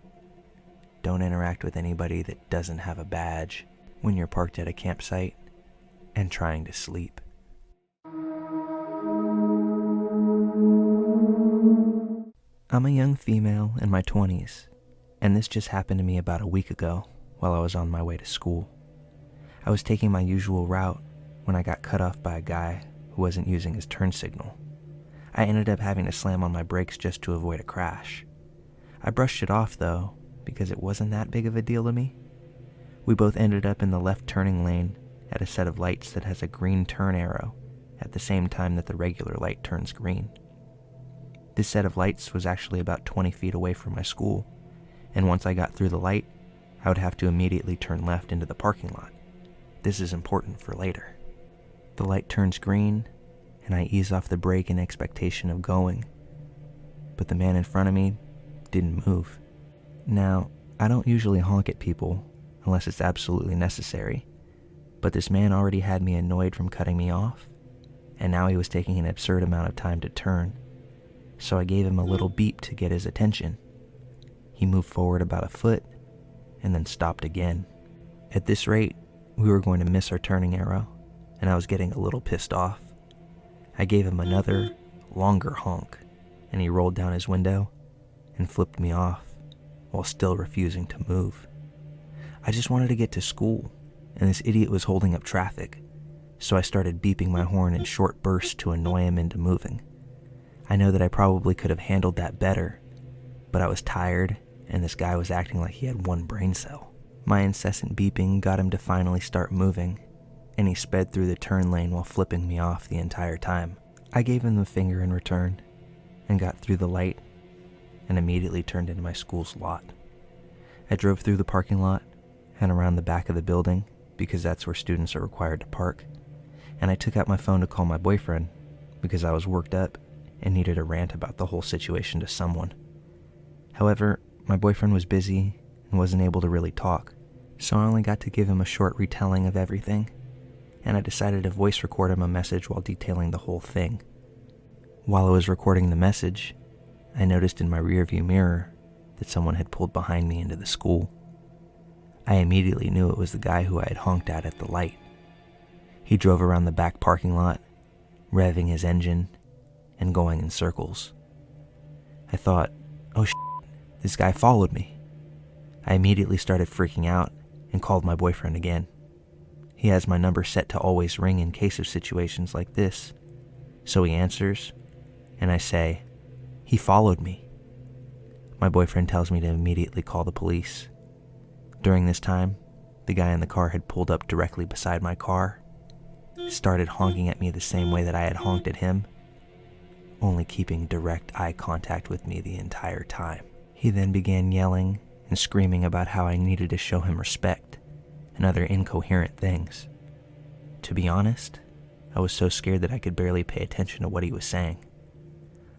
don't interact with anybody that doesn't have a badge when you're parked at a campsite and trying to sleep. I'm a young female in my 20s, and this just happened to me about a week ago while I was on my way to school. I was taking my usual route when I got cut off by a guy who wasn't using his turn signal. I ended up having to slam on my brakes just to avoid a crash. I brushed it off though, because it wasn't that big of a deal to me. We both ended up in the left turning lane at a set of lights that has a green turn arrow at the same time that the regular light turns green. This set of lights was actually about 20 feet away from my school, and once I got through the light, I would have to immediately turn left into the parking lot. This is important for later. The light turns green, and I ease off the brake in expectation of going, but the man in front of me didn't move. Now, I don't usually honk at people unless it's absolutely necessary, but this man already had me annoyed from cutting me off, and now he was taking an absurd amount of time to turn, so I gave him a little beep to get his attention. He moved forward about a foot, and then stopped again. At this rate, we were going to miss our turning arrow, and I was getting a little pissed off. I gave him another, longer honk, and he rolled down his window and flipped me off while still refusing to move. I just wanted to get to school, and this idiot was holding up traffic, so I started beeping my horn in short bursts to annoy him into moving. I know that I probably could have handled that better, but I was tired and this guy was acting like he had one brain cell. My incessant beeping got him to finally start moving, and he sped through the turn lane while flipping me off the entire time. I gave him the finger in return, and got through the light, and immediately turned into my school's lot. I drove through the parking lot and around the back of the building, because that's where students are required to park, and I took out my phone to call my boyfriend, because I was worked up and needed a rant about the whole situation to someone. However, my boyfriend was busy and wasn't able to really talk, so I only got to give him a short retelling of everything, and I decided to voice record him a message while detailing the whole thing. While I was recording the message, I noticed in my rearview mirror that someone had pulled behind me into the school. I immediately knew it was the guy who I had honked at the light. He drove around the back parking lot, revving his engine and going in circles. I thought, oh shit, this guy followed me. I immediately started freaking out and called my boyfriend again. He has my number set to always ring in case of situations like this. So he answers, and I say, he followed me. My boyfriend tells me to immediately call the police. During this time, the guy in the car had pulled up directly beside my car, started honking at me the same way that I had honked at him, only keeping direct eye contact with me the entire time. He then began yelling and screaming about how I needed to show him respect and other incoherent things. To be honest, I was so scared that I could barely pay attention to what he was saying.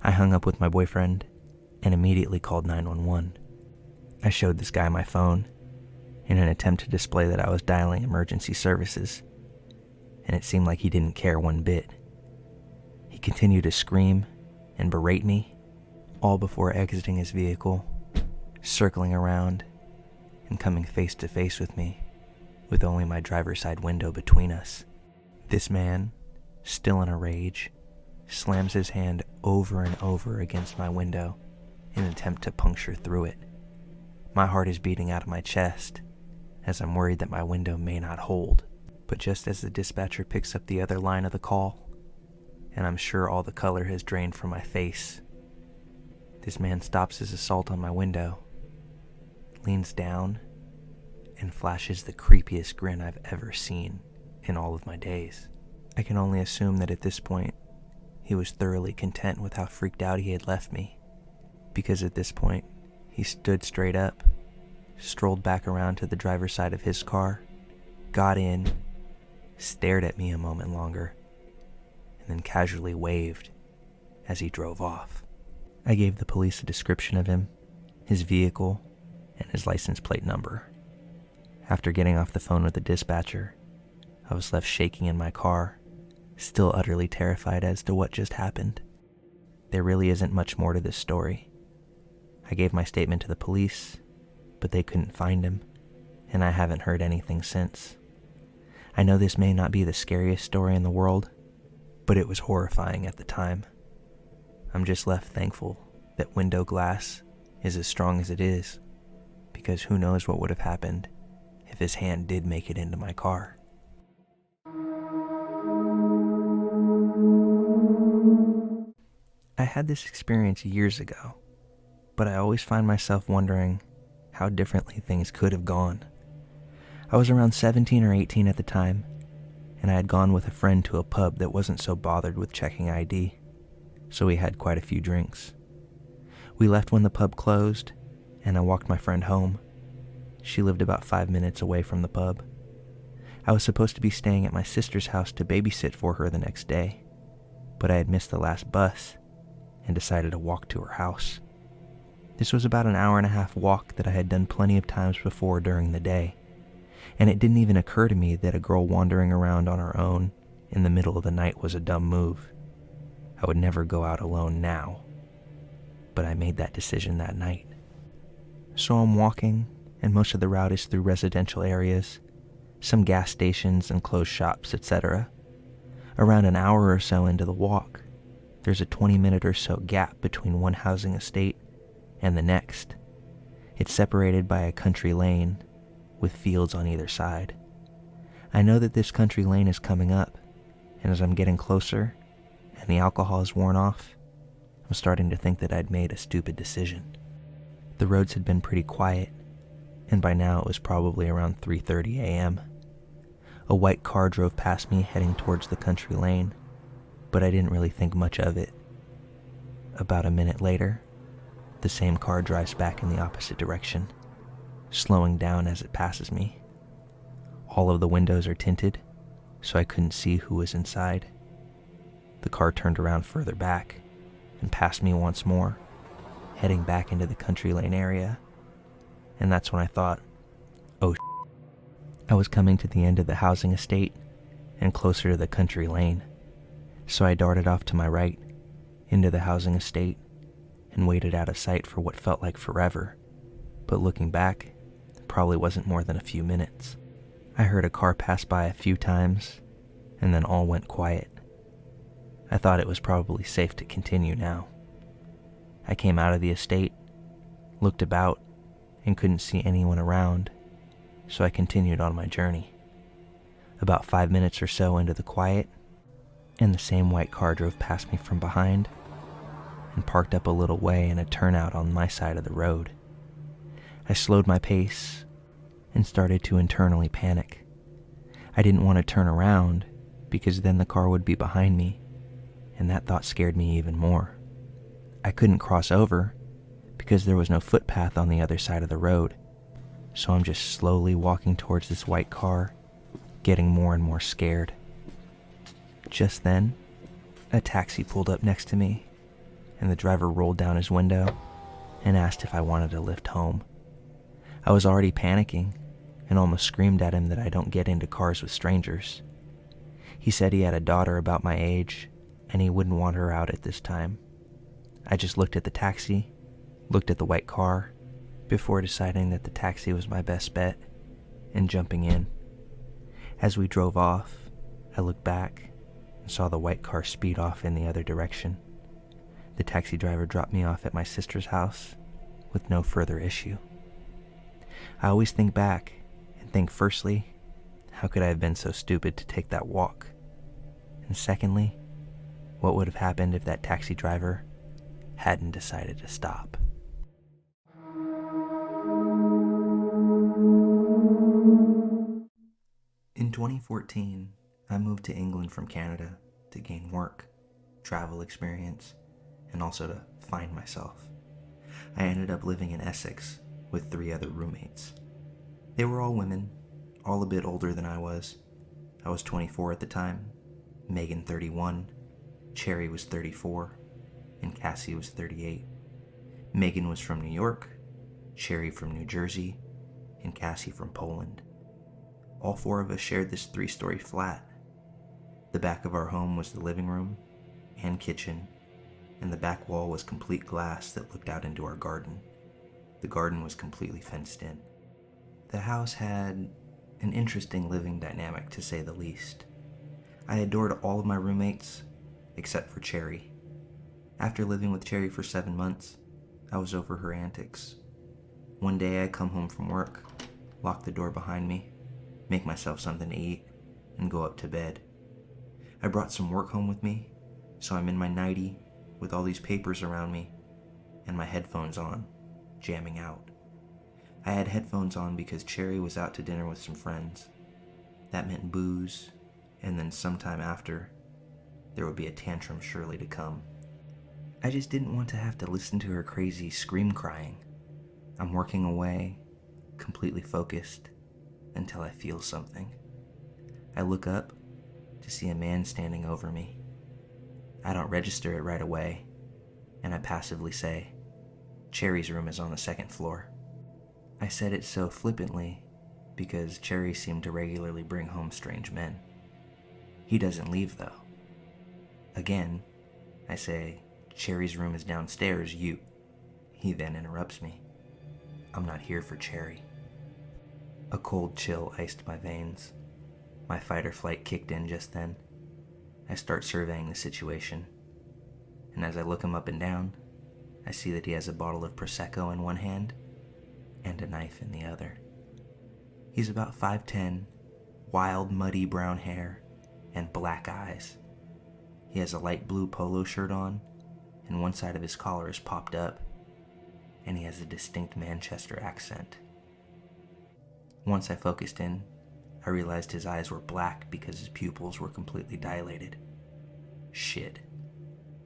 I hung up with my boyfriend and immediately called 911. I showed this guy my phone in an attempt to display that I was dialing emergency services, and it seemed like he didn't care one bit. He continued to scream and berate me, all before exiting his vehicle, circling around, and coming face to face with me, with only my driver's side window between us. This man, still in a rage, slams his hand over and over against my window in an attempt to puncture through it. My heart is beating out of my chest, as I'm worried that my window may not hold. But just as the dispatcher picks up the other line of the call, and I'm sure all the color has drained from my face, this man stops his assault on my window, leans down, and flashes the creepiest grin I've ever seen in all of my days. I can only assume that at this point, he was thoroughly content with how freaked out he had left me, because at this point, he stood straight up, strolled back around to the driver's side of his car, got in, stared at me a moment longer, and then casually waved as he drove off. I gave the police a description of him, his vehicle, and his license plate number. After getting off the phone with the dispatcher, I was left shaking in my car, still utterly terrified as to what just happened. There really isn't much more to this story. I gave my statement to the police, but they couldn't find him, and I haven't heard anything since. I know this may not be the scariest story in the world, but it was horrifying at the time. I'm just left thankful that window glass is as strong as it is, because who knows what would have happened if his hand did make it into my car. I had this experience years ago, but I always find myself wondering how differently things could have gone. I was around 17 or 18 at the time, and I had gone with a friend to a pub that wasn't so bothered with checking ID, so we had quite a few drinks. We left when the pub closed, and I walked my friend home. She lived about 5 minutes away from the pub. I was supposed to be staying at my sister's house to babysit for her the next day, but I had missed the last bus and decided to walk to her house. This was about an hour-and-a-half walk that I had done plenty of times before during the day, and it didn't even occur to me that a girl wandering around on her own in the middle of the night was a dumb move. I would never go out alone now, but I made that decision that night. So I'm walking, and most of the route is through residential areas, some gas stations and closed shops, etc. Around an hour or so into the walk, there's a 20-minute or so gap between one housing estate and the next. It's separated by a country lane with fields on either side. I know that this country lane is coming up, and as I'm getting closer and the alcohol is worn off, I'm starting to think that I'd made a stupid decision. The roads had been pretty quiet, and by now it was probably around 3:30 a.m. A white car drove past me heading towards the country lane, but I didn't really think much of it. About a minute later, the same car drives back in the opposite direction, slowing down as it passes me. All of the windows are tinted, so I couldn't see who was inside. The car turned around further back and passed me once more, heading back into the country lane area. And that's when I thought, oh, I was coming to the end of the housing estate and closer to the country lane. So I darted off to my right, into the housing estate, and waited out of sight for what felt like forever. But looking back, it probably wasn't more than a few minutes. I heard a car pass by a few times, and then all went quiet. I thought it was probably safe to continue now. I came out of the estate, looked about, and couldn't see anyone around, so I continued on my journey. About 5 minutes or so into the quiet, and the same white car drove past me from behind and parked up a little way in a turnout on my side of the road. I slowed my pace and started to internally panic. I didn't want to turn around because then the car would be behind me, and that thought scared me even more. I couldn't cross over because there was no footpath on the other side of the road, so I'm just slowly walking towards this white car, getting more and more scared. Just then, a taxi pulled up next to me, and the driver rolled down his window and asked if I wanted a lift home. I was already panicking and almost screamed at him that I don't get into cars with strangers. He said he had a daughter about my age, and he wouldn't want her out at this time. I just looked at the taxi, looked at the white car, before deciding that the taxi was my best bet and jumping in. As we drove off, I looked back and saw the white car speed off in the other direction. The taxi driver dropped me off at my sister's house with no further issue. I always think back and think, firstly, how could I have been so stupid to take that walk? And secondly, what would have happened if that taxi driver hadn't decided to stop? In 2014, I moved to England from Canada to gain work, travel experience, and also to find myself. I ended up living in Essex with 3 other roommates. They were all women, all a bit older than I was. I was 24 at the time, Megan 31, Cherry was 34, and Cassie was 38. Megan was from New York, Cherry from New Jersey, and Cassie from Poland. All 4 of us shared this 3-story flat. The back of our home was the living room and kitchen, and the back wall was complete glass that looked out into our garden. The garden was completely fenced in. The house had an interesting living dynamic, to say the least. I adored all of my roommates, except for Cherry. After living with Cherry for 7 months, I was over her antics. One day I come home from work, lock the door behind me, make myself something to eat, and go up to bed. I brought some work home with me, so I'm in my nightie with all these papers around me and my headphones on, jamming out. I had headphones on because Cherry was out to dinner with some friends. That meant booze, and then sometime after, there would be a tantrum surely to come. I just didn't want to have to listen to her crazy scream crying. I'm working away, completely focused, until I feel something. I look up to see a man standing over me. I don't register it right away, and I passively say, "Cherry's room is on the 2nd floor." I said it so flippantly because Cherry seemed to regularly bring home strange men. He doesn't leave, though. Again, I say, "Cherry's room is downstairs, you." He then interrupts me. I'm not here for Cherry. A cold chill iced my veins. My fight or flight kicked in just then. I start surveying the situation, and as I look him up and down, I see that he has a bottle of Prosecco in one hand and a knife in the other. He's about 5'10", wild, muddy brown hair, and black eyes. He has a light blue polo shirt on, and one side of his collar is popped up. and he has a distinct Manchester accent. Once I focused in, I realized his eyes were black because his pupils were completely dilated. Shit.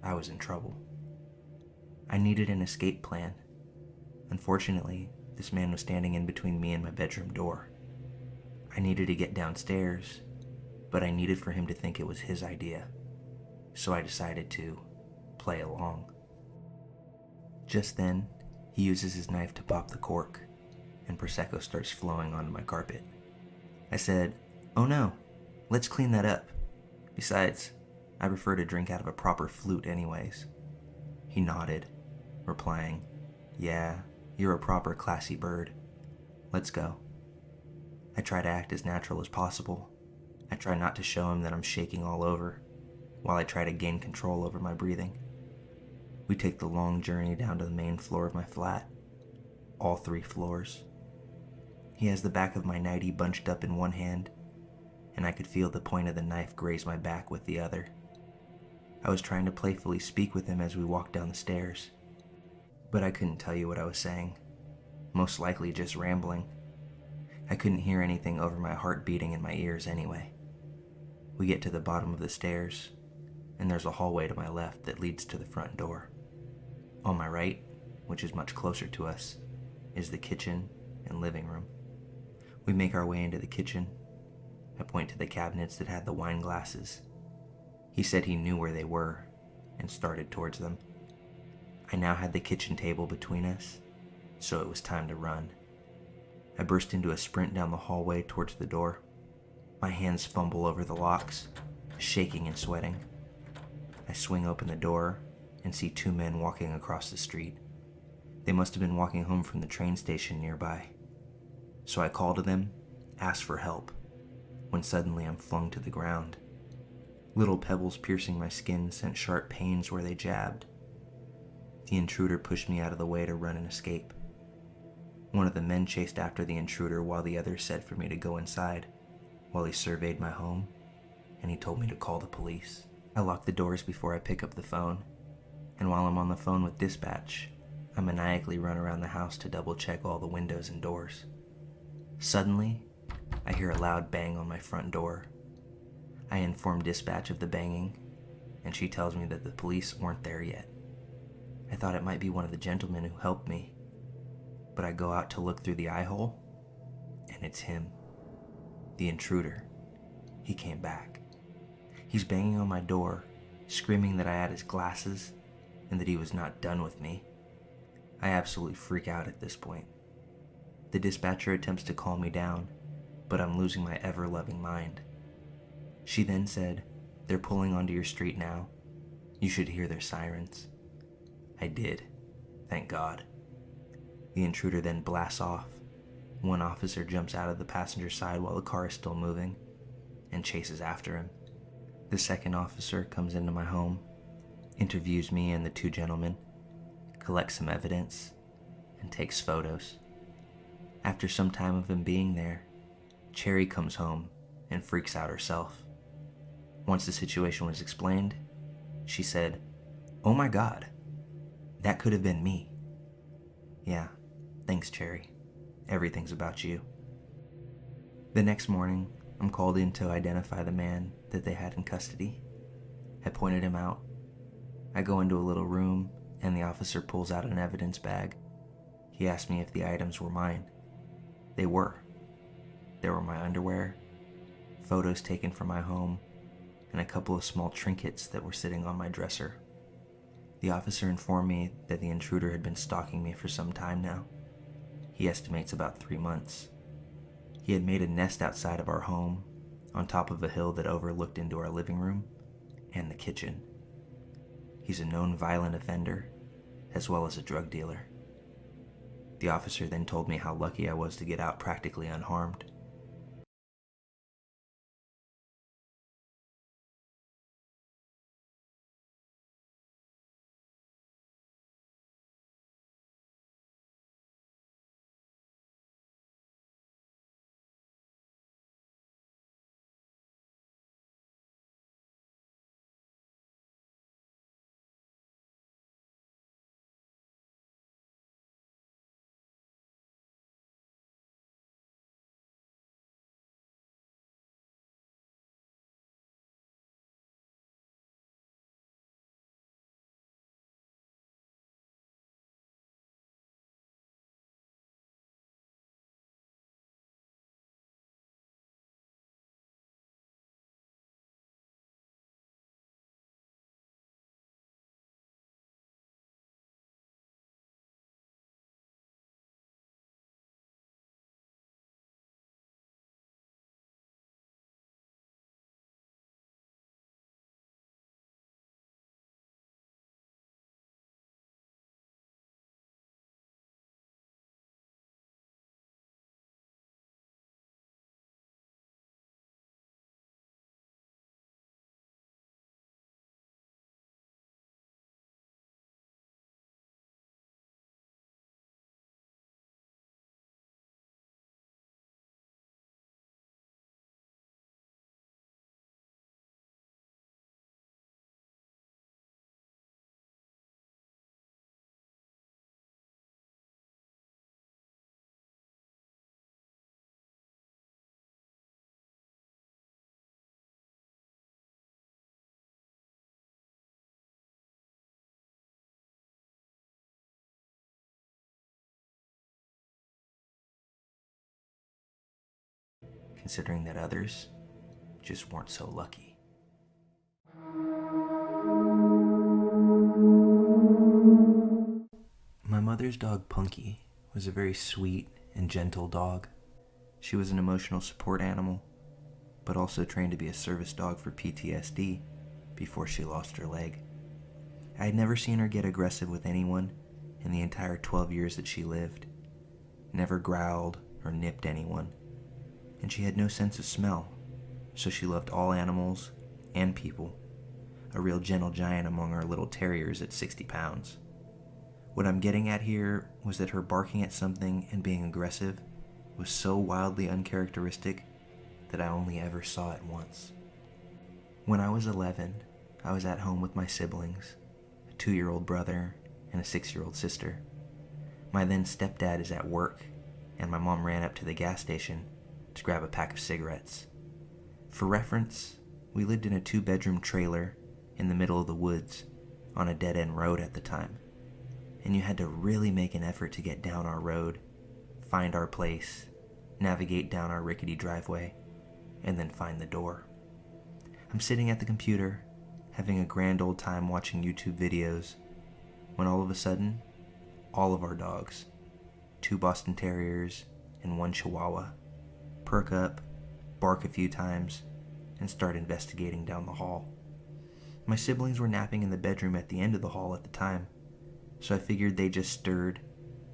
I was in trouble. I needed an escape plan. Unfortunately, this man was standing in between me and my bedroom door. I needed to get downstairs, but I needed for him to think it was his idea, so I decided to play along. Just then, he uses his knife to pop the cork, and Prosecco starts flowing onto my carpet. I said, "Oh no, let's clean that up. Besides, I prefer to drink out of a proper flute anyways." He nodded, replying, "Yeah, you're a proper classy bird. Let's go." I try to act as natural as possible. I try not to show him that I'm shaking all over, while I try to gain control over my breathing. We take the long journey down to the main floor of my flat. All 3 floors. He has the back of my nightie bunched up in one hand, and I could feel the point of the knife graze my back with the other. I was trying to playfully speak with him as we walked down the stairs, but I couldn't tell you what I was saying. Most likely just rambling. I couldn't hear anything over my heart beating in my ears anyway. We get to the bottom of the stairs, and there's a hallway to my left that leads to the front door. On my right, which is much closer to us, is the kitchen and living room. We make our way into the kitchen. I point to the cabinets that had the wine glasses. He said he knew where they were and started towards them. I now had the kitchen table between us, so it was time to run. I burst into a sprint down the hallway towards the door. My hands fumble over the locks, shaking and sweating. I swing open the door and see 2 men walking across the street. They must have been walking home from the train station nearby. So I call to them, ask for help, when suddenly I'm flung to the ground. Little pebbles piercing my skin sent sharp pains where they jabbed. The intruder pushed me out of the way to run and escape. One of the men chased after the intruder while the other said for me to go inside, while he surveyed my home, and he told me to call the police. I lock the doors before I pick up the phone, and while I'm on the phone with dispatch, I maniacally run around the house to double check all the windows and doors. Suddenly, I hear a loud bang on my front door. I inform dispatch of the banging, and she tells me that the police weren't there yet. I thought it might be one of the gentlemen who helped me, but I go out to look through the eye hole, and it's him. The intruder. He came back. He's banging on my door, screaming that I had his glasses, and that he was not done with me. I absolutely freak out at this point. The dispatcher attempts to calm me down, but I'm losing my ever-loving mind. She then said, "They're pulling onto your street now. You should hear their sirens." I did, thank God. The intruder then blasts off. One officer jumps out of the passenger side while the car is still moving and chases after him. The second officer comes into my home, interviews me and the 2 gentlemen, collects some evidence, and takes photos. After some time of him being there, Cherry comes home and freaks out herself. Once the situation was explained, she said, "Oh my God, that could have been me." Yeah, thanks, Cherry. Everything's about you. The next morning, I'm called in to identify the man that they had in custody. I pointed him out. I go into a little room, and the officer pulls out an evidence bag. He asked me if the items were mine. They were. There were my underwear, photos taken from my home, and a couple of small trinkets that were sitting on my dresser. The officer informed me that the intruder had been stalking me for some time now. He estimates about 3 months. He had made a nest outside of our home, on top of a hill that overlooked into our living room and the kitchen. He's a known violent offender, as well as a drug dealer. The officer then told me how lucky I was to get out practically unharmed. considering that others just weren't so lucky. My mother's dog Punky was a very sweet and gentle dog. She was an emotional support animal, but also trained to be a service dog for PTSD before she lost her leg. I had never seen her get aggressive with anyone in the entire 12 years that she lived, never growled or nipped anyone, and she had no sense of smell, so she loved all animals and people, a real gentle giant among our little terriers at 60 pounds. What I'm getting at here was that her barking at something and being aggressive was so wildly uncharacteristic that I only ever saw it once. When I was 11, I was at home with my siblings, a 2-year-old brother and a 6-year-old sister. My then stepdad is at work, and my mom ran up to the gas station to grab a pack of cigarettes. For reference, we lived in a 2-bedroom trailer in the middle of the woods on a dead-end road at the time, and you had to really make an effort to get down our road, find our place, navigate down our rickety driveway, and then find the door. I'm sitting at the computer, having a grand old time watching YouTube videos, when all of a sudden, all of our dogs, 2 Boston Terriers and 1 Chihuahua, perk up, bark a few times, and start investigating down the hall. My siblings were napping in the bedroom at the end of the hall at the time, so I figured they just stirred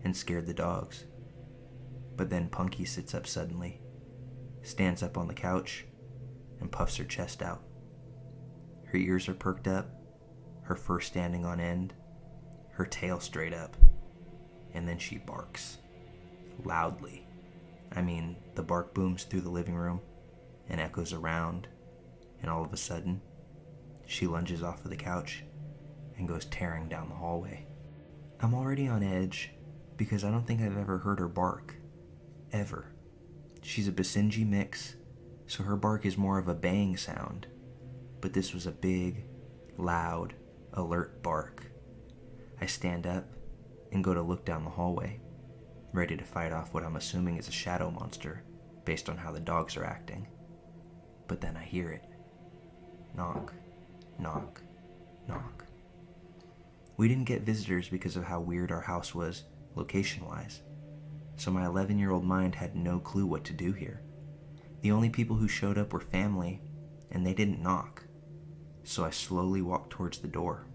and scared the dogs. But then Punky sits up suddenly, stands up on the couch, and puffs her chest out. Her ears are perked up, her fur standing on end, her tail straight up, and then she barks. Loudly. I mean, the bark booms through the living room and echoes around, and all of a sudden, she lunges off of the couch and goes tearing down the hallway. I'm already on edge because I don't think I've ever heard her bark. Ever. She's a Basenji mix, so her bark is more of a bang sound, but this was a big, loud, alert bark. I stand up and go to look down the hallway, ready to fight off what I'm assuming is a shadow monster based on how the dogs are acting. But then I hear it. Knock, knock, knock. We didn't get visitors because of how weird our house was location-wise, so my 11-year-old mind had no clue what to do here. The only people who showed up were family, and they didn't knock, so I slowly walked towards the door.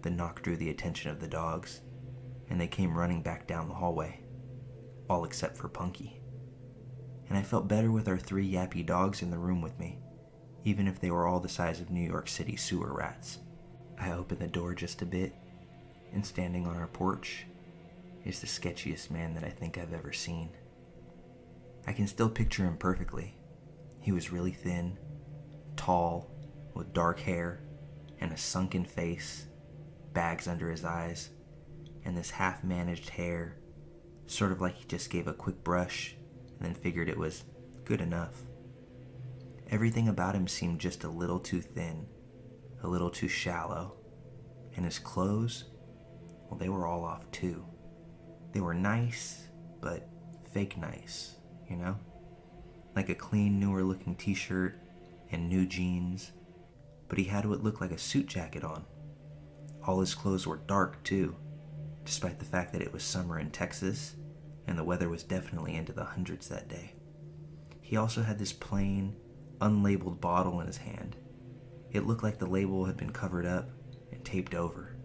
The knock drew the attention of the dogs, and they came running back down the hallway, all except for Punky. And I felt better with our 3 yappy dogs in the room with me, even if they were all the size of New York City sewer rats. I opened the door just a bit, and standing on our porch is the sketchiest man that I think I've ever seen. I can still picture him perfectly. He was really thin, tall, with dark hair, and a sunken face, bags under his eyes, and this half-managed hair, sort of like he just gave a quick brush and then figured it was good enough. Everything about him seemed just a little too thin, a little too shallow, and his clothes, well, they were all off too. They were nice, but fake nice, you know? Like a clean, newer looking t-shirt and new jeans, but he had what looked like a suit jacket on. All his clothes were dark too, despite the fact that it was summer in Texas and the weather was definitely into the hundreds that day. He also had this plain, unlabeled bottle in his hand. It looked like the label had been covered up and taped over.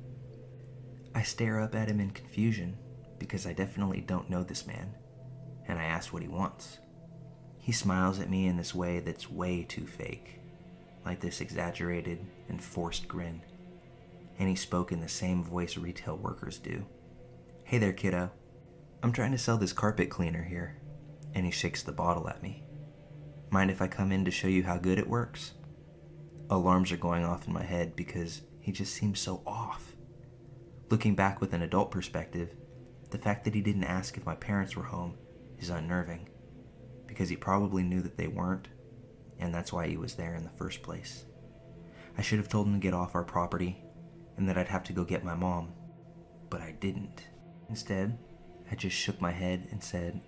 I stare up at him in confusion because I definitely don't know this man, and I ask what he wants. He smiles at me in this way that's way too fake, like this exaggerated and forced grin, and he spoke in the same voice retail workers do. "Hey there, kiddo. I'm trying to sell this carpet cleaner here," and he shakes the bottle at me. "Mind if I come in to show you how good it works?" Alarms are going off in my head because he just seems so off. Looking back with an adult perspective, the fact that he didn't ask if my parents were home is unnerving, because he probably knew that they weren't, and that's why he was there in the first place. I should have told him to get off our property, and that I'd have to go get my mom, but I didn't. Instead, I just shook my head and said,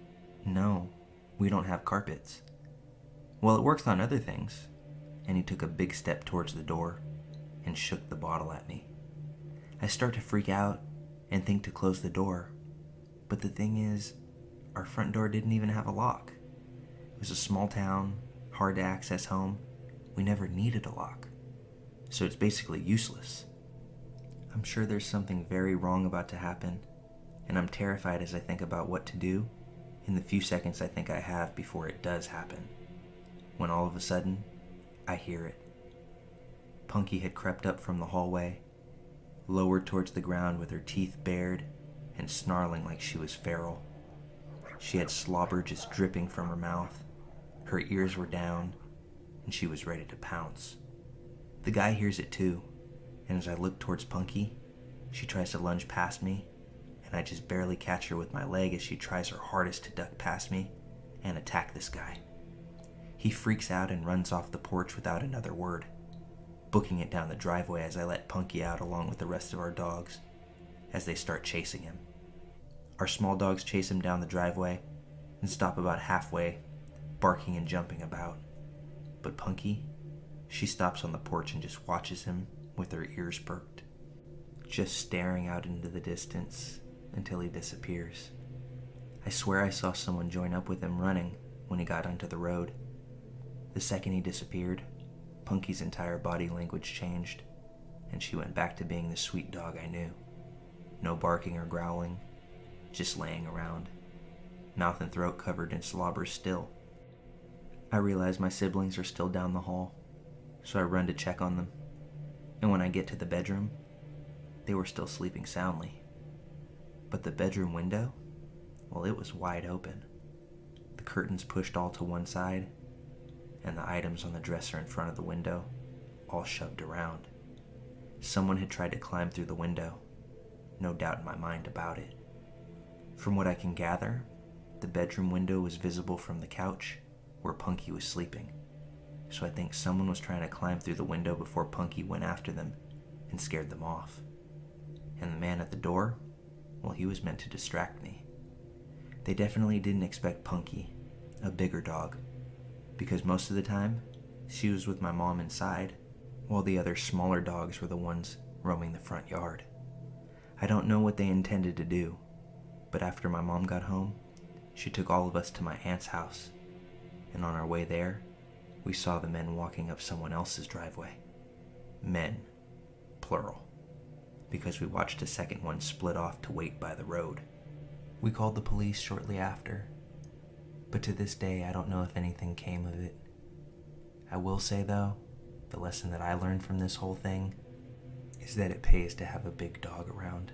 "No, we don't have carpets. Well, it works on other things. And he took a big step towards the door and shook the bottle at me. I start to freak out and think to close the door. But the thing is, our front door didn't even have a lock. It was a small town, hard to access home. We never needed a lock. So it's basically useless. I'm sure there's something very wrong about to happen, and I'm terrified as I think about what to do in the few seconds I think I have before it does happen. When all of a sudden, I hear it. Punky had crept up from the hallway, lowered towards the ground with her teeth bared and snarling like she was feral. She had slobber just dripping from her mouth, her ears were down, and she was ready to pounce. The guy hears it too, and as I look towards Punky, she tries to lunge past me, and I just barely catch her with my leg as she tries her hardest to duck past me and attack this guy. He freaks out and runs off the porch without another word, booking it down the driveway as I let Punky out along with the rest of our dogs as they start chasing him. Our small dogs chase him down the driveway and stop about halfway, barking and jumping about. But Punky, she stops on the porch and just watches him with her ears perked, just staring out into the distance until he disappears. I swear I saw someone join up with him running when he got onto the road. The second he disappeared, Punky's entire body language changed, and she went back to being the sweet dog I knew. No barking or growling, just laying around, mouth and throat covered in slobber still. I realize my siblings are still down the hall, so I run to check on them, and when I get to the bedroom, they were still sleeping soundly. But the bedroom window, well, it was wide open. The curtains pushed all to one side, and the items on the dresser in front of the window all shoved around. Someone had tried to climb through the window, no doubt in my mind about it. From what I can gather, the bedroom window was visible from the couch where Punky was sleeping, so I think someone was trying to climb through the window before Punky went after them and scared them off. And the man at the door, well, he was meant to distract me. They definitely didn't expect Punky, a bigger dog, because most of the time, she was with my mom inside, while the other smaller dogs were the ones roaming the front yard. I don't know what they intended to do, but after my mom got home, she took all of us to my aunt's house, and on our way there, we saw the men walking up someone else's driveway. Men, plural, because we watched a second one split off to wait by the road. We called the police shortly after, but to this day I don't know if anything came of it. I will say though, the lesson that I learned from this whole thing is that it pays to have a big dog around.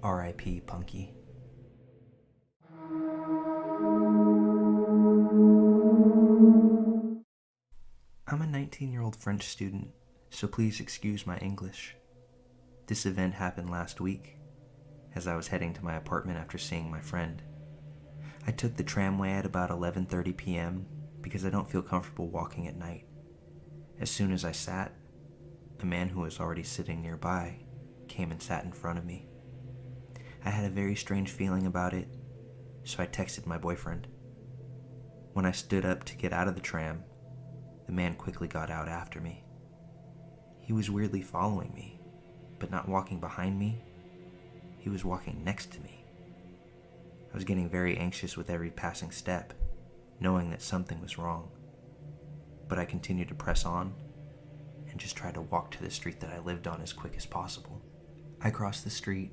R.I.P. Punky. I'm a 19-year-old French student, so please excuse my English. This event happened last week, as I was heading to my apartment after seeing my friend. I took the tramway at about 11:30 p.m. because I don't feel comfortable walking at night. As soon as I sat, a man who was already sitting nearby came and sat in front of me. I had a very strange feeling about it, so I texted my boyfriend. When I stood up to get out of the tram, the man quickly got out after me. He was weirdly following me, but not walking behind me. He was walking next to me. I was getting very anxious with every passing step, knowing that something was wrong. But I continued to press on and just tried to walk to the street that I lived on as quick as possible. I crossed the street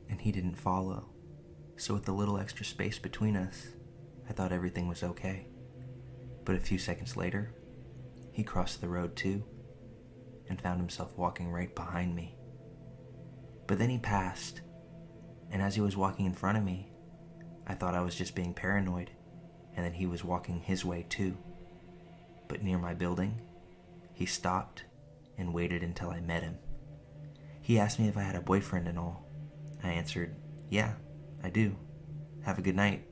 and he didn't follow, so with the little extra space between us, I thought everything was okay. But a few seconds later, he crossed the road too and found himself walking right behind me. But then he passed, and as he was walking in front of me, I thought I was just being paranoid, and that he was walking his way too. But near my building, he stopped and waited until I met him. He asked me if I had a boyfriend and all. I answered, "Yeah, I do. Have a good night,"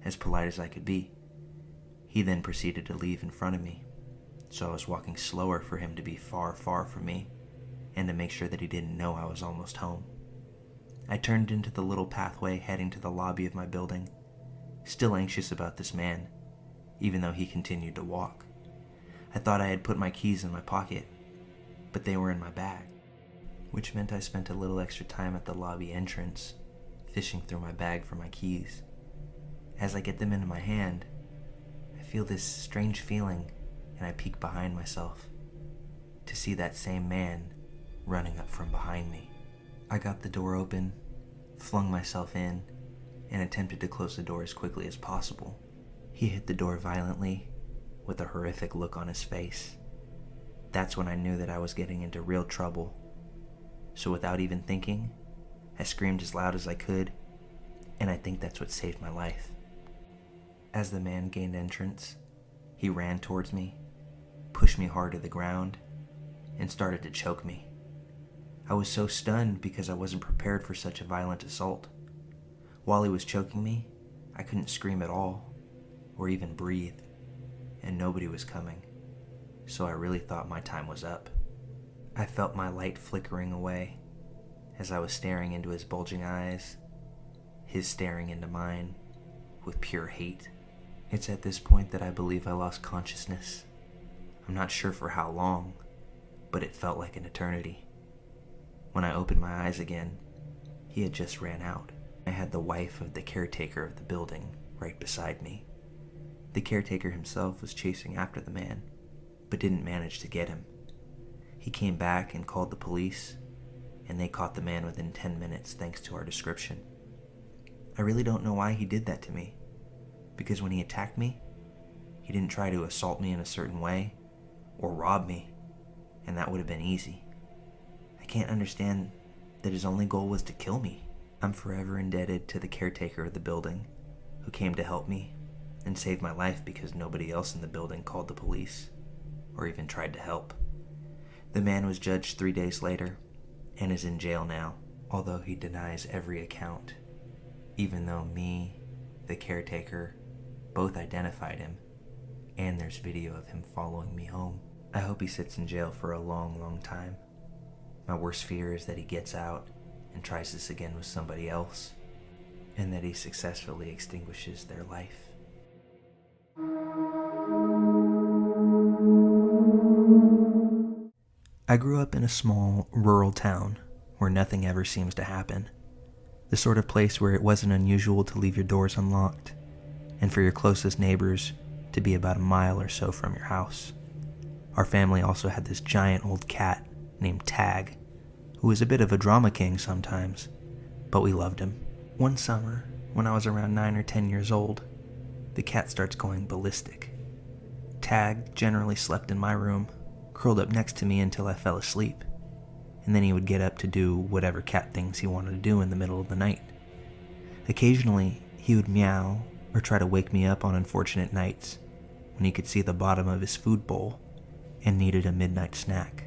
as polite as I could be. He then proceeded to leave in front of me, so I was walking slower for him to be far, far from me, and to make sure that he didn't know I was almost home. I turned into the little pathway heading to the lobby of my building, still anxious about this man, even though he continued to walk. I thought I had put my keys in my pocket, but they were in my bag, which meant I spent a little extra time at the lobby entrance, fishing through my bag for my keys. As I get them into my hand, I feel this strange feeling, and I peek behind myself to see that same man running up from behind me. I got the door open, flung myself in, and attempted to close the door as quickly as possible. He hit the door violently, with a horrific look on his face. That's when I knew that I was getting into real trouble. So without even thinking, I screamed as loud as I could, and I think that's what saved my life. As the man gained entrance, he ran towards me, pushed me hard to the ground, and started to choke me. I was so stunned because I wasn't prepared for such a violent assault. While he was choking me, I couldn't scream at all, or even breathe, and nobody was coming, so I really thought my time was up. I felt my light flickering away as I was staring into his bulging eyes, his staring into mine with pure hate. It's at this point that I believe I lost consciousness. I'm not sure for how long, but it felt like an eternity. When I opened my eyes again, he had just ran out. I had the wife of the caretaker of the building right beside me. The caretaker himself was chasing after the man, but didn't manage to get him. He came back and called the police, and they caught the man within 10 minutes thanks to our description. I really don't know why he did that to me, because when he attacked me, he didn't try to assault me in a certain way or rob me, and that would have been easy. I can't understand that his only goal was to kill me. I'm forever indebted to the caretaker of the building who came to help me and saved my life because nobody else in the building called the police or even tried to help. The man was judged 3 days later and is in jail now, although he denies every account, even though me, the caretaker, both identified him, and there's video of him following me home. I hope he sits in jail for a long, long time. My worst fear is that he gets out and tries this again with somebody else, and that he successfully extinguishes their life. I grew up in a small, rural town where nothing ever seems to happen. The sort of place where it wasn't unusual to leave your doors unlocked, and for your closest neighbors to be about a mile or so from your house. Our family also had this giant old cat named Tag, who was a bit of a drama king sometimes, but we loved him. One summer, when I was around 9 or 10 years old, the cat starts going ballistic. Tag generally slept in my room, curled up next to me until I fell asleep, and then he would get up to do whatever cat things he wanted to do in the middle of the night. Occasionally, he would meow or try to wake me up on unfortunate nights when he could see the bottom of his food bowl and needed a midnight snack.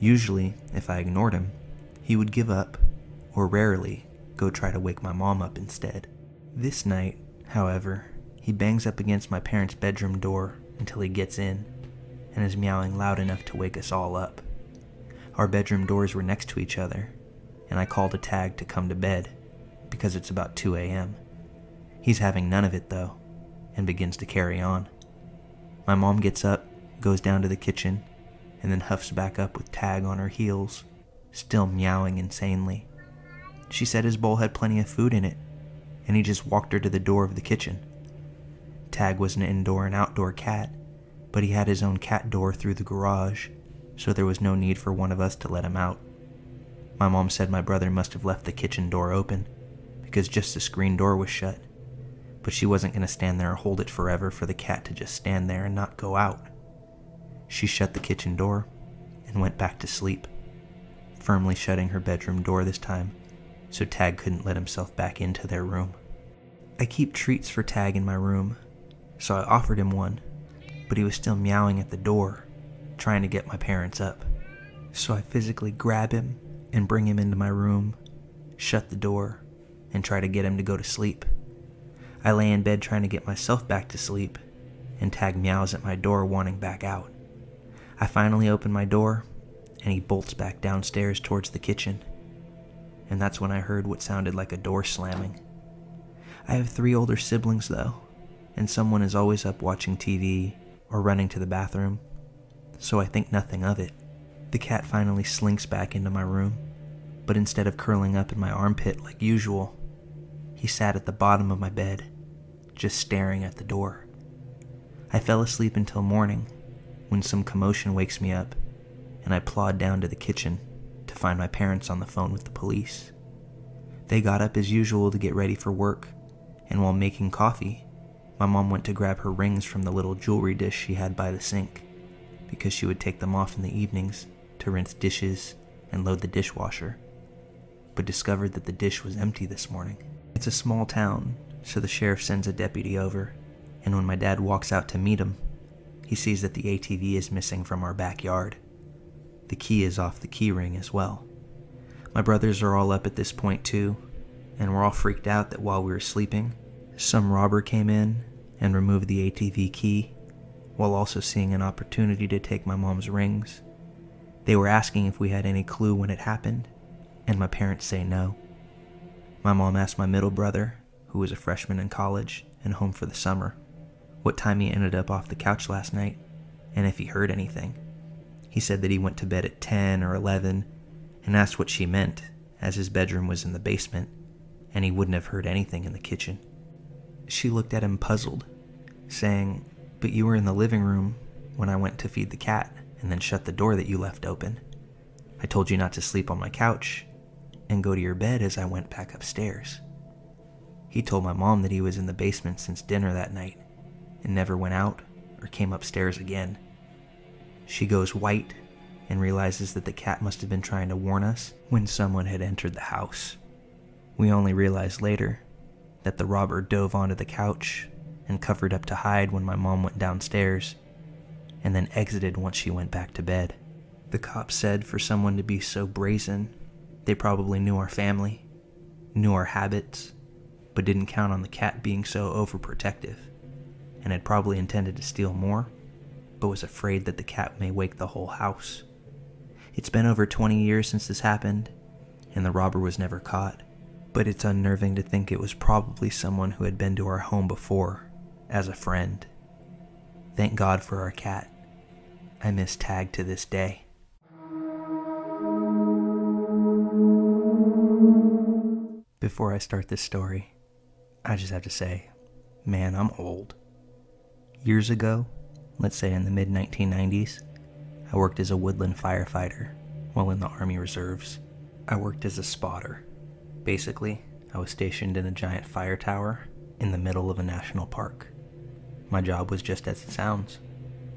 Usually, if I ignored him, he would give up, or rarely go try to wake my mom up instead. This night, however, he bangs up against my parents' bedroom door until he gets in, and is meowing loud enough to wake us all up. Our bedroom doors were next to each other, and I called a Tag to come to bed, because it's about 2 a.m. He's having none of it though, and begins to carry on. My mom gets up, goes down to the kitchen, and then huffs back up with Tag on her heels, still meowing insanely. She said his bowl had plenty of food in it, and he just walked her to the door of the kitchen. Tag was an indoor and outdoor cat, but he had his own cat door through the garage, so there was no need for one of us to let him out. My mom said my brother must have left the kitchen door open, because just the screen door was shut, but she wasn't going to stand there and hold it forever for the cat to just stand there and not go out. She shut the kitchen door and went back to sleep, firmly shutting her bedroom door this time, so Tag couldn't let himself back into their room. I keep treats for Tag in my room, so I offered him one, but he was still meowing at the door, trying to get my parents up. So I physically grab him and bring him into my room, shut the door, and try to get him to go to sleep. I lay in bed trying to get myself back to sleep, and Tag meows at my door wanting back out. I finally open my door, and he bolts back downstairs towards the kitchen, and that's when I heard what sounded like a door slamming. I have 3 older siblings though, and someone is always up watching TV or running to the bathroom, so I think nothing of it. The cat finally slinks back into my room, but instead of curling up in my armpit like usual, he sat at the bottom of my bed, just staring at the door. I fell asleep until morning, when some commotion wakes me up, and I plod down to the kitchen to find my parents on the phone with the police. They got up as usual to get ready for work, and while making coffee, my mom went to grab her rings from the little jewelry dish she had by the sink, because she would take them off in the evenings to rinse dishes and load the dishwasher, but discovered that the dish was empty this morning. It's a small town, so the sheriff sends a deputy over, and when my dad walks out to meet him, he sees that the ATV is missing from our backyard. The key is off the key ring as well. My brothers are all up at this point too, and we're all freaked out that while we were sleeping, some robber came in and removed the ATV key, while also seeing an opportunity to take my mom's rings. They were asking if we had any clue when it happened, and my parents say no. My mom asked my middle brother, who was a freshman in college and home for the summer, what time he ended up off the couch last night, and if he heard anything. He said that he went to bed at 10 or 11, and asked what she meant, as his bedroom was in the basement, and he wouldn't have heard anything in the kitchen. She looked at him puzzled, saying, "But you were in the living room when I went to feed the cat, and then shut the door that you left open. I told you not to sleep on my couch, and go to your bed as I went back upstairs." He told my mom that he was in the basement since dinner that night, and never went out or came upstairs again. She goes white and realizes that the cat must have been trying to warn us when someone had entered the house. We only realized later that the robber dove onto the couch and covered up to hide when my mom went downstairs, and then exited once she went back to bed. The cops said for someone to be so brazen, they probably knew our family, knew our habits, but didn't count on the cat being so overprotective, and had probably intended to steal more, but was afraid that the cat may wake the whole house. It's been over 20 years since this happened, and the robber was never caught, but it's unnerving to think it was probably someone who had been to our home before, as a friend. Thank God for our cat. I miss Tag to this day. Before I start this story, I just have to say, man, I'm old. Years ago, let's say in the mid-1990s, I worked as a woodland firefighter while in the Army Reserves. I worked as a spotter. Basically, I was stationed in a giant fire tower in the middle of a national park. My job was just as it sounds.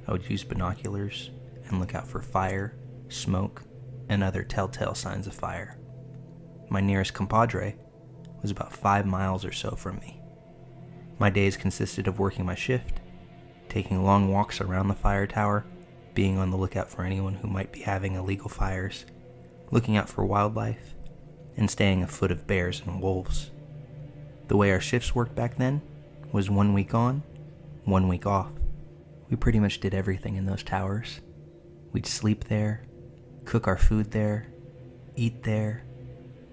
I would use binoculars and look out for fire, smoke, and other telltale signs of fire. My nearest compadre was about 5 miles or so from me. My days consisted of working my shift, taking long walks around the fire tower, being on the lookout for anyone who might be having illegal fires, looking out for wildlife, and staying afoot of bears and wolves. The way our shifts worked back then was 1 week on, 1 week off. We pretty much did everything in those towers. We'd sleep there, cook our food there, eat there,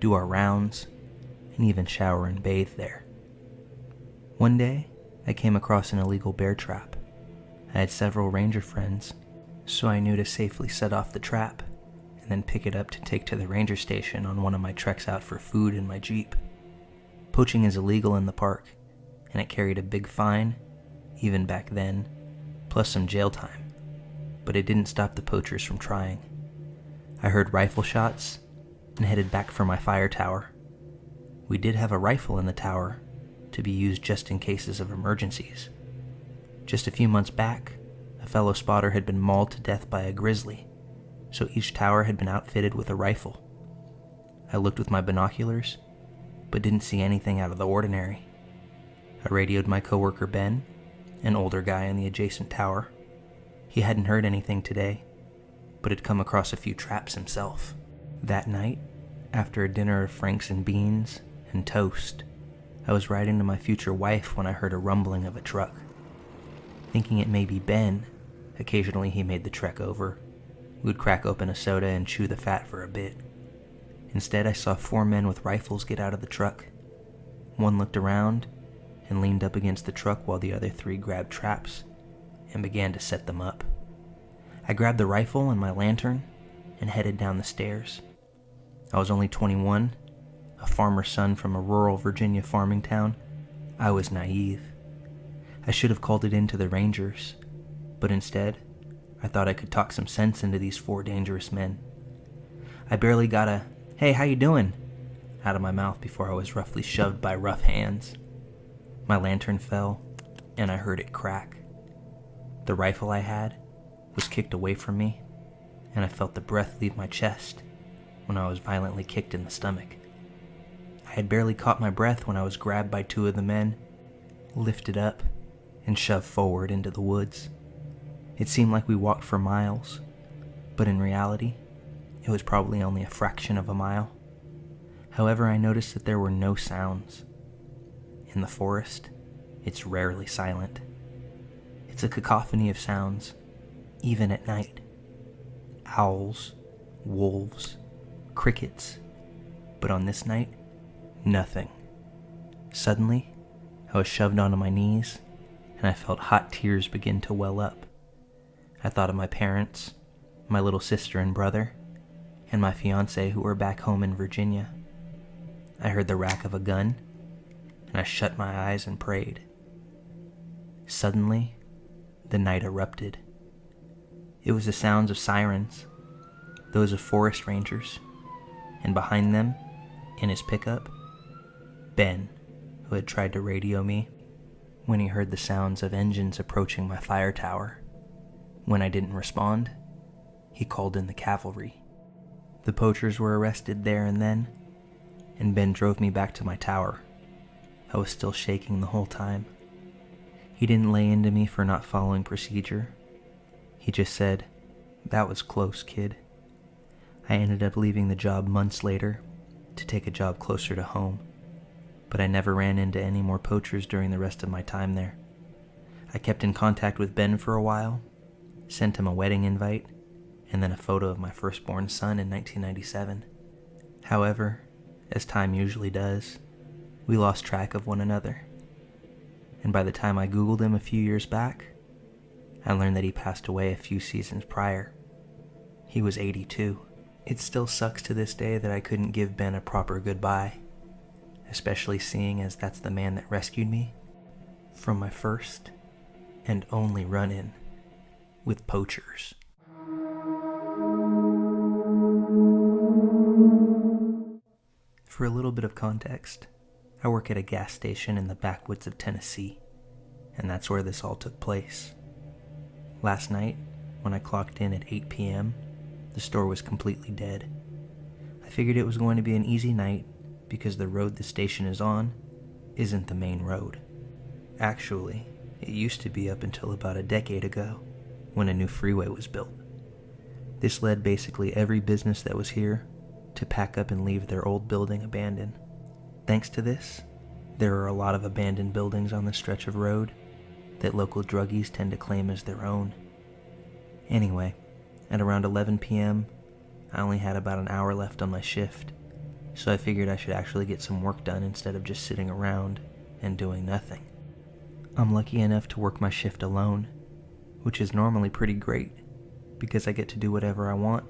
do our rounds, and even shower and bathe there. One day, I came across an illegal bear trap. I had several ranger friends, so I knew to safely set off the trap and then pick it up to take to the ranger station on one of my treks out for food in my Jeep. Poaching is illegal in the park, and it carried a big fine, even back then, plus some jail time, but it didn't stop the poachers from trying. I heard rifle shots and headed back for my fire tower. We did have a rifle in the tower to be used just in cases of emergencies. Just a few months back, a fellow spotter had been mauled to death by a grizzly, so each tower had been outfitted with a rifle. I looked with my binoculars, but didn't see anything out of the ordinary. I radioed my coworker Ben, an older guy in the adjacent tower. He hadn't heard anything today, but had come across a few traps himself. That night, after a dinner of franks and beans and toast, I was riding to my future wife when I heard a rumbling of a truck. Thinking it may be Ben, occasionally he made the trek over. We would crack open a soda and chew the fat for a bit. Instead, I saw 4 men with rifles get out of the truck. One looked around, and leaned up against the truck while the other three grabbed traps and began to set them up. I grabbed the rifle and my lantern and headed down the stairs. I was only 21, a farmer's son from a rural Virginia farming town. I was naive. I should have called it in to the Rangers, but instead, I thought I could talk some sense into these 4 dangerous men. I barely got a, "Hey, how you doing?" out of my mouth before I was roughly shoved by rough hands. My lantern fell, and I heard it crack. The rifle I had was kicked away from me, and I felt the breath leave my chest when I was violently kicked in the stomach. I had barely caught my breath when I was grabbed by 2 of the men, lifted up, and shoved forward into the woods. It seemed like we walked for miles, but in reality, it was probably only a fraction of a mile. However, I noticed that there were no sounds. In the forest, it's rarely silent. It's a cacophony of sounds, even at night. Owls, wolves, crickets. But on this night, nothing. Suddenly, I was shoved onto my knees, and I felt hot tears begin to well up. I thought of my parents, my little sister and brother, and my fiancé who were back home in Virginia. I heard the rack of a gun, and I shut my eyes and prayed. Suddenly, the night erupted. It was the sounds of sirens, those of forest rangers, and behind them, in his pickup, Ben, who had tried to radio me. When he heard the sounds of engines approaching my fire tower, when I didn't respond, he called in the cavalry. The poachers were arrested there and then, and Ben drove me back to my tower. I was still shaking the whole time. He didn't lay into me for not following procedure. He just said, "That was close, kid." I ended up leaving the job months later to take a job closer to home, but I never ran into any more poachers during the rest of my time there. I kept in contact with Ben for a while, sent him a wedding invite, and then a photo of my firstborn son in 1997. However, as time usually does, we lost track of one another. And by the time I Googled him a few years back, I learned that he passed away a few seasons prior. He was 82. It still sucks to this day that I couldn't give Ben a proper goodbye, especially seeing as that's the man that rescued me from my first and only run-in with poachers. For a little bit of context, I work at a gas station in the backwoods of Tennessee, and that's where this all took place. Last night, when I clocked in at 8 p.m., the store was completely dead. I figured it was going to be an easy night because the road the station is on isn't the main road. Actually, it used to be up until about a decade ago, when a new freeway was built. This led basically every business that was here to pack up and leave their old building abandoned. Thanks to this, there are a lot of abandoned buildings on this stretch of road that local druggies tend to claim as their own. Anyway, at around 11 p.m., I only had about an hour left on my shift, so I figured I should actually get some work done instead of just sitting around and doing nothing. I'm lucky enough to work my shift alone, which is normally pretty great because I get to do whatever I want,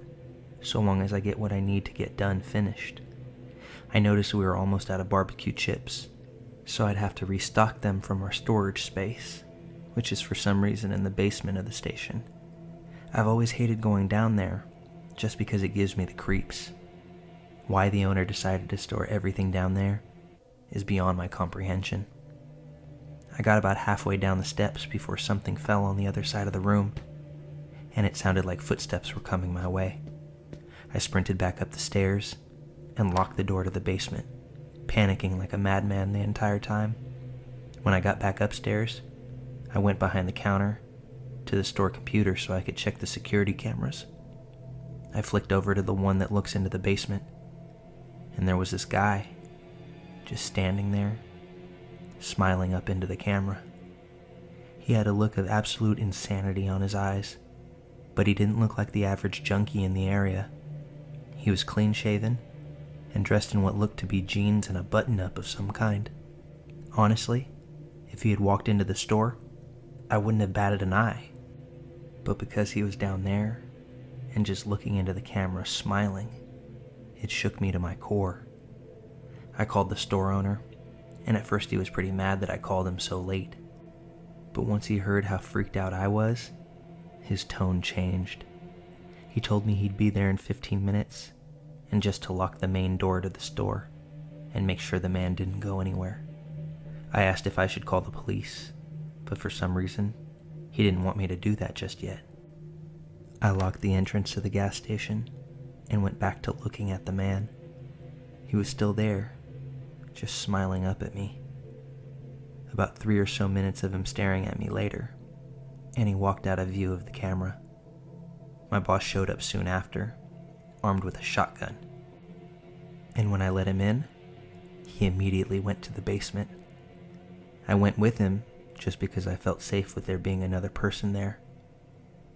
so long as I get what I need to get done finished. I noticed we were almost out of barbecue chips, so I'd have to restock them from our storage space, which is for some reason in the basement of the station. I've always hated going down there, just because it gives me the creeps. Why the owner decided to store everything down there is beyond my comprehension. I got about halfway down the steps before something fell on the other side of the room, and it sounded like footsteps were coming my way. I sprinted back up the stairs and locked the door to the basement, panicking like a madman the entire time. When I got back upstairs, I went behind the counter to the store computer so I could check the security cameras. I flicked over to the one that looks into the basement, and there was this guy just standing there, smiling up into the camera. He had a look of absolute insanity on his eyes, but he didn't look like the average junkie in the area. He was clean-shaven and dressed in what looked to be jeans and a button-up of some kind. Honestly, If he had walked into the store, I wouldn't have batted an eye. But because he was down there and just looking into the camera smiling, it shook me to my core. I called the store owner, and at first he was pretty mad that I called him so late. But once he heard how freaked out I was, his tone changed. He told me he'd be there in 15 minutes, and just to lock the main door to the store and make sure the man didn't go anywhere. I asked if I should call the police, but for some reason, he didn't want me to do that just yet. I locked the entrance to the gas station and went back to looking at the man. He was still there, just smiling up at me. About 3 or so minutes of him staring at me later, and he walked out of view of the camera. My boss showed up soon after, armed with a shotgun. And when I let him in, he immediately went to the basement. I went with him just because I felt safe with there being another person there.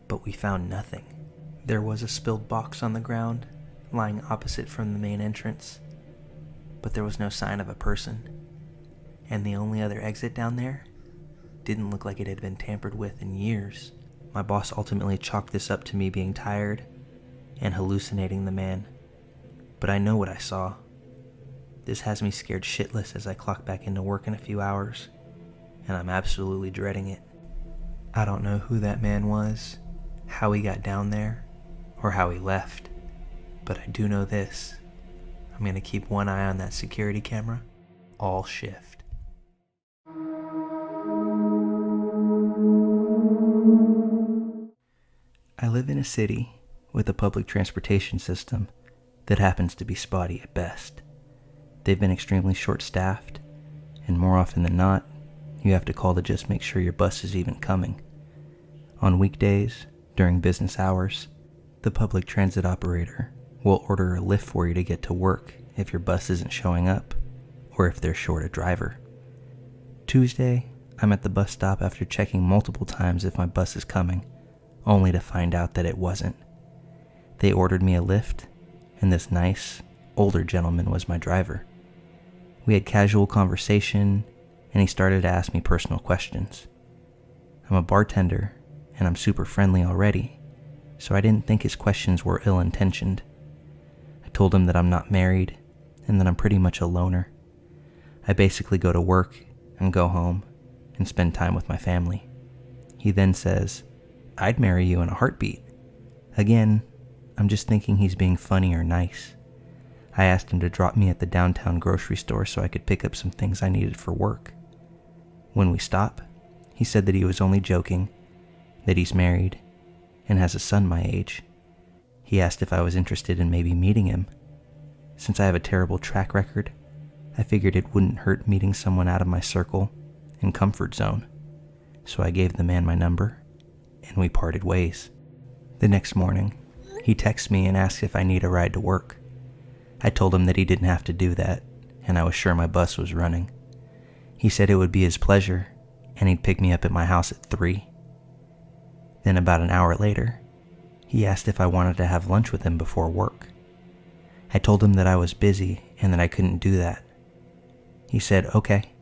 But we found nothing. There was a spilled box on the ground, lying opposite from the main entrance, but there was no sign of a person. And the only other exit down there didn't look like it had been tampered with in years. My boss ultimately chalked this up to me being tired and hallucinating the man. But I know what I saw. This has me scared shitless as I clock back into work in a few hours, and I'm absolutely dreading it. I don't know who that man was, how he got down there, or how he left, but I do know this. I'm going to keep one eye on that security camera all shift. I live in a city with a public transportation system that happens to be spotty at best. They've been extremely short-staffed, and more often than not, you have to call to just make sure your bus is even coming. On weekdays, during business hours, the public transit operator will order a lift for you to get to work if your bus isn't showing up, or if they're short a driver. Tuesday, I'm at the bus stop after checking multiple times if my bus is coming, only to find out that it wasn't. They ordered me a lift, and this nice, older gentleman was my driver. We had casual conversation, and he started to ask me personal questions. I'm a bartender, and I'm super friendly already, so I didn't think his questions were ill-intentioned. I told him that I'm not married, and that I'm pretty much a loner. I basically go to work and go home and spend time with my family. He then says, "I'd marry you in a heartbeat." Again, I'm just thinking he's being funny or nice. I asked him to drop me at the downtown grocery store so I could pick up some things I needed for work. When we stop, he said that he was only joking, that he's married, and has a son my age. He asked if I was interested in maybe meeting him. Since I have a terrible track record, I figured it wouldn't hurt meeting someone out of my circle and comfort zone. So I gave the man my number, and we parted ways. The next morning, he texts me and asks if I need a ride to work. I told him that he didn't have to do that, and I was sure my bus was running. He said it would be his pleasure, and he'd pick me up at my house at 3. Then about an hour later, he asked if I wanted to have lunch with him before work. I told him that I was busy and that I couldn't do that. He said, "Okay,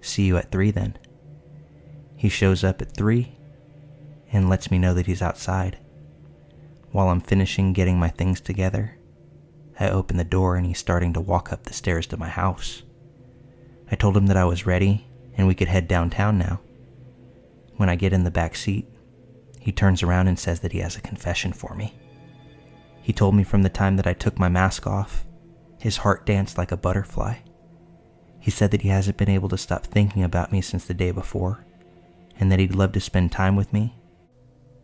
see you at 3 then." He shows up at 3 and lets me know that he's outside. While I'm finishing getting my things together, I open the door and he's starting to walk up the stairs to my house. I told him that I was ready and we could head downtown now. When I get in the back seat, he turns around and says that he has a confession for me. He told me from the time that I took my mask off, his heart danced like a butterfly. He said that he hasn't been able to stop thinking about me since the day before, and that he'd love to spend time with me,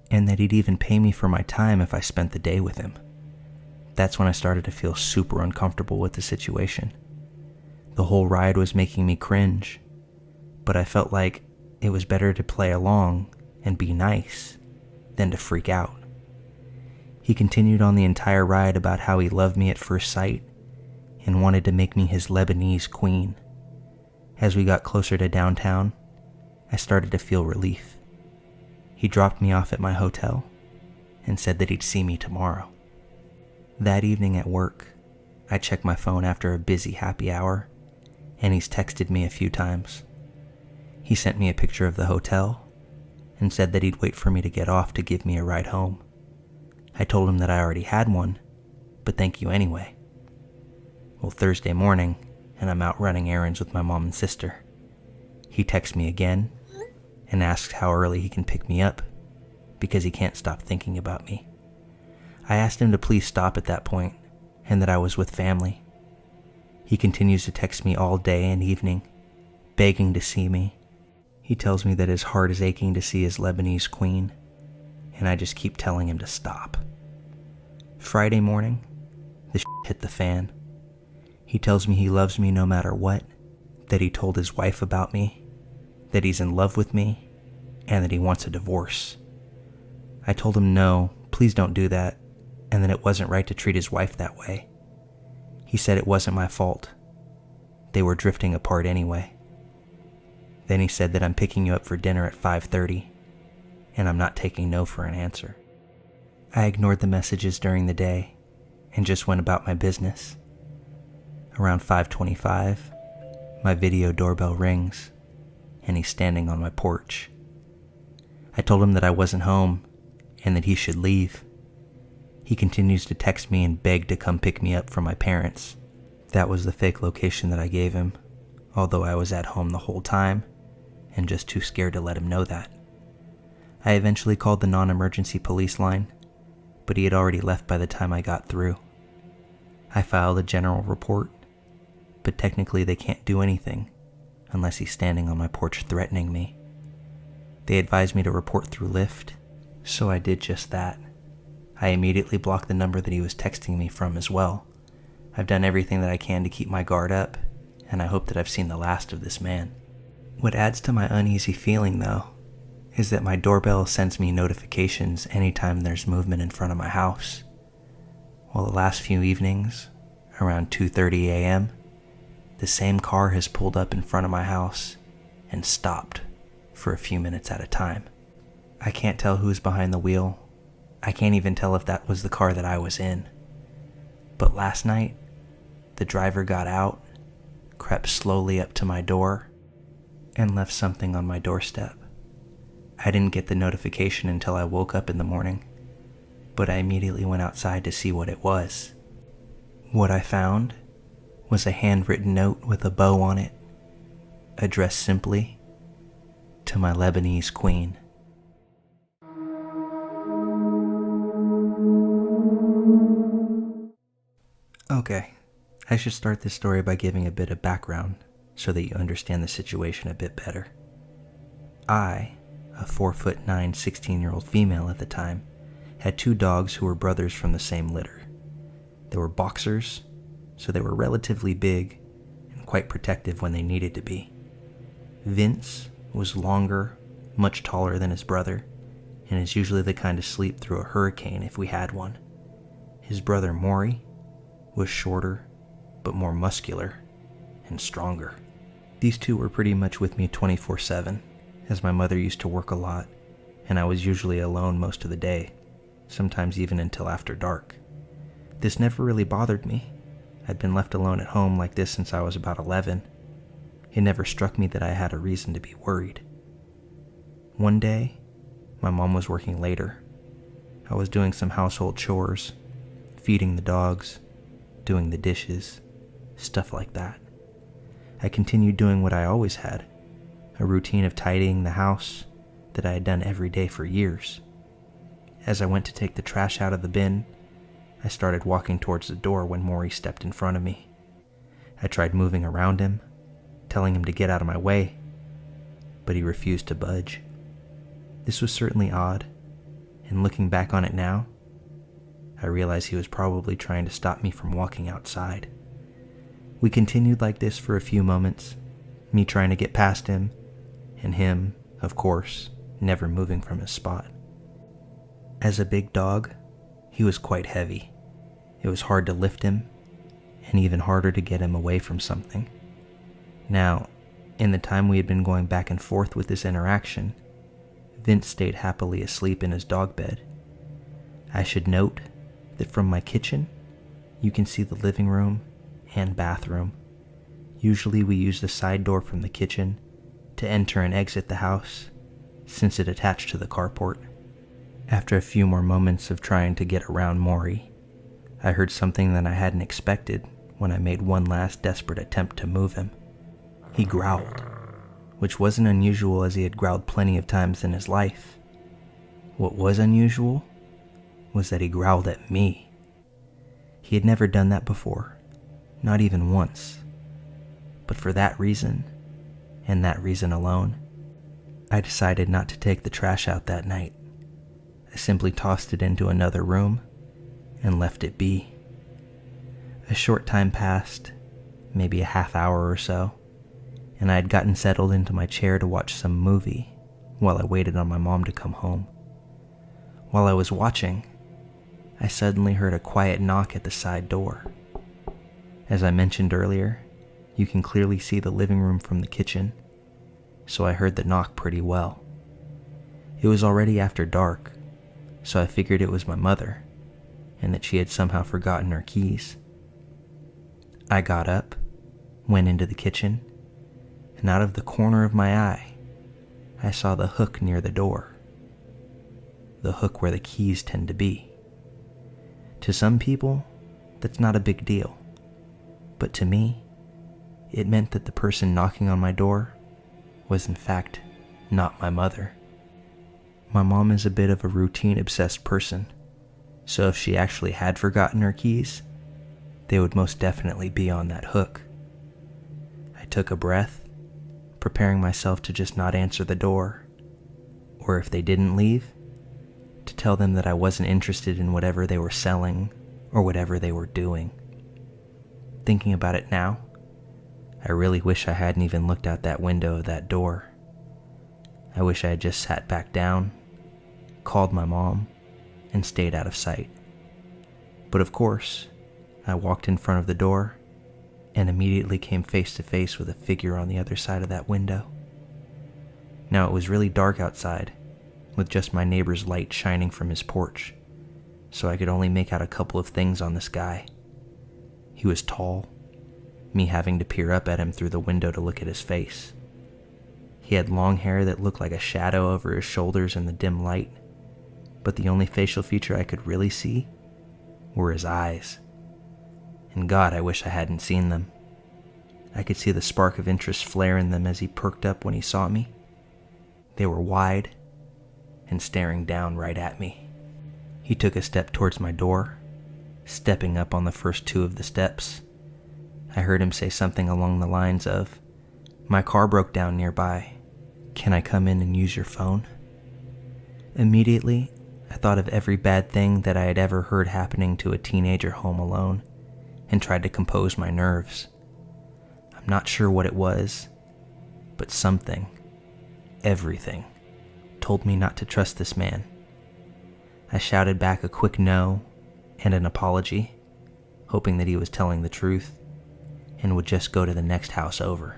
and that he'd even pay me for my time if I spent the day with him. That's when I started to feel super uncomfortable with the situation. The whole ride was making me cringe, but I felt like it was better to play along and be nice than to freak out. He continued on the entire ride about how he loved me at first sight and wanted to make me his Lebanese queen. As we got closer to downtown, I started to feel relief. He dropped me off at my hotel and said that he'd see me tomorrow. That evening at work, I checked my phone after a busy happy hour, and he's texted me a few times. He sent me a picture of the hotel and said that he'd wait for me to get off to give me a ride home. I told him that I already had one, but thank you anyway. Well, Thursday morning, and I'm out running errands with my mom and sister. He texts me again and asks how early he can pick me up because he can't stop thinking about me. I asked him to please stop at that point and that I was with family. He continues to text me all day and evening, begging to see me. He tells me that his heart is aching to see his Lebanese queen, and I just keep telling him to stop. Friday morning, the hit the fan. He tells me he loves me no matter what, that he told his wife about me, that he's in love with me, and that he wants a divorce. I told him no, please don't do that, and that it wasn't right to treat his wife that way. He said it wasn't my fault. They were drifting apart anyway. Then he said that I'm picking you up for dinner at 5:30, and I'm not taking no for an answer. I ignored the messages during the day and just went about my business. Around 5:25, my video doorbell rings, and he's standing on my porch. I told him that I wasn't home and that he should leave. He continues to text me and beg to come pick me up from my parents. That was the fake location that I gave him, although I was at home the whole time and just too scared to let him know that. I eventually called the non-emergency police line, but he had already left by the time I got through. I filed a general report, but technically they can't do anything unless he's standing on my porch threatening me. They advised me to report through Lyft, so I did just that. I immediately blocked the number that he was texting me from as well. I've done everything that I can to keep my guard up, and I hope that I've seen the last of this man. What adds to my uneasy feeling, though, is that my doorbell sends me notifications anytime there's movement in front of my house. Well, the last few evenings, around 2:30 a.m., the same car has pulled up in front of my house and stopped for a few minutes at a time. I can't tell who's behind the wheel. I can't even tell if that was the car that I was in. But last night, the driver got out, crept slowly up to my door, and left something on my doorstep. I didn't get the notification until I woke up in the morning, but I immediately went outside to see what it was. What I found was a handwritten note with a bow on it, addressed simply to my Lebanese queen. Okay, I should start this story by giving a bit of background so that you understand the situation a bit better. I, a 4'9", 16-year-old female at the time, had two dogs who were brothers from the same litter. They were boxers, so they were relatively big and quite protective when they needed to be. Vince was longer, much taller than his brother, and is usually the kind to sleep through a hurricane if we had one. His brother Maury was shorter, but more muscular and stronger. These two were pretty much with me 24/7, as my mother used to work a lot, and I was usually alone most of the day, sometimes even until after dark. This never really bothered me. I'd been left alone at home like this since I was about 11. It never struck me that I had a reason to be worried. One day, my mom was working later. I was doing some household chores, feeding the dogs, doing the dishes, stuff like that. I continued doing what I always had, a routine of tidying the house that I had done every day for years. As I went to take the trash out of the bin, I started walking towards the door when Maury stepped in front of me. I tried moving around him, telling him to get out of my way, but he refused to budge. This was certainly odd, and looking back on it now, I realized he was probably trying to stop me from walking outside. We continued like this for a few moments, me trying to get past him, and him, of course, never moving from his spot. As a big dog, he was quite heavy. It was hard to lift him, and even harder to get him away from something. Now, in the time we had been going back and forth with this interaction, Vince stayed happily asleep in his dog bed. I should note that from my kitchen, you can see the living room and bathroom. Usually we use the side door from the kitchen to enter and exit the house, since it attached to the carport. After a few more moments of trying to get around Maury, I heard something that I hadn't expected when I made one last desperate attempt to move him. He growled, which wasn't unusual as he had growled plenty of times in his life. What was unusual was that he growled at me. He had never done that before, not even once. But for that reason, and that reason alone, I decided not to take the trash out that night. I simply tossed it into another room and left it be. A short time passed, maybe a half hour or so, and I had gotten settled into my chair to watch some movie while I waited on my mom to come home. While I was watching, I suddenly heard a quiet knock at the side door. As I mentioned earlier, you can clearly see the living room from the kitchen, so I heard the knock pretty well. It was already after dark, so I figured it was my mother, and that she had somehow forgotten her keys. I got up, went into the kitchen, and out of the corner of my eye, I saw the hook near the door. The hook where the keys tend to be. To some people, that's not a big deal, but to me, it meant that the person knocking on my door was in fact not my mother. My mom is a bit of a routine-obsessed person, so if she actually had forgotten her keys, they would most definitely be on that hook. I took a breath, preparing myself to just not answer the door, or if they didn't leave, to tell them that I wasn't interested in whatever they were selling or whatever they were doing. Thinking about it now, I really wish I hadn't even looked out that window of that door. I wish I had just sat back down, called my mom, and stayed out of sight. But of course, I walked in front of the door and immediately came face to face with a figure on the other side of that window. Now it was really dark outside, with just my neighbor's light shining from his porch, so I could only make out a couple of things on this guy. He was tall, me having to peer up at him through the window to look at his face. He had long hair that looked like a shadow over his shoulders in the dim light, but the only facial feature I could really see were his eyes. And God, I wish I hadn't seen them. I could see the spark of interest flare in them as he perked up when he saw me. They were wide and staring down right at me. He took a step towards my door, stepping up on the first two of the steps. I heard him say something along the lines of, "My car broke down nearby. Can I come in and use your phone?" Immediately, I thought of every bad thing that I had ever heard happening to a teenager home alone and tried to compose my nerves. I'm not sure what it was, but something, everything, told me not to trust this man. I shouted back a quick no and an apology, hoping that he was telling the truth and would just go to the next house over.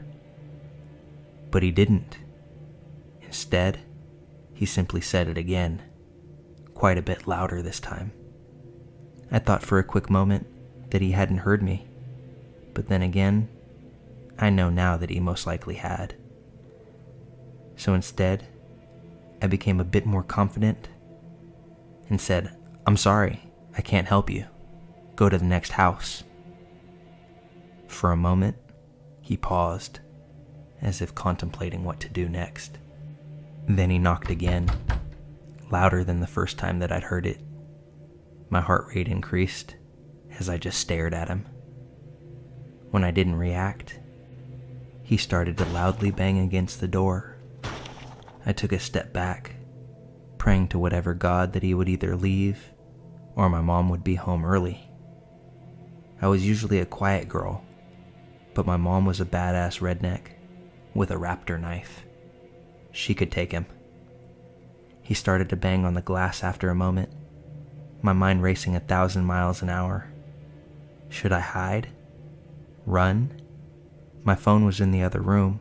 But he didn't. Instead, he simply said it again, quite a bit louder this time. I thought for a quick moment that he hadn't heard me, but then again, I know now that he most likely had. So instead, I became a bit more confident and said, "I'm sorry, I can't help you. Go to the next house." For a moment, he paused, as if contemplating what to do next. Then he knocked again, louder than the first time that I'd heard it. My heart rate increased as I just stared at him. When I didn't react, he started to loudly bang against the door. I took a step back, praying to whatever God that he would either leave or my mom would be home early. I was usually a quiet girl, but my mom was a badass redneck with a raptor knife. She could take him. He started to bang on the glass after a moment, my mind racing 1,000 miles an hour. Should I hide? Run? My phone was in the other room,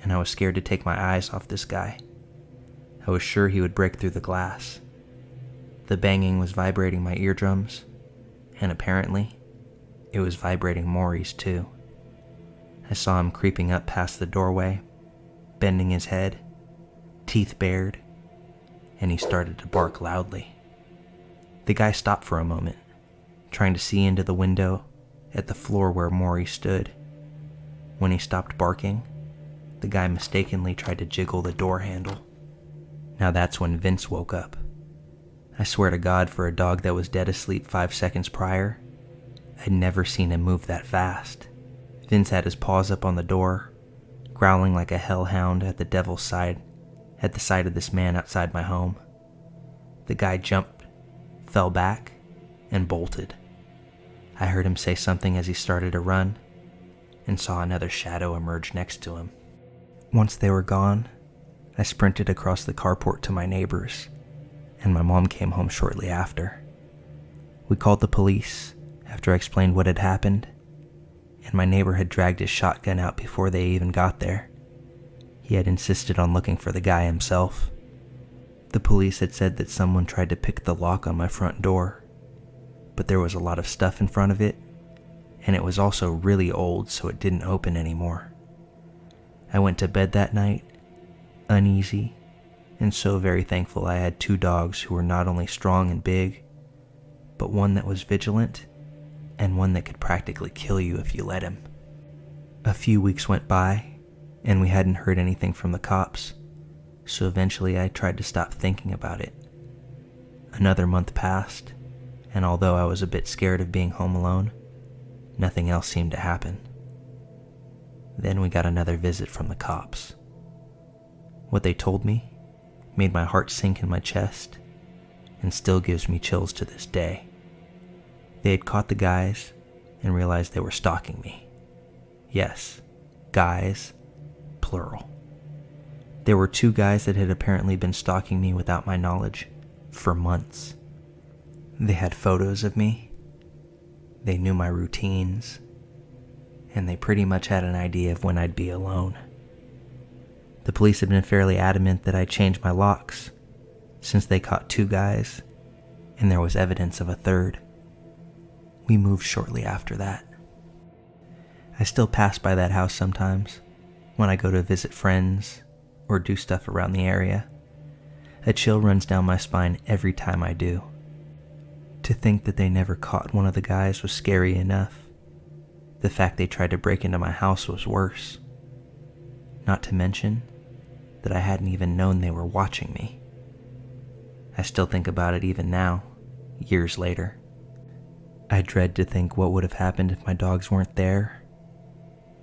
and I was scared to take my eyes off this guy. I was sure he would break through the glass. The banging was vibrating my eardrums, and apparently, it was vibrating Maury's too. I saw him creeping up past the doorway, bending his head, teeth bared, and he started to bark loudly. The guy stopped for a moment, trying to see into the window at the floor where Maury stood. When he stopped barking, the guy mistakenly tried to jiggle the door handle. Now that's when Vince woke up. I swear to God, for a dog that was dead asleep 5 seconds prior, I'd never seen him move that fast. Vince had his paws up on the door, growling like a hellhound at the sight of this man outside my home. The guy jumped, fell back, and bolted. I heard him say something as he started to run, and saw another shadow emerge next to him. Once they were gone, I sprinted across the carport to my neighbor's, and my mom came home shortly after. We called the police after I explained what had happened, and my neighbor had dragged his shotgun out before they even got there. He had insisted on looking for the guy himself. The police had said that someone tried to pick the lock on my front door, but there was a lot of stuff in front of it, and it was also really old, so it didn't open anymore. I went to bed that night, uneasy, and so very thankful I had 2 dogs who were not only strong and big, but one that was vigilant and one that could practically kill you if you let him. A few weeks went by, and we hadn't heard anything from the cops, so eventually I tried to stop thinking about it. Another month passed, and although I was a bit scared of being home alone, nothing else seemed to happen. Then we got another visit from the cops. What they told me made my heart sink in my chest and still gives me chills to this day. They had caught the guys and realized they were stalking me. Yes, guys, plural. There were 2 guys that had apparently been stalking me without my knowledge for months. They had photos of me, they knew my routines, and they pretty much had an idea of when I'd be alone. The police had been fairly adamant that I change my locks, since they caught 2 guys, and there was evidence of a third. We moved shortly after that. I still pass by that house sometimes, when I go to visit friends or do stuff around the area. A chill runs down my spine every time I do. To think that they never caught one of the guys was scary enough. The fact they tried to break into my house was worse. Not to mention that I hadn't even known they were watching me. I still think about it even now, years later. I dread to think what would have happened if my dogs weren't there,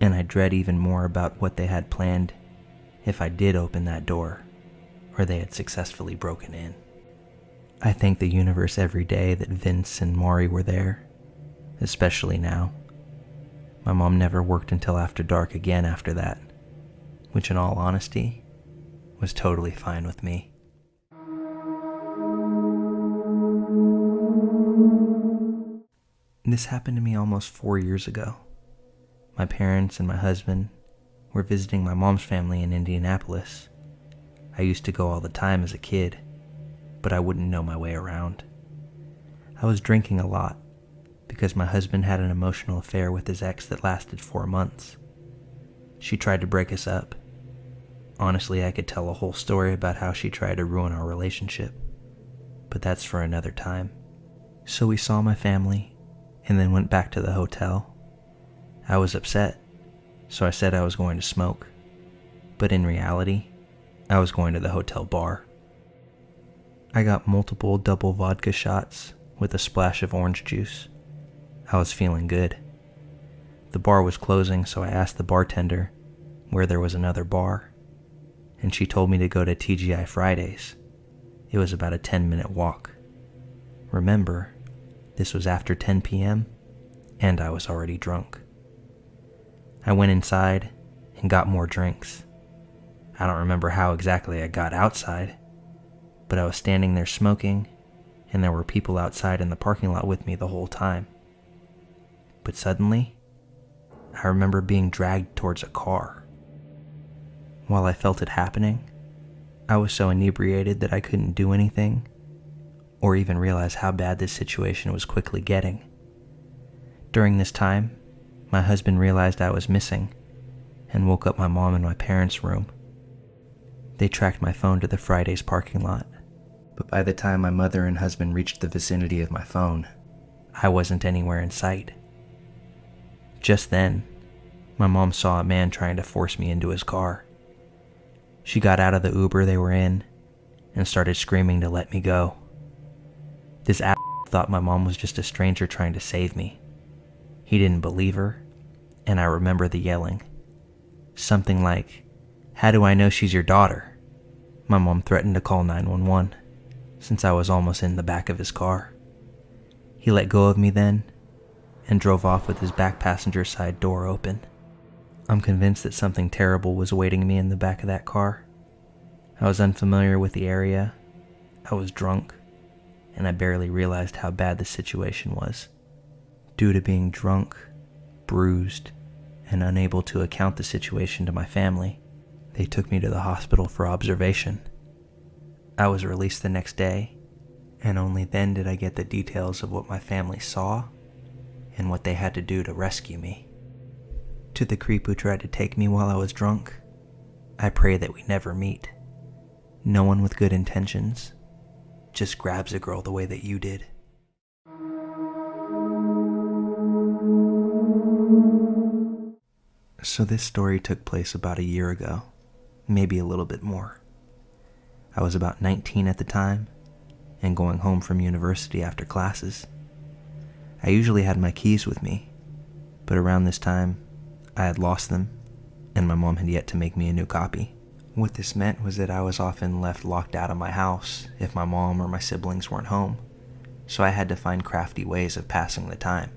and I dread even more about what they had planned if I did open that door, or they had successfully broken in. I thank the universe every day that Vince and Maury were there, especially now. My mom never worked until after dark again after that, which in all honesty, was totally fine with me. This happened to me almost 4 years ago. My parents and my husband were visiting my mom's family in Indianapolis. I used to go all the time as a kid, but I wouldn't know my way around. I was drinking a lot because my husband had an emotional affair with his ex that lasted 4 months. She tried to break us up. Honestly, I could tell a whole story about how she tried to ruin our relationship, but that's for another time. So we saw my family and then went back to the hotel. I was upset, so I said I was going to smoke, but in reality, I was going to the hotel bar. I got multiple double vodka shots with a splash of orange juice. I was feeling good. The bar was closing, so I asked the bartender where there was another bar, and she told me to go to TGI Fridays. It was about a 10-minute walk. Remember, this was after 10 p.m., and I was already drunk. I went inside and got more drinks. I don't remember how exactly I got outside, but I was standing there smoking, and there were people outside in the parking lot with me the whole time. But suddenly, I remember being dragged towards a car. While I felt it happening, I was so inebriated that I couldn't do anything or even realize how bad this situation was quickly getting. During this time, my husband realized I was missing and woke up my mom in my parents' room They tracked my phone to the Friday's parking lot, but by the time my mother and husband reached the vicinity of my phone, I wasn't anywhere in sight. Just then, my mom saw a man trying to force me into his car. She got out of the Uber they were in and started screaming to let me go. This thought my mom was just a stranger trying to save me. He didn't believe her, and I remember the yelling. Something like, "How do I know she's your daughter?" My mom threatened to call 911, since I was almost in the back of his car. He let go of me then, and drove off with his back passenger side door open. I'm convinced that something terrible was awaiting me in the back of that car. I was unfamiliar with the area, I was drunk, and I barely realized how bad the situation was. Due to being drunk, bruised, and unable to account the situation to my family, they took me to the hospital for observation. I was released the next day, and only then did I get the details of what my family saw and what they had to do to rescue me. To the creep who tried to take me while I was drunk, I pray that we never meet. No one with good intentions just grabs a girl the way that you did. So this story took place about a year ago, maybe a little bit more. I was about 19 at the time and going home from university after classes. I usually had my keys with me, but around this time, I had lost them, and my mom had yet to make me a new copy. What this meant was that I was often left locked out of my house if my mom or my siblings weren't home, so I had to find crafty ways of passing the time.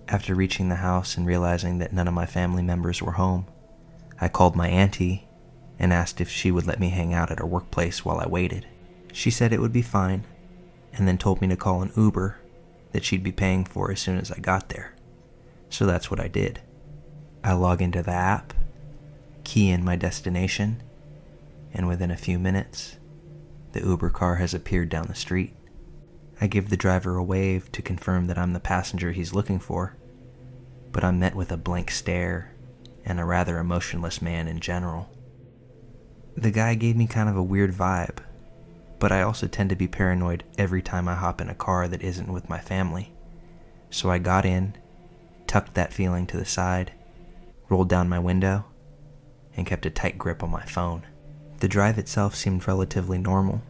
After reaching the house and realizing that none of my family members were home, I called my auntie and asked if she would let me hang out at her workplace while I waited. She said it would be fine, and then told me to call an Uber that she'd be paying for as soon as I got there. So that's what I did. I log into the app, key in my destination, and within a few minutes, the Uber car has appeared down the street. I give the driver a wave to confirm that I'm the passenger he's looking for, but I'm met with a blank stare and a rather emotionless man in general. The guy gave me kind of a weird vibe, but I also tend to be paranoid every time I hop in a car that isn't with my family. So I got in, tucked that feeling to the side, rolled down my window, and kept a tight grip on my phone. The drive itself seemed relatively normal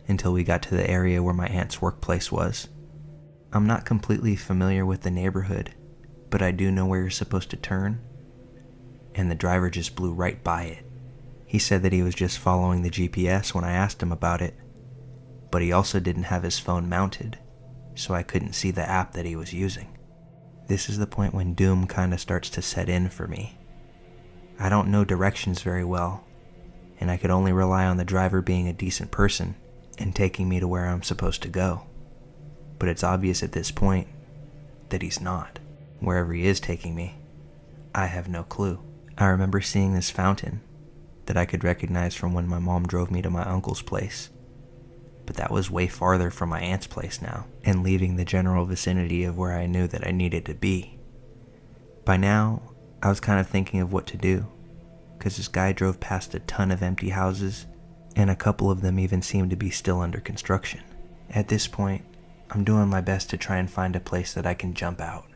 until we got to the area where my aunt's workplace was. I'm not completely familiar with the neighborhood, but I do know where you're supposed to turn, and the driver just blew right by it. He said that he was just following the GPS when I asked him about it, but he also didn't have his phone mounted, so I couldn't see the app that he was using. This is the point when doom kind of starts to set in for me. I don't know directions very well, and I could only rely on the driver being a decent person and taking me to where I'm supposed to go. But it's obvious at this point that he's not. Wherever he is taking me, I have no clue. I remember seeing this fountain that I could recognize from when my mom drove me to my uncle's place, but that was way farther from my aunt's place now, and leaving the general vicinity of where I knew that I needed to be. By now, I was kind of thinking of what to do, because this guy drove past a ton of empty houses, and a couple of them even seemed to be still under construction. At this point, I'm doing my best to try and find a place that I can jump out,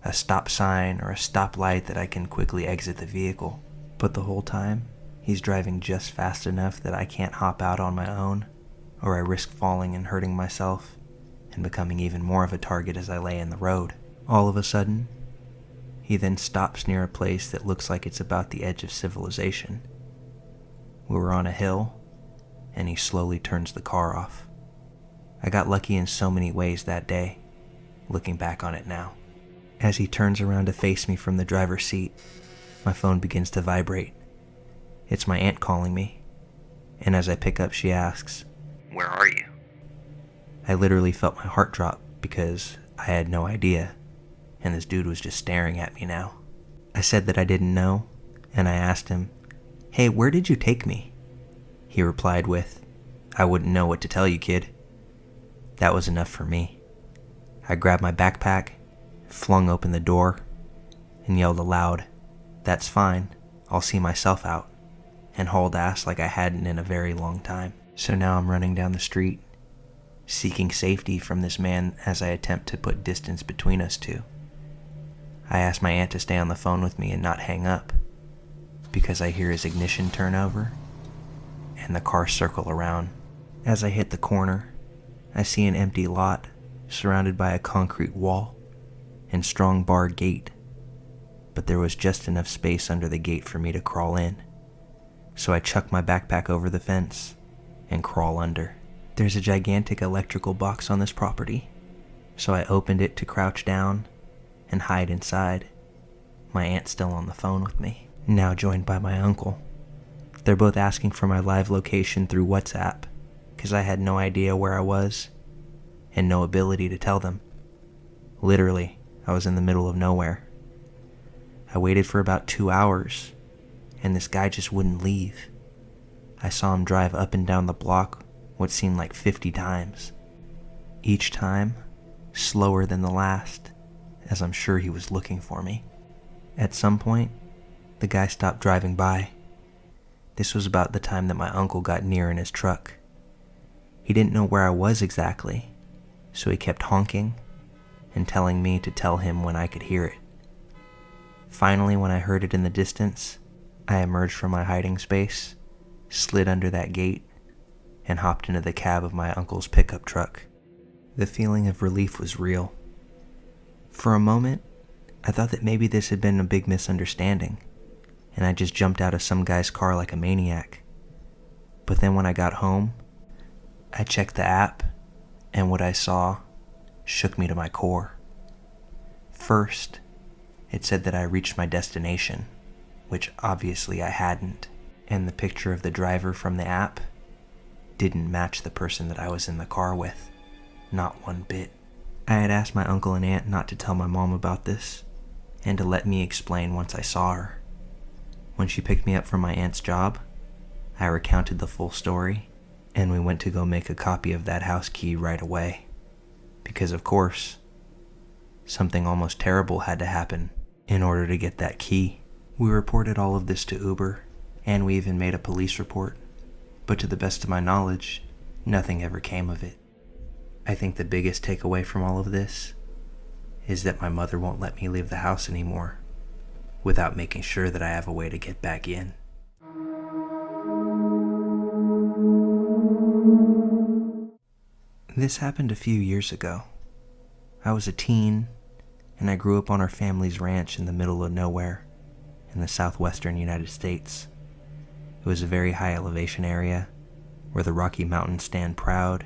a stop sign or a stop light that I can quickly exit the vehicle. But the whole time, he's driving just fast enough that I can't hop out on my own, or I risk falling and hurting myself and becoming even more of a target as I lay in the road. All of a sudden, he then stops near a place that looks like it's about the edge of civilization. We were on a hill, and he slowly turns the car off. I got lucky in so many ways that day, looking back on it now. As he turns around to face me from the driver's seat, my phone begins to vibrate. It's my aunt calling me, and as I pick up, she asks, "Where are you?" I literally felt my heart drop because I had no idea, and this dude was just staring at me now. I said that I didn't know, and I asked him, "Hey, where did you take me?" He replied with, "I wouldn't know what to tell you, kid." That was enough for me. I grabbed my backpack, flung open the door, and yelled aloud, "That's fine, I'll see myself out," and hauled ass like I hadn't in a very long time. So now I'm running down the street, seeking safety from this man as I attempt to put distance between us two. I ask my aunt to stay on the phone with me and not hang up, because I hear his ignition turn over and the car circle around. As I hit the corner, I see an empty lot surrounded by a concrete wall and strong barred gate, but there was just enough space under the gate for me to crawl in. So I chuck my backpack over the fence and crawl under. There's a gigantic electrical box on this property, so I opened it to crouch down and hide inside, my aunt still on the phone with me, now joined by my uncle. They're both asking for my live location through WhatsApp, because I had no idea where I was and no ability to tell them. Literally, I was in the middle of nowhere. I waited for about 2 hours, and this guy just wouldn't leave. I saw him drive up and down the block what seemed like 50 times. Each time, slower than the last, as I'm sure he was looking for me. At some point, the guy stopped driving by. This was about the time that my uncle got near in his truck. He didn't know where I was exactly, so he kept honking and telling me to tell him when I could hear it. Finally, when I heard it in the distance, I emerged from my hiding space, slid under that gate, and hopped into the cab of my uncle's pickup truck. The feeling of relief was real. For a moment, I thought that maybe this had been a big misunderstanding, and I just jumped out of some guy's car like a maniac. But then when I got home, I checked the app, and what I saw shook me to my core. First, it said that I reached my destination, which obviously I hadn't, and the picture of the driver from the app didn't match the person that I was in the car with, not one bit. I had asked my uncle and aunt not to tell my mom about this, and to let me explain once I saw her. When she picked me up from my aunt's job, I recounted the full story, and we went to go make a copy of that house key right away. Because of course, something almost terrible had to happen in order to get that key. We reported all of this to Uber, and we even made a police report, but to the best of my knowledge, nothing ever came of it. I think the biggest takeaway from all of this is that my mother won't let me leave the house anymore without making sure that I have a way to get back in. This happened a few years ago. I was a teen, and I grew up on our family's ranch in the middle of nowhere in the southwestern United States. It was a very high elevation area where the Rocky Mountains stand proud,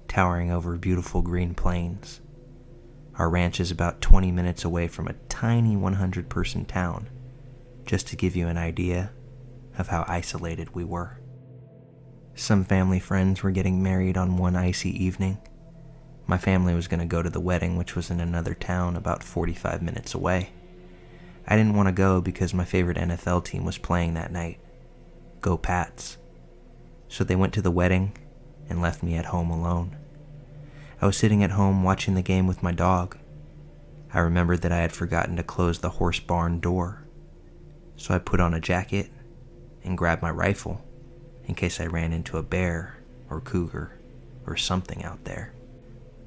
towering over beautiful green plains. Our ranch is about 20 minutes away from a tiny 100-person town, just to give you an idea of how isolated we were. Some family friends were getting married on one icy evening. My family was going to go to the wedding, which was in another town about 45 minutes away. I didn't want to go because my favorite NFL team was playing that night. Go Pats. So they went to the wedding and left me at home alone. I was sitting at home watching the game with my dog. I remembered that I had forgotten to close the horse barn door. So I put on a jacket and grabbed my rifle in case I ran into a bear or cougar or something out there.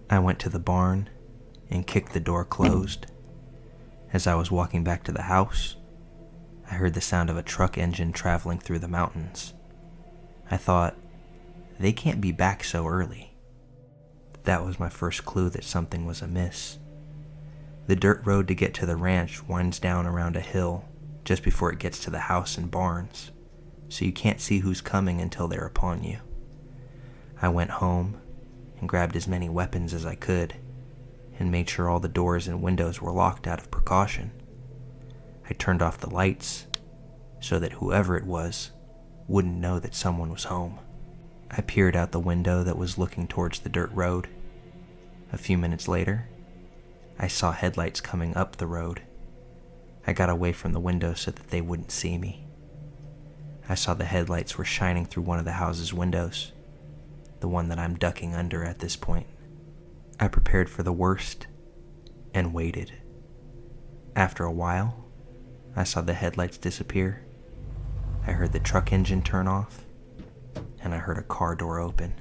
I went to the barn and kicked the door closed. As I was walking back to the house, I heard the sound of a truck engine traveling through the mountains. I thought, they can't be back so early. That was my first clue that something was amiss. The dirt road to get to the ranch winds down around a hill just before it gets to the house and barns, so you can't see who's coming until they're upon you. I went home and grabbed as many weapons as I could and made sure all the doors and windows were locked out of precaution. I turned off the lights so that whoever it was wouldn't know that someone was home. I peered out the window that was looking towards the dirt road. A few minutes later, I saw headlights coming up the road. I got away from the window so that they wouldn't see me. I saw the headlights were shining through one of the house's windows, the one that I'm ducking under at this point. I prepared for the worst and waited. After a while, I saw the headlights disappear, I heard the truck engine turn off, and I heard a car door open.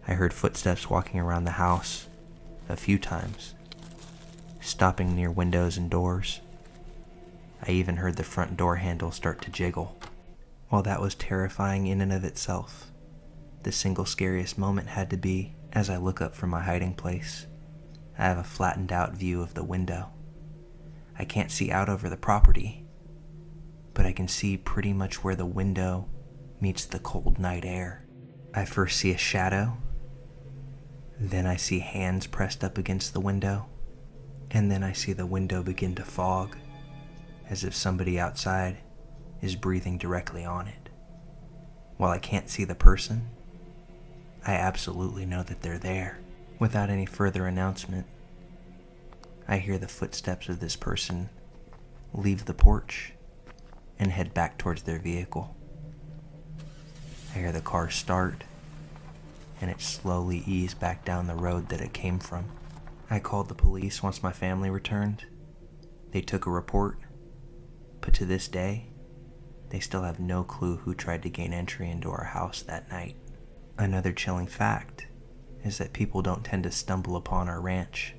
I heard footsteps walking around the house a few times, stopping near windows and doors. I even heard the front door handle start to jiggle. While that was terrifying in and of itself, the single scariest moment had to be as I look up from my hiding place. I have a flattened out view of the window. I can't see out over the property, but I can see pretty much where the window meets the cold night air. I first see a shadow, then I see hands pressed up against the window, and then I see the window begin to fog, as if somebody outside is breathing directly on it. While I can't see the person, I absolutely know that they're there. Without any further announcement, I hear the footsteps of this person leave the porch and head back towards their vehicle. I hear the car start, and it slowly ease back down the road that it came from. I called the police once my family returned. They took a report, but to this day, they still have no clue who tried to gain entry into our house that night. Another chilling fact is that people don't tend to stumble upon our ranch.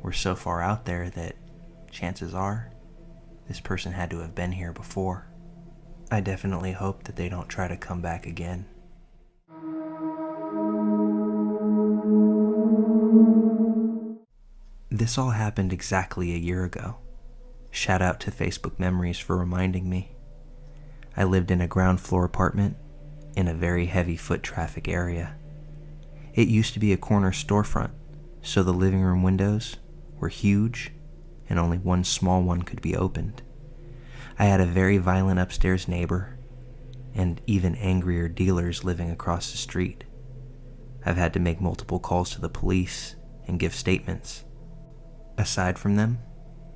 We're so far out there that chances are this person had to have been here before. I definitely hope that they don't try to come back again. This all happened exactly a year ago. Shout out to Facebook Memories for reminding me. I lived in a ground floor apartment in a very heavy foot traffic area. It used to be a corner storefront, so the living room windows were huge and only one small one could be opened. I had a very violent upstairs neighbor and even angrier dealers living across the street. I've had to make multiple calls to the police and give statements. Aside from them,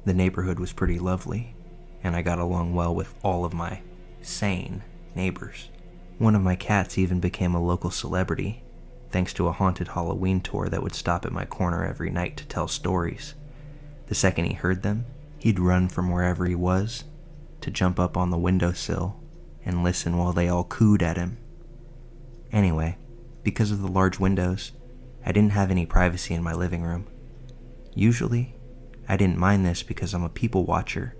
the neighborhood was pretty lovely, and I got along well with all of my sane neighbors. One of my cats even became a local celebrity, thanks to a haunted Halloween tour that would stop at my corner every night to tell stories. The second he heard them, he'd run from wherever he was to jump up on the windowsill and listen while they all cooed at him. Anyway, because of the large windows, I didn't have any privacy in my living room. Usually, I didn't mind this because I'm a people watcher,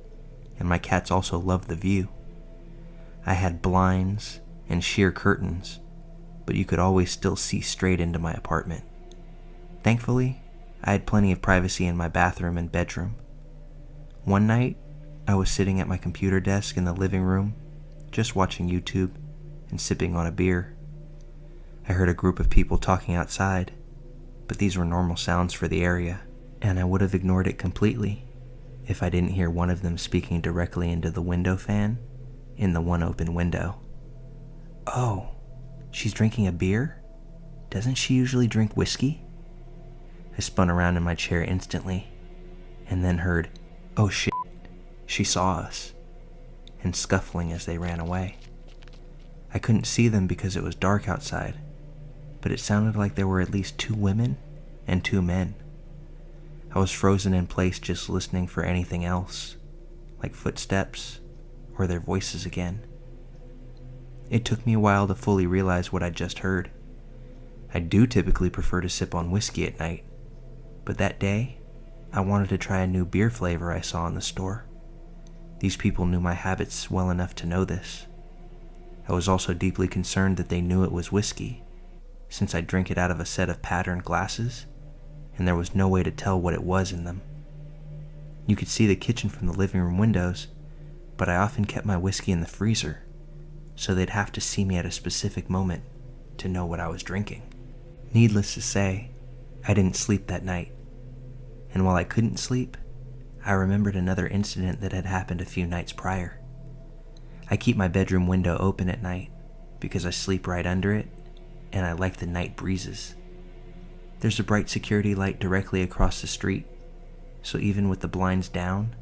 and my cats also love the view. I had blinds and sheer curtains, but you could always still see straight into my apartment. Thankfully, I had plenty of privacy in my bathroom and bedroom. One night, I was sitting at my computer desk in the living room, just watching YouTube and sipping on a beer. I heard a group of people talking outside, but these were normal sounds for the area, and I would have ignored it completely if I didn't hear one of them speaking directly into the window fan in the one open window. "Oh, she's drinking a beer? Doesn't she usually drink whiskey?" I spun around in my chair instantly, and then heard, "Oh shit, she saw us," and scuffling as they ran away. I couldn't see them because it was dark outside, but it sounded like there were at least 2 women and 2 men. I was frozen in place just listening for anything else, like footsteps or their voices again. It took me a while to fully realize what I'd just heard. I do typically prefer to sip on whiskey at night, but that day, I wanted to try a new beer flavor I saw in the store. These people knew my habits well enough to know this. I was also deeply concerned that they knew it was whiskey, since I drank it out of a set of patterned glasses, and there was no way to tell what it was in them. You could see the kitchen from the living room windows, but I often kept my whiskey in the freezer, so they'd have to see me at a specific moment to know what I was drinking. Needless to say, I didn't sleep that night, and while I couldn't sleep, I remembered another incident that had happened a few nights prior. I keep my bedroom window open at night because I sleep right under it, and I like the night breezes. There's a bright security light directly across the street, so even with the blinds down,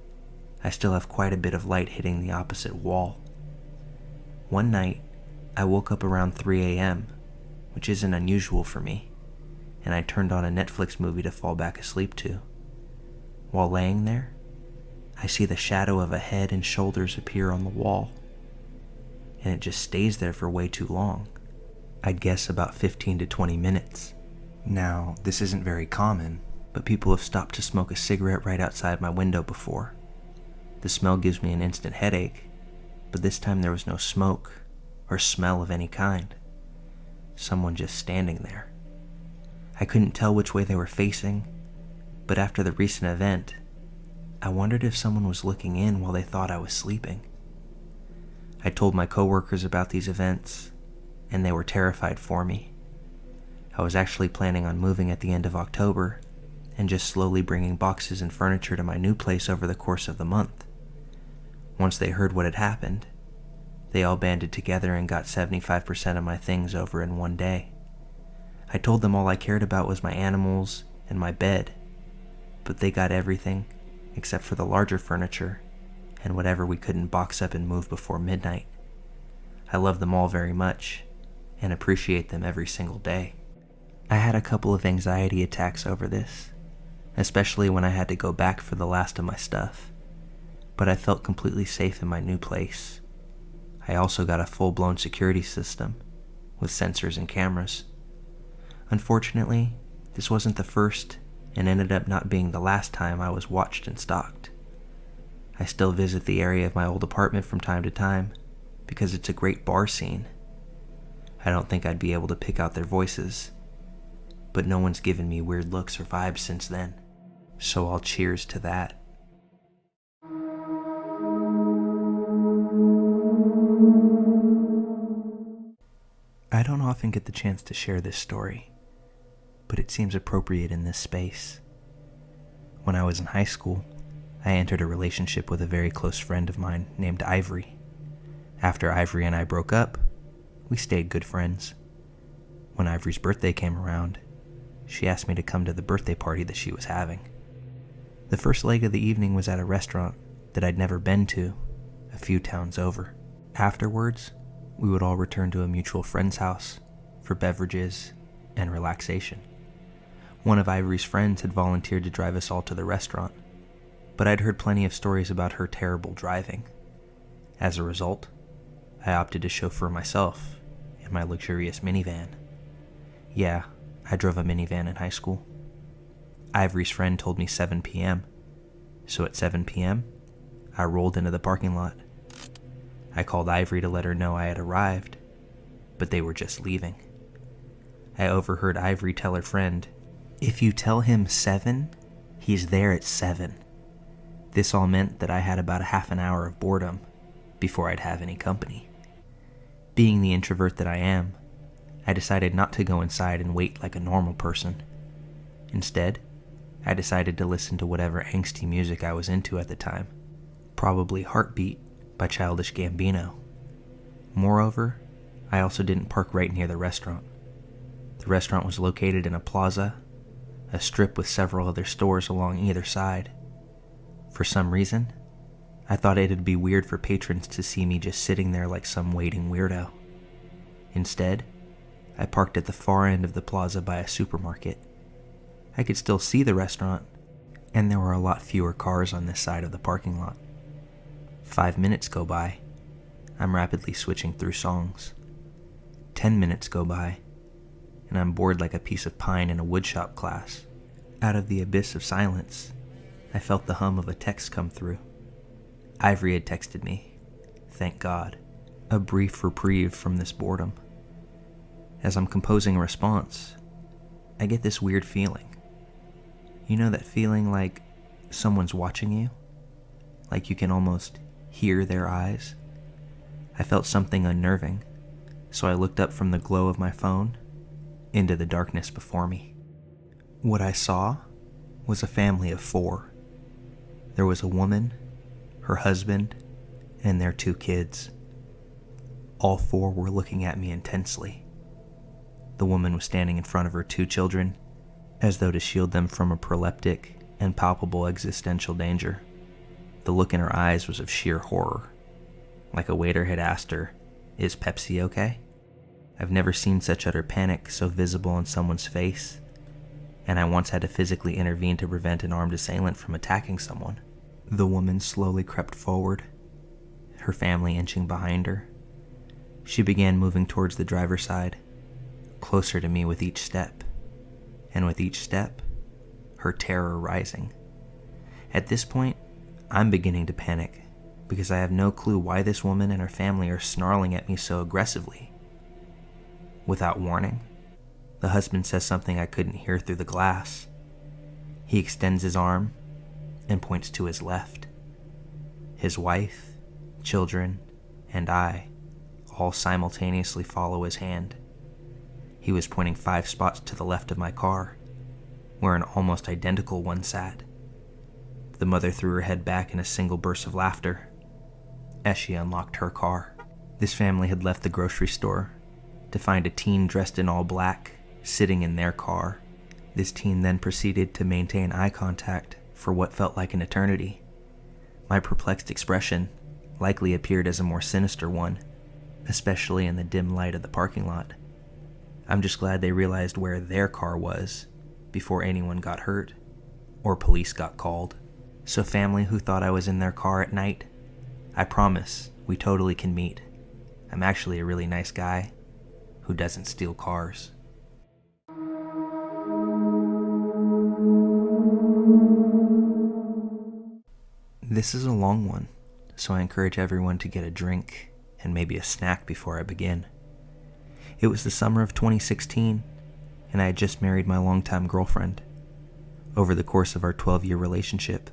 I still have quite a bit of light hitting the opposite wall. One night, I woke up around 3 a.m., which isn't unusual for me, and I turned on a Netflix movie to fall back asleep to. While laying there, I see the shadow of a head and shoulders appear on the wall. and it just stays there for way too long. I'd guess about 15 to 20 minutes. Now, this isn't very common, but people have stopped to smoke a cigarette right outside my window before. The smell gives me an instant headache, but this time there was no smoke or smell of any kind. Someone just standing there. I couldn't tell which way they were facing, but after the recent event, I wondered if someone was looking in while they thought I was sleeping. I told my coworkers about these events, and they were terrified for me. I was actually planning on moving at the end of October and just slowly bringing boxes and furniture to my new place over the course of the month. Once they heard what had happened, they all banded together and got 75% of my things over in one day. I told them all I cared about was my animals and my bed, but they got everything except for the larger furniture and whatever we couldn't box up and move before midnight. I love them all very much and appreciate them every single day. I had a couple of anxiety attacks over this, especially when I had to go back for the last of my stuff, but I felt completely safe in my new place. I also got a full-blown security system with sensors and cameras. Unfortunately, this wasn't the first and ended up not being the last time I was watched and stalked. I still visit the area of my old apartment from time to time because it's a great bar scene. I don't think I'd be able to pick out their voices, but no one's given me weird looks or vibes since then, so I'll cheers to that. I don't often get the chance to share this story, but it seems appropriate in this space. When I was in high school, I entered a relationship with a very close friend of mine named Ivory. After Ivory and I broke up, we stayed good friends. When Ivory's birthday came around, she asked me to come to the birthday party that she was having. The first leg of the evening was at a restaurant that I'd never been to, a few towns over. Afterwards, we would all return to a mutual friend's house for beverages and relaxation. One of Ivory's friends had volunteered to drive us all to the restaurant, but I'd heard plenty of stories about her terrible driving. As a result, I opted to chauffeur myself in my luxurious minivan. Yeah, I drove a minivan in high school. Ivory's friend told me 7 p.m., so at 7 p.m., I rolled into the parking lot. I called Ivory to let her know I had arrived, but they were just leaving. I overheard Ivory tell her friend, "If you tell him 7, he's there at 7. This all meant that I had about a half an hour of boredom before I'd have any company. Being the introvert that I am, I decided not to go inside and wait like a normal person. Instead, I decided to listen to whatever angsty music I was into at the time, probably Heartbeat by Childish Gambino. Moreover, I also didn't park right near the restaurant. The restaurant was located in a plaza, a strip with several other stores along either side. For some reason, I thought it'd be weird for patrons to see me just sitting there like some waiting weirdo. Instead, I parked at the far end of the plaza by a supermarket. I could still see the restaurant, and there were a lot fewer cars on this side of the parking lot. 5 minutes go by. I'm rapidly switching through songs. 10 minutes go by, and I'm bored like a piece of pine in a woodshop class. Out of the abyss of silence, I felt the hum of a text come through. Ivory had texted me. Thank God. A brief reprieve from this boredom. As I'm composing a response, I get this weird feeling. You know that feeling like someone's watching you? Like you can almost hear their eyes? I felt something unnerving, so I looked up from the glow of my phone into the darkness before me. What I saw was a family of 4. There was a woman, her husband, and their 2 kids. All 4 were looking at me intensely. The woman was standing in front of her 2 children, as though to shield them from a proleptic and palpable existential danger. The look in her eyes was of sheer horror, like a waiter had asked her, "Is Pepsi okay?" I've never seen such utter panic so visible on someone's face, and I once had to physically intervene to prevent an armed assailant from attacking someone. The woman slowly crept forward, her family inching behind her. She began moving towards the driver's side, closer to me with each step, and with each step, her terror rising. At this point, I'm beginning to panic because I have no clue why this woman and her family are snarling at me so aggressively. Without warning, the husband says something I couldn't hear through the glass. He extends his arm and points to his left. His wife, children, and I all simultaneously follow his hand. He was pointing 5 spots to the left of my car, where an almost identical one sat. The mother threw her head back in a single burst of laughter as she unlocked her car. This family had left the grocery store to find a teen dressed in all black sitting in their car. This teen then proceeded to maintain eye contact for what felt like an eternity. My perplexed expression likely appeared as a more sinister one, especially in the dim light of the parking lot. I'm just glad they realized where their car was before anyone got hurt or police got called. So family who thought I was in their car at night, I promise we totally can meet. I'm actually a really nice guy who doesn't steal cars. This is a long one, so I encourage everyone to get a drink and maybe a snack before I begin. It was the summer of 2016, and I had just married my longtime girlfriend. Over the course of our 12-year relationship,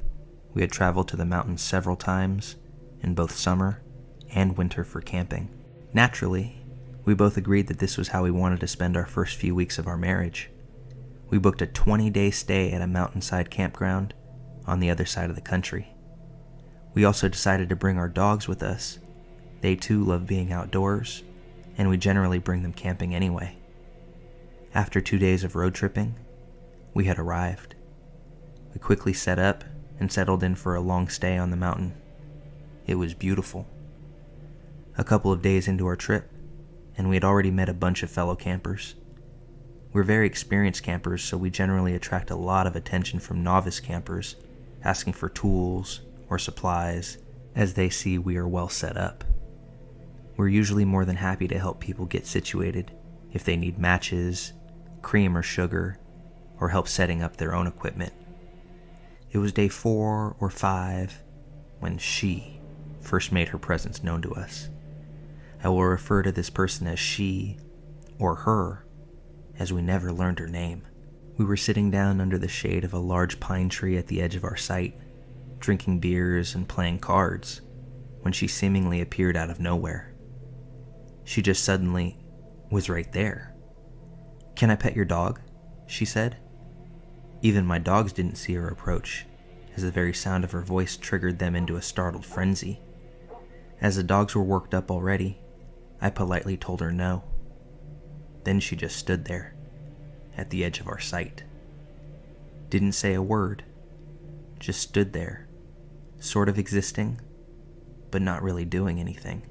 we had traveled to the mountains several times in both summer and winter for camping. Naturally, we both agreed that this was how we wanted to spend our first few weeks of our marriage. We booked a 20-day stay at a mountainside campground on the other side of the country. We also decided to bring our dogs with us. They too love being outdoors, and we generally bring them camping anyway. After 2 days of road tripping, we had arrived. We quickly set up and settled in for a long stay on the mountain. It was beautiful. A couple of days into our trip, and we had already met a bunch of fellow campers. We're very experienced campers, so we generally attract a lot of attention from novice campers asking for tools or supplies as they see we are well set up. We're usually more than happy to help people get situated if they need matches, cream or sugar, or help setting up their own equipment. It was day 4 or 5 when she first made her presence known to us. I will refer to this person as she or her, as we never learned her name. We were sitting down under the shade of a large pine tree at the edge of our site, drinking beers and playing cards, when she seemingly appeared out of nowhere. She just suddenly was right there. "Can I pet your dog?" she said. Even my dogs didn't see her approach, as the very sound of her voice triggered them into a startled frenzy. As the dogs were worked up already, I politely told her no. Then she just stood there, at the edge of our site. Didn't say a word, just stood there, sort of existing, but not really doing anything.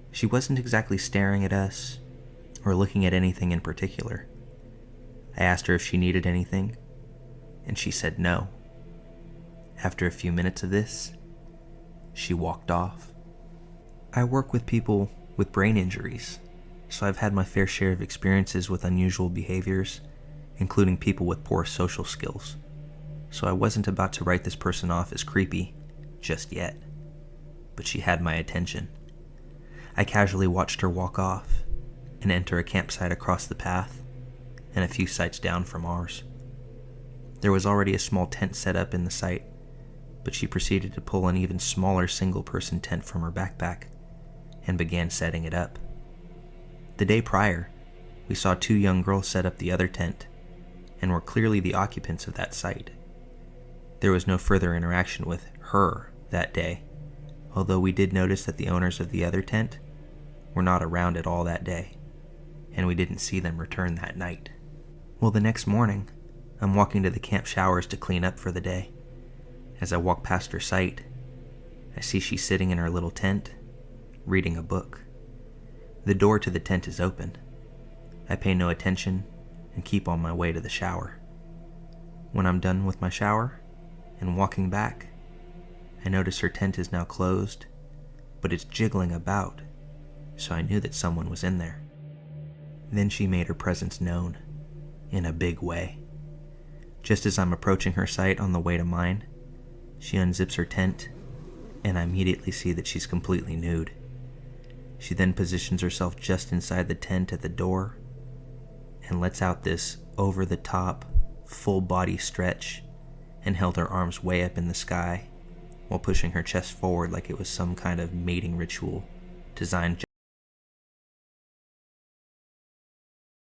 She wasn't exactly staring at us, or looking at anything in particular. I asked her if she needed anything, and she said no. After a few minutes of this, she walked off. I work with people with brain injuries, so I've had my fair share of experiences with unusual behaviors, including people with poor social skills. So I wasn't about to write this person off as creepy just yet, but she had my attention. I casually watched her walk off and enter a campsite across the path and a few sites down from ours. There was already a small tent set up in the site, but she proceeded to pull an even smaller single-person tent from her backpack and began setting it up. The day prior, we saw 2 young girls set up the other tent and were clearly the occupants of that site. There was no further interaction with her that day, although we did notice that the owners of the other tent were not around at all that day, and we didn't see them return that night. Well, the next morning, I'm walking to the camp showers to clean up for the day. As I walk past her site, I see she's sitting in her little tent, reading a book. The door to the tent is open. I pay no attention and keep on my way to the shower. When I'm done with my shower and walking back, I notice her tent is now closed, but it's jiggling about so I knew that someone was in there. Then she made her presence known, in a big way. Just as I'm approaching her sight on the way to mine, she unzips her tent, and I immediately see that she's completely nude. She then positions herself just inside the tent at the door, and lets out this over-the-top, full-body stretch, and held her arms way up in the sky, while pushing her chest forward like it was some kind of mating ritual designed